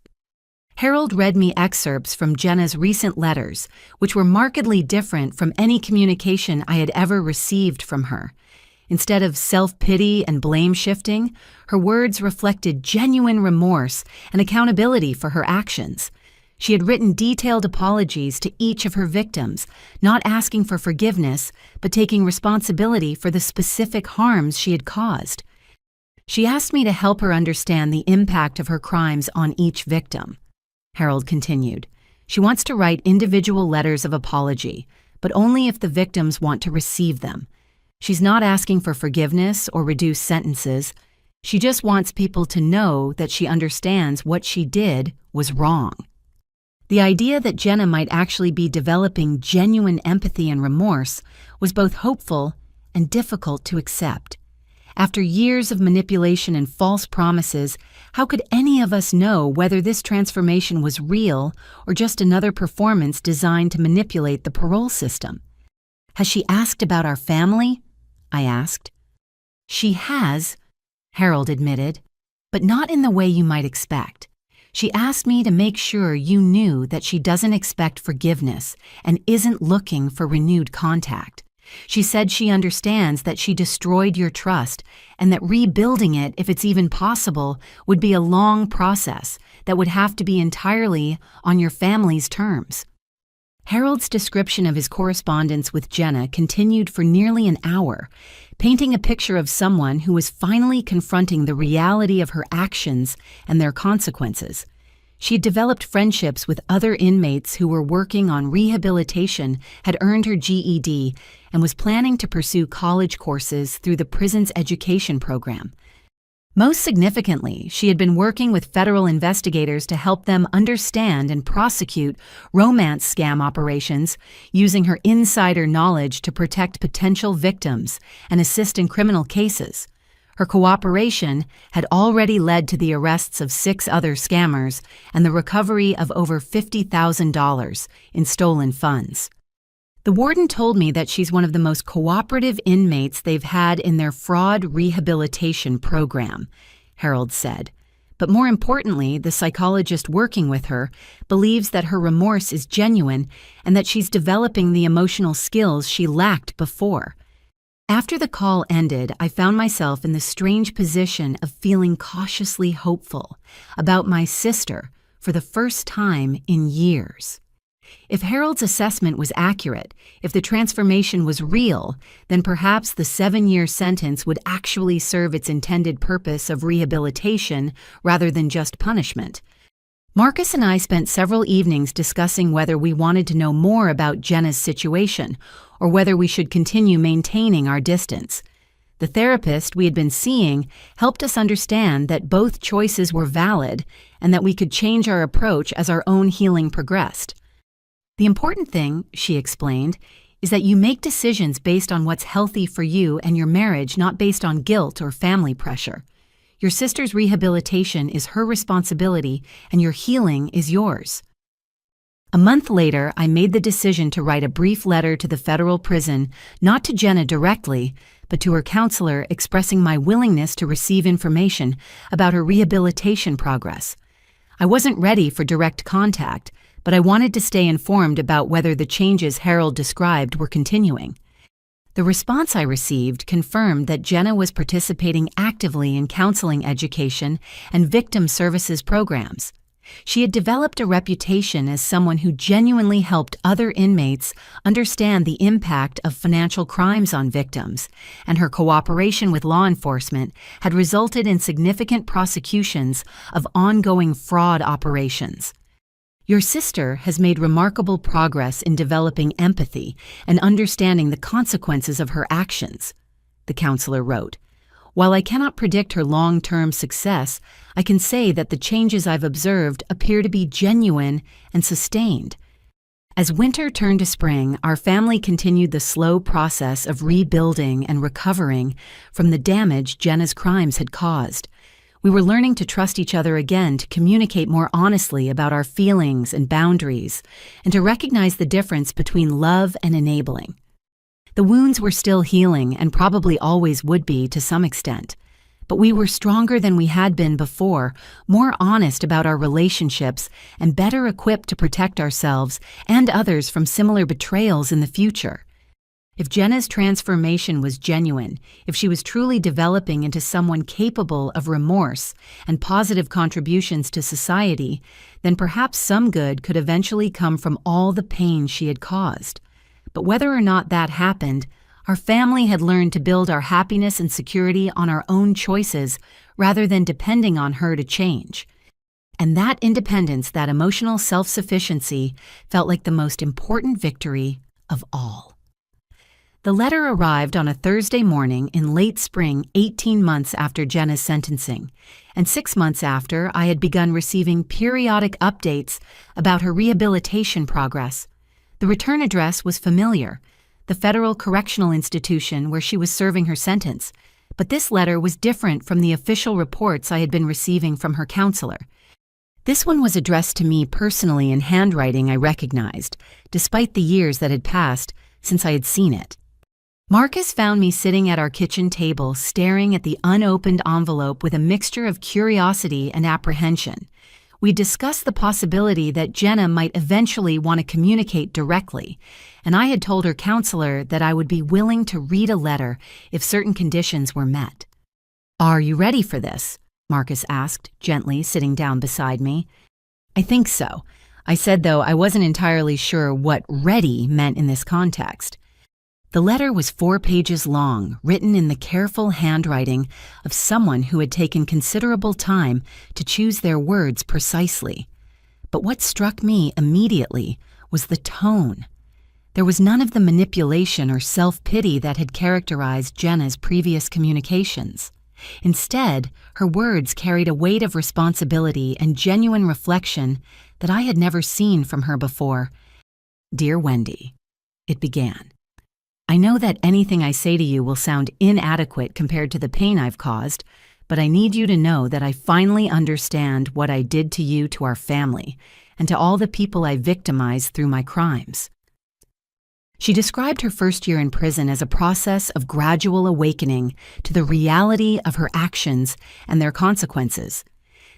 Harold read me excerpts from Jenna's recent letters, which were markedly different from any communication I had ever received from her. Instead of self-pity and blame-shifting, her words reflected genuine remorse and accountability for her actions. She had written detailed apologies to each of her victims, not asking for forgiveness, but taking responsibility for the specific harms she had caused. She asked me to help her understand the impact of her crimes on each victim. Harold continued. She wants to write individual letters of apology, but only if the victims want to receive them. She's not asking for forgiveness or reduced sentences. She just wants people to know that she understands what she did was wrong. The idea that Jenna might actually be developing genuine empathy and remorse was both hopeful and difficult to accept. After years of manipulation and false promises, how could any of us know whether this transformation was real or just another performance designed to manipulate the parole system? "Has she asked about our family?" I asked. "She has," Harold admitted, "but not in the way you might expect. She asked me to make sure you knew that she doesn't expect forgiveness and isn't looking for renewed contact. She said she understands that she destroyed your trust and that rebuilding it, if it's even possible, would be a long process that would have to be entirely on your family's terms." Harold's description of his correspondence with Jenna continued for nearly an hour, painting a picture of someone who was finally confronting the reality of her actions and their consequences. She had developed friendships with other inmates who were working on rehabilitation, had earned her GED, and was planning to pursue college courses through the prison's education program. Most significantly, she had been working with federal investigators to help them understand and prosecute romance scam operations, using her insider knowledge to protect potential victims and assist in criminal cases. Her cooperation had already led to the arrests of 6 other scammers and the recovery of over $50,000 in stolen funds. "The warden told me that she's one of the most cooperative inmates they've had in their fraud rehabilitation program," Harold said. "But more importantly, the psychologist working with her believes that her remorse is genuine and that she's developing the emotional skills she lacked before." After the call ended, I found myself in the strange position of feeling cautiously hopeful about my sister for the first time in years. If Harold's assessment was accurate, if the transformation was real, then perhaps the 7-year sentence would actually serve its intended purpose of rehabilitation rather than just punishment. Marcus and I spent several evenings discussing whether we wanted to know more about Jenna's situation or whether we should continue maintaining our distance. The therapist we had been seeing helped us understand that both choices were valid and that we could change our approach as our own healing progressed. "The important thing," she explained, "is that you make decisions based on what's healthy for you and your marriage, not based on guilt or family pressure. Your sister's rehabilitation is her responsibility and your healing is yours." A month later, I made the decision to write a brief letter to the federal prison, not to Jenna directly, but to her counselor, expressing my willingness to receive information about her rehabilitation progress. I wasn't ready for direct contact, but I wanted to stay informed about whether the changes Harold described were continuing. The response I received confirmed that Jenna was participating actively in counseling education and victim services programs. She had developed a reputation as someone who genuinely helped other inmates understand the impact of financial crimes on victims, and her cooperation with law enforcement had resulted in significant prosecutions of ongoing fraud operations. "Your sister has made remarkable progress in developing empathy and understanding the consequences of her actions," the counselor wrote. "While I cannot predict her long-term success, I can say that the changes I've observed appear to be genuine and sustained." As winter turned to spring, our family continued the slow process of rebuilding and recovering from the damage Jenna's crimes had caused. We were learning to trust each other again, to communicate more honestly about our feelings and boundaries, and to recognize the difference between love and enabling. The wounds were still healing and probably always would be to some extent, but we were stronger than we had been before, more honest about our relationships, and better equipped to protect ourselves and others from similar betrayals in the future. If Jenna's transformation was genuine, if she was truly developing into someone capable of remorse and positive contributions to society, then perhaps some good could eventually come from all the pain she had caused. But whether or not that happened, our family had learned to build our happiness and security on our own choices rather than depending on her to change. And that independence, that emotional self-sufficiency, felt like the most important victory of all. The letter arrived on a Thursday morning in late spring, 18 months after Jenna's sentencing, and 6 months after I had begun receiving periodic updates about her rehabilitation progress. The return address was familiar, the federal correctional institution where she was serving her sentence. But this letter was different from the official reports I had been receiving from her counselor. This one was addressed to me personally in handwriting I recognized, despite the years that had passed since I had seen it. Marcus found me sitting at our kitchen table staring at the unopened envelope with a mixture of curiosity and apprehension. We discussed the possibility that Jenna might eventually want to communicate directly, and I had told her counselor that I would be willing to read a letter if certain conditions were met. "Are you ready for this?" Marcus asked, gently sitting down beside me. "I think so," I said, though I wasn't entirely sure what ready meant in this context. The letter was 4 pages long, written in the careful handwriting of someone who had taken considerable time to choose their words precisely. But what struck me immediately was the tone. There was none of the manipulation or self-pity that had characterized Jenna's previous communications. Instead, her words carried a weight of responsibility and genuine reflection that I had never seen from her before. "Dear Wendy," it began, "I know that anything I say to you will sound inadequate compared to the pain I've caused, but I need you to know that I finally understand what I did to you, to our family, and to all the people I victimized through my crimes." She described her first year in prison as a process of gradual awakening to the reality of her actions and their consequences.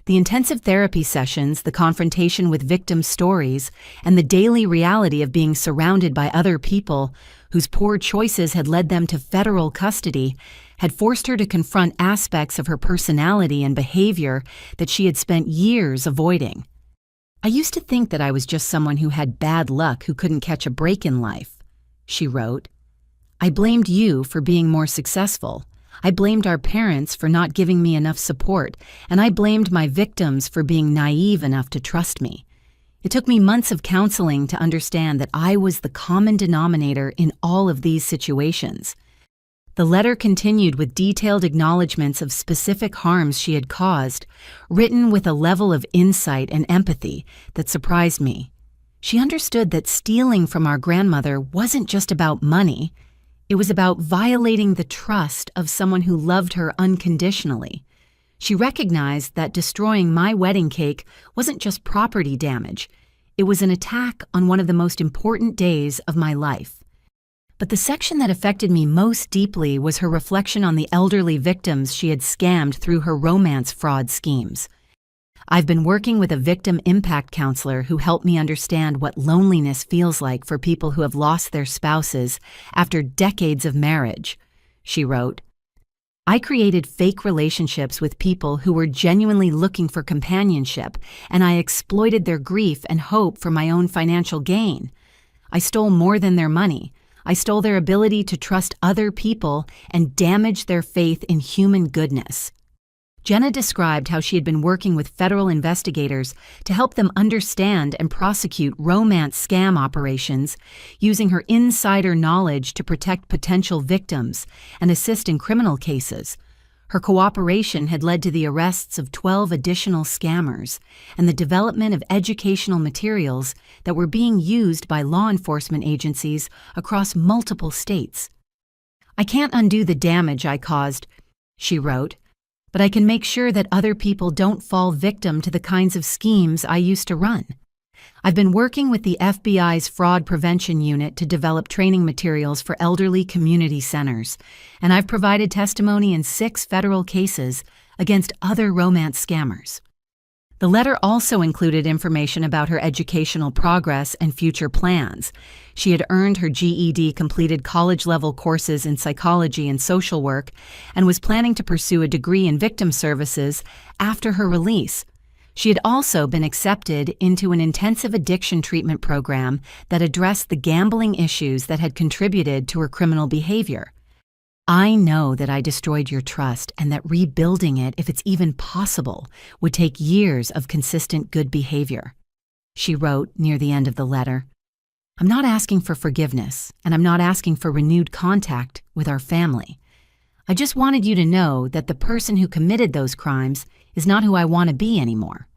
The intensive therapy sessions, the confrontation with victim stories, and the daily reality of being surrounded by other people whose poor choices had led them to federal custody had forced her to confront aspects of her personality and behavior that she had spent years avoiding. "I used to think that I was just someone who had bad luck who couldn't catch a break in life," she wrote. "I blamed you for being more successful. I blamed our parents for not giving me enough support, and I blamed my victims for being naive enough to trust me. It took me months of counseling to understand that I was the common denominator in all of these situations." The letter continued with detailed acknowledgments of specific harms she had caused, written with a level of insight and empathy that surprised me. She understood that stealing from our grandmother wasn't just about money. It was about violating the trust of someone who loved her unconditionally. She recognized that destroying my wedding cake wasn't just property damage. It was an attack on one of the most important days of my life. But the section that affected me most deeply was her reflection on the elderly victims she had scammed through her romance fraud schemes. "I've been working with a victim impact counselor who helped me understand what loneliness feels like for people who have lost their spouses after decades of marriage," she wrote. "I created fake relationships with people who were genuinely looking for companionship, and I exploited their grief and hope for my own financial gain. I stole more than their money. I stole their ability to trust other people and damaged their faith in human goodness." Jenna described how she had been working with federal investigators to help them understand and prosecute romance scam operations, using her insider knowledge to protect potential victims and assist in criminal cases. Her cooperation had led to the arrests of 12 additional scammers and the development of educational materials that were being used by law enforcement agencies across multiple states. "I can't undo the damage I caused," she wrote, "but I can make sure that other people don't fall victim to the kinds of schemes I used to run. I've been working with the FBI's Fraud Prevention Unit to develop training materials for elderly community centers, and I've provided testimony in 6 federal cases against other romance scammers." The letter also included information about her educational progress and future plans. She had earned her GED, completed college-level courses in psychology and social work, and was planning to pursue a degree in victim services after her release. She had also been accepted into an intensive addiction treatment program that addressed the gambling issues that had contributed to her criminal behavior. "I know that I destroyed your trust and that rebuilding it, if it's even possible, would take years of consistent good behavior," she wrote near the end of the letter. "I'm not asking for forgiveness, and I'm not asking for renewed contact with our family. I just wanted you to know that the person who committed those crimes is not who I want to be anymore."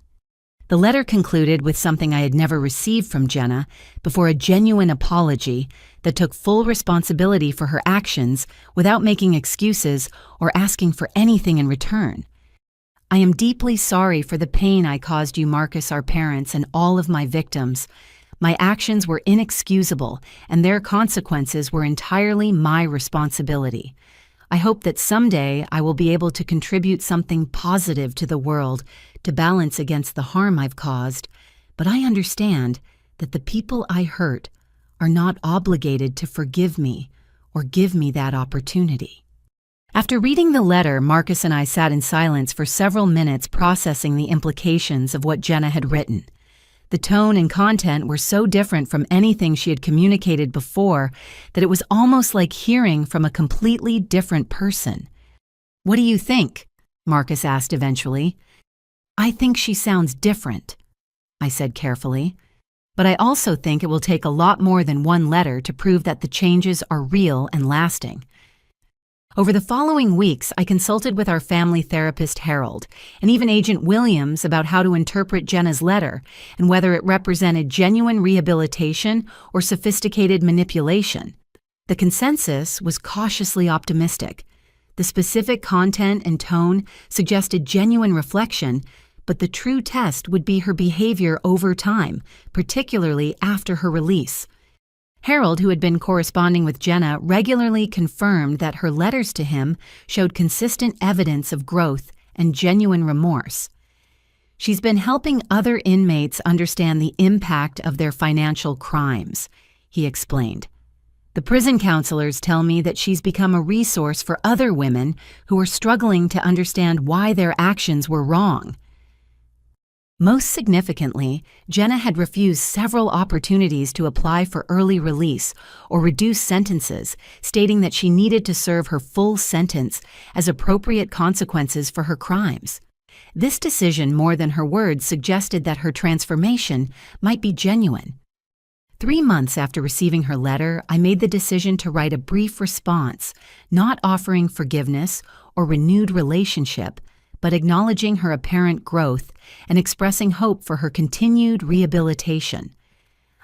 The letter concluded with something I had never received from Jenna before: a genuine apology that took full responsibility for her actions without making excuses or asking for anything in return. "I am deeply sorry for the pain I caused you, Marcus, our parents, and all of my victims. My actions were inexcusable, and their consequences were entirely my responsibility. I hope that someday I will be able to contribute something positive to the world to balance against the harm I've caused, but I understand that the people I hurt are not obligated to forgive me or give me that opportunity." After reading the letter, Marcus and I sat in silence for several minutes, processing the implications of what Jenna had written. The tone and content were so different from anything she had communicated before that it was almost like hearing from a completely different person. "What do you think?" Marcus asked eventually. "I think she sounds different," I said carefully. "But I also think it will take a lot more than one letter to prove that the changes are real and lasting." Over the following weeks, I consulted with our family therapist, Harold, and even Agent Williams about how to interpret Jenna's letter and whether it represented genuine rehabilitation or sophisticated manipulation. The consensus was cautiously optimistic. The specific content and tone suggested genuine reflection, but the true test would be her behavior over time, particularly after her release. Harold, who had been corresponding with Jenna, regularly confirmed that her letters to him showed consistent evidence of growth and genuine remorse. "She's been helping other inmates understand the impact of their financial crimes," he explained. "The prison counselors tell me that she's become a resource for other women who are struggling to understand why their actions were wrong." Most significantly, Jenna had refused several opportunities to apply for early release or reduced sentences, stating that she needed to serve her full sentence as appropriate consequences for her crimes. This decision, more than her words, suggested that her transformation might be genuine. 3 months after receiving her letter, I made the decision to write a brief response, not offering forgiveness or renewed relationship, but acknowledging her apparent growth and expressing hope for her continued rehabilitation.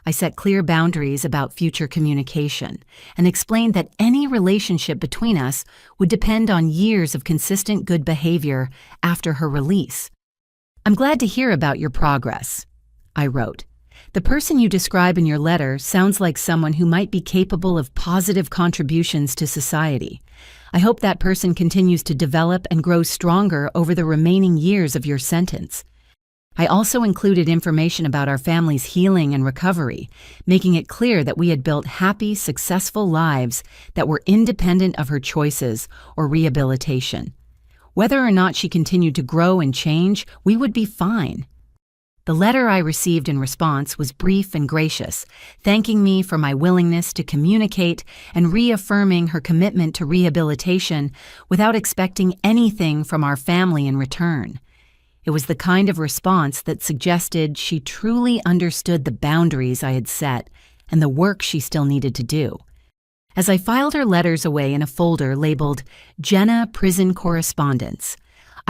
I set clear boundaries about future communication and explained that any relationship between us would depend on years of consistent good behavior after her release. "I'm glad to hear about your progress," I wrote. "The person you describe in your letter sounds like someone who might be capable of positive contributions to society. I hope that person continues to develop and grow stronger over the remaining years of your sentence." I also included information about our family's healing and recovery, making it clear that we had built happy, successful lives that were independent of her choices or rehabilitation. Whether or not she continued to grow and change, we would be fine. The letter I received in response was brief and gracious, thanking me for my willingness to communicate and reaffirming her commitment to rehabilitation without expecting anything from our family in return. It was the kind of response that suggested she truly understood the boundaries I had set and the work she still needed to do. As I filed her letters away in a folder labeled Jenna Prison Correspondence,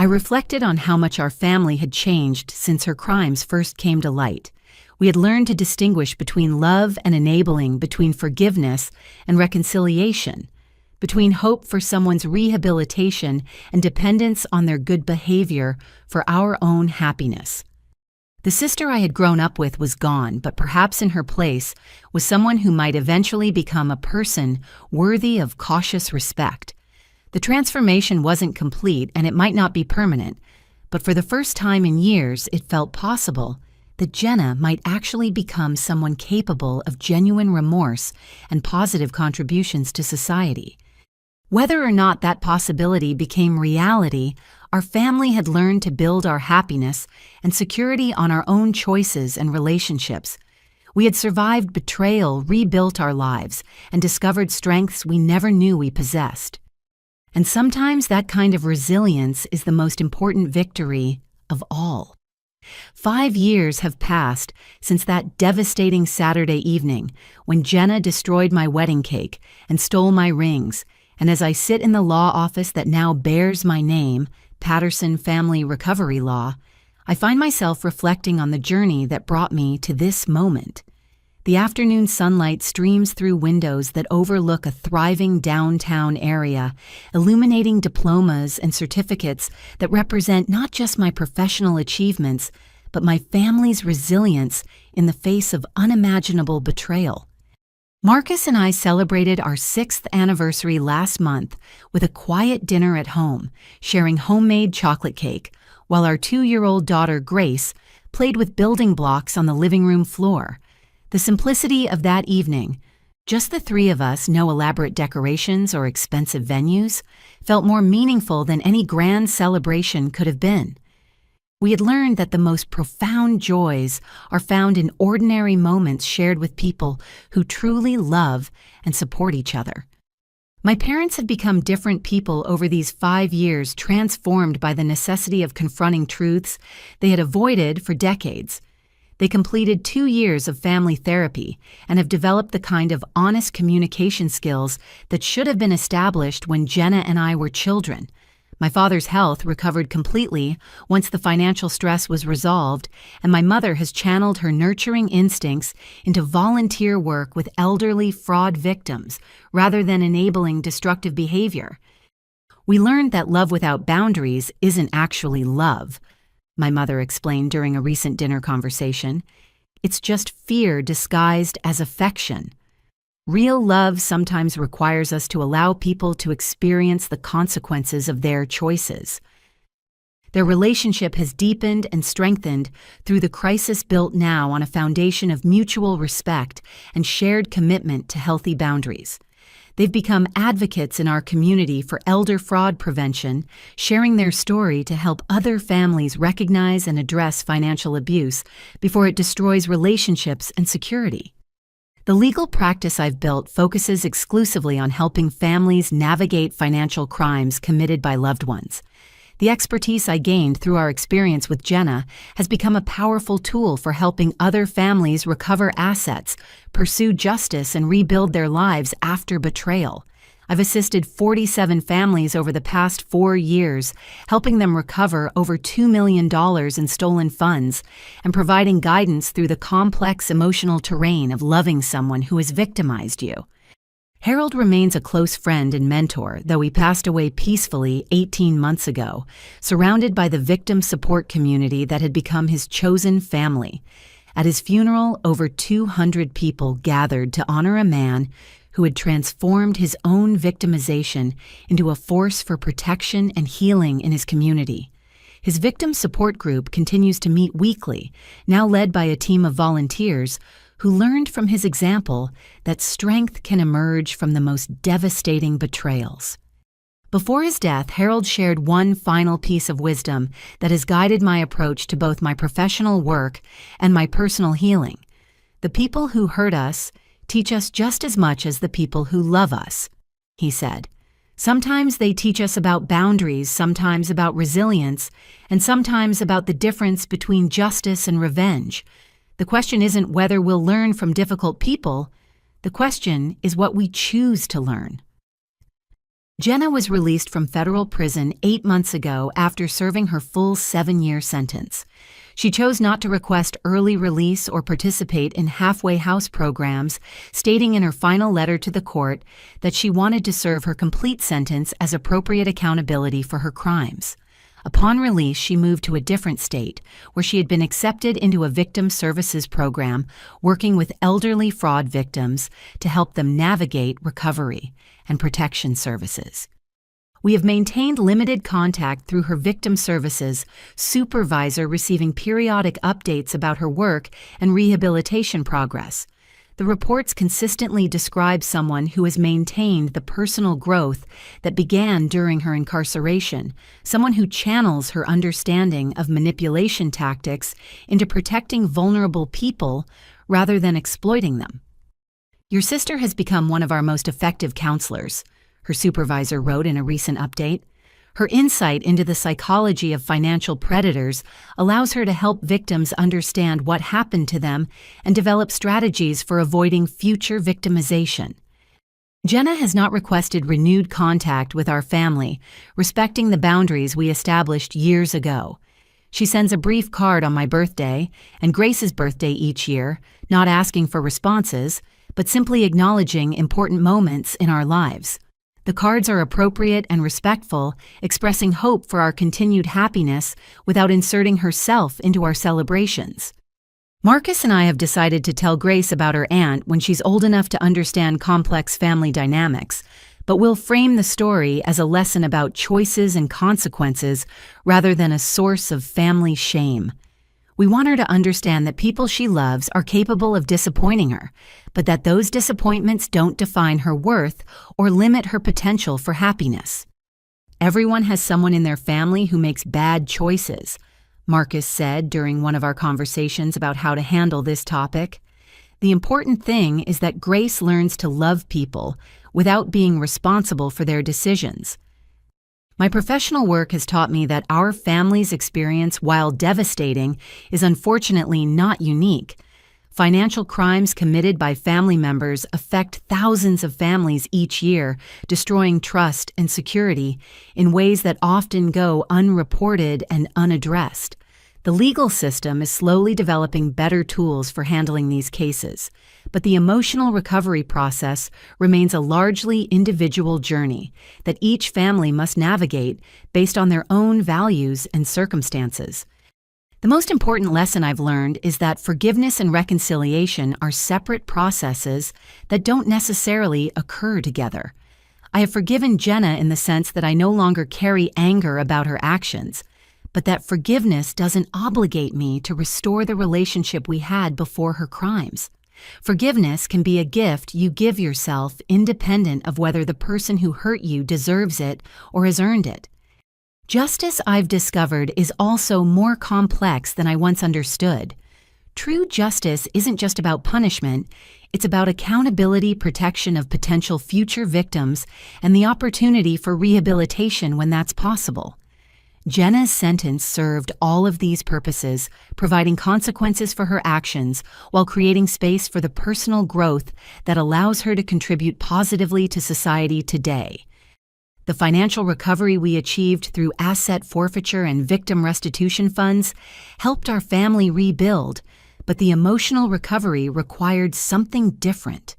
I reflected on how much our family had changed since her crimes first came to light. We had learned to distinguish between love and enabling, between forgiveness and reconciliation, between hope for someone's rehabilitation and dependence on their good behavior for our own happiness. The sister I had grown up with was gone, but perhaps in her place was someone who might eventually become a person worthy of cautious respect. The transformation wasn't complete and it might not be permanent, but for the first time in years it felt possible that Jenna might actually become someone capable of genuine remorse and positive contributions to society. Whether or not that possibility became reality, our family had learned to build our happiness and security on our own choices and relationships. We had survived betrayal, rebuilt our lives, and discovered strengths we never knew we possessed. And sometimes that kind of resilience is the most important victory of all. 5 years have passed since that devastating Saturday evening when Jenna destroyed my wedding cake and stole my rings, and as I sit in the law office that now bears my name, Patterson Family Recovery Law, I find myself reflecting on the journey that brought me to this moment. The afternoon sunlight streams through windows that overlook a thriving downtown area, illuminating diplomas and certificates that represent not just my professional achievements, but my family's resilience in the face of unimaginable betrayal. Marcus and I celebrated our 6th anniversary last month with a quiet dinner at home, sharing homemade chocolate cake, while our 2-year-old daughter Grace played with building blocks on the living room floor. The simplicity of that evening, just the 3 of us, no elaborate decorations or expensive venues, felt more meaningful than any grand celebration could have been. We had learned that the most profound joys are found in ordinary moments shared with people who truly love and support each other. My parents had become different people over these 5 years, transformed by the necessity of confronting truths they had avoided for decades. They completed 2 years of family therapy and have developed the kind of honest communication skills that should have been established when Jenna and I were children. My father's health recovered completely once the financial stress was resolved, and my mother has channeled her nurturing instincts into volunteer work with elderly fraud victims rather than enabling destructive behavior. We learned that love without boundaries isn't actually love, my mother explained during a recent dinner conversation. It's just fear disguised as affection. Real love sometimes requires us to allow people to experience the consequences of their choices. Their relationship has deepened and strengthened through the crisis, built now on a foundation of mutual respect and shared commitment to healthy boundaries. They've become advocates in our community for elder fraud prevention, sharing their story to help other families recognize and address financial abuse before it destroys relationships and security. The legal practice I've built focuses exclusively on helping families navigate financial crimes committed by loved ones. The expertise I gained through our experience with Jenna has become a powerful tool for helping other families recover assets, pursue justice, and rebuild their lives after betrayal. I've assisted 47 families over the past 4 years, helping them recover over $2 million in stolen funds and providing guidance through the complex emotional terrain of loving someone who has victimized you. Harold remains a close friend and mentor, though he passed away peacefully 18 months ago, surrounded by the victim support community that had become his chosen family. At his funeral, over 200 people gathered to honor a man who had transformed his own victimization into a force for protection and healing in his community. His victim support group continues to meet weekly, now led by a team of volunteers who learned from his example that strength can emerge from the most devastating betrayals. Before his death, Harold shared one final piece of wisdom that has guided my approach to both my professional work and my personal healing. The people who hurt us teach us just as much as the people who love us, he said. Sometimes they teach us about boundaries, sometimes about resilience, and sometimes about the difference between justice and revenge. The question isn't whether we'll learn from difficult people. The question is what we choose to learn. Jenna was released from federal prison 8 months ago after serving her full 7-year sentence. She chose not to request early release or participate in halfway house programs, stating in her final letter to the court that she wanted to serve her complete sentence as appropriate accountability for her crimes. Upon release, she moved to a different state, where she had been accepted into a victim services program, working with elderly fraud victims to help them navigate recovery and protection services. We have maintained limited contact through her victim services supervisor, receiving periodic updates about her work and rehabilitation progress. The reports consistently describe someone who has maintained the personal growth that began during her incarceration, someone who channels her understanding of manipulation tactics into protecting vulnerable people rather than exploiting them. "Your sister has become one of our most effective counselors," her supervisor wrote in a recent update. Her insight into the psychology of financial predators allows her to help victims understand what happened to them and develop strategies for avoiding future victimization. Jenna has not requested renewed contact with our family, respecting the boundaries we established years ago. She sends a brief card on my birthday and Grace's birthday each year, not asking for responses, but simply acknowledging important moments in our lives. The cards are appropriate and respectful, expressing hope for our continued happiness without inserting herself into our celebrations. Marcus and I have decided to tell Grace about her aunt when she's old enough to understand complex family dynamics, but we'll frame the story as a lesson about choices and consequences rather than a source of family shame. We want her to understand that people she loves are capable of disappointing her, but that those disappointments don't define her worth or limit her potential for happiness. Everyone has someone in their family who makes bad choices, Marcus said during one of our conversations about how to handle this topic. The important thing is that Grace learns to love people without being responsible for their decisions. My professional work has taught me that our family's experience, while devastating, is unfortunately not unique. Financial crimes committed by family members affect thousands of families each year, destroying trust and security in ways that often go unreported and unaddressed. The legal system is slowly developing better tools for handling these cases, but the emotional recovery process remains a largely individual journey that each family must navigate based on their own values and circumstances. The most important lesson I've learned is that forgiveness and reconciliation are separate processes that don't necessarily occur together. I have forgiven Jenna in the sense that I no longer carry anger about her actions, but that forgiveness doesn't obligate me to restore the relationship we had before her crimes. Forgiveness can be a gift you give yourself independent of whether the person who hurt you deserves it or has earned it. Justice, I've discovered, is also more complex than I once understood. True justice isn't just about punishment, it's about accountability, protection of potential future victims, and the opportunity for rehabilitation when that's possible. Jenna's sentence served all of these purposes, providing consequences for her actions while creating space for the personal growth that allows her to contribute positively to society today. The financial recovery we achieved through asset forfeiture and victim restitution funds helped our family rebuild, but the emotional recovery required something different.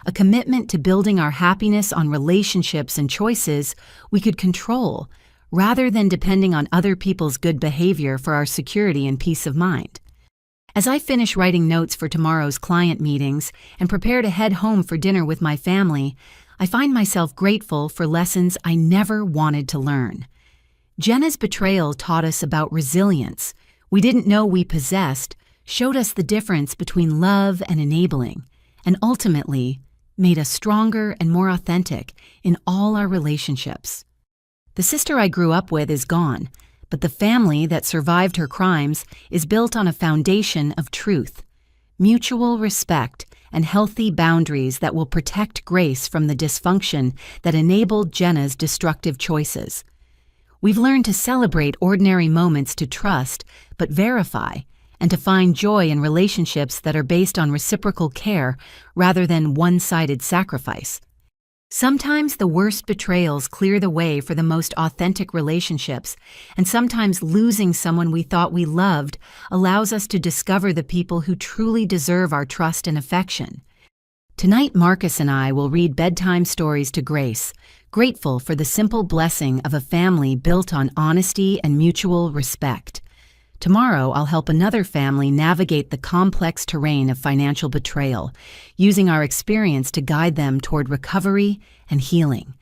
A commitment to building our happiness on relationships and choices we could control, rather than depending on other people's good behavior for our security and peace of mind. As I finish writing notes for tomorrow's client meetings and prepare to head home for dinner with my family, I find myself grateful for lessons I never wanted to learn. Jenna's betrayal taught us about resilience we didn't know we possessed, showed us the difference between love and enabling, and ultimately made us stronger and more authentic in all our relationships. The sister I grew up with is gone, but the family that survived her crimes is built on a foundation of truth, mutual respect, and healthy boundaries that will protect Grace from the dysfunction that enabled Jenna's destructive choices. We've learned to celebrate ordinary moments to trust, but verify, and to find joy in relationships that are based on reciprocal care rather than one-sided sacrifice. Sometimes the worst betrayals clear the way for the most authentic relationships, and sometimes losing someone we thought we loved allows us to discover the people who truly deserve our trust and affection. Tonight, Marcus and I will read bedtime stories to Grace, grateful for the simple blessing of a family built on honesty and mutual respect. Tomorrow, I'll help another family navigate the complex terrain of financial betrayal, using our experience to guide them toward recovery and healing.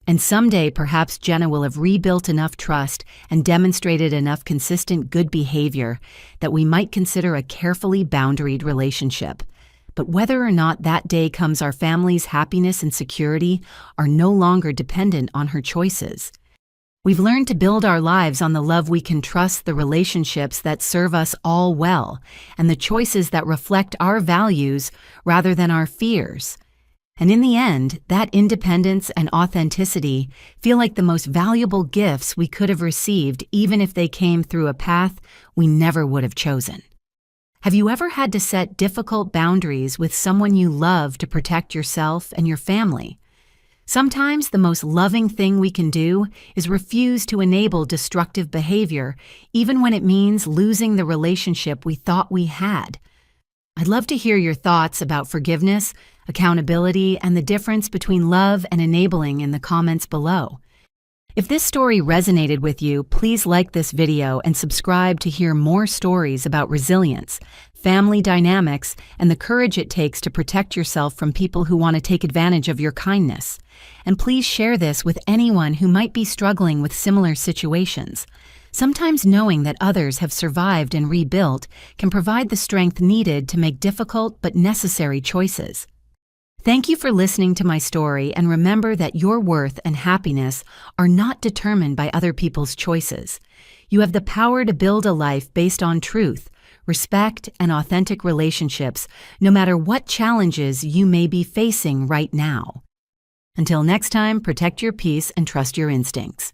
And someday, perhaps Jenna will have rebuilt enough trust and demonstrated enough consistent good behavior that we might consider a carefully boundaried relationship. But whether or not that day comes, our family's happiness and security are no longer dependent on her choices. We've learned to build our lives on the love we can trust, the relationships that serve us all well, and the choices that reflect our values rather than our fears. And in the end, that independence and authenticity feel like the most valuable gifts we could have received, even if they came through a path we never would have chosen. Have you ever had to set difficult boundaries with someone you love to protect yourself and your family? Sometimes the most loving thing we can do is refuse to enable destructive behavior, even when it means losing the relationship we thought we had. I'd love to hear your thoughts about forgiveness, accountability, and the difference between love and enabling in the comments below. If this story resonated with you, please like this video and subscribe to hear more stories about resilience, family dynamics, and the courage it takes to protect yourself from people who want to take advantage of your kindness. And please share this with anyone who might be struggling with similar situations. Sometimes knowing that others have survived and rebuilt can provide the strength needed to make difficult but necessary choices. Thank you for listening to my story, and remember that your worth and happiness are not determined by other people's choices. You have the power to build a life based on truth, respect, and authentic relationships, no matter what challenges you may be facing right now. Until next time, protect your peace and trust your instincts.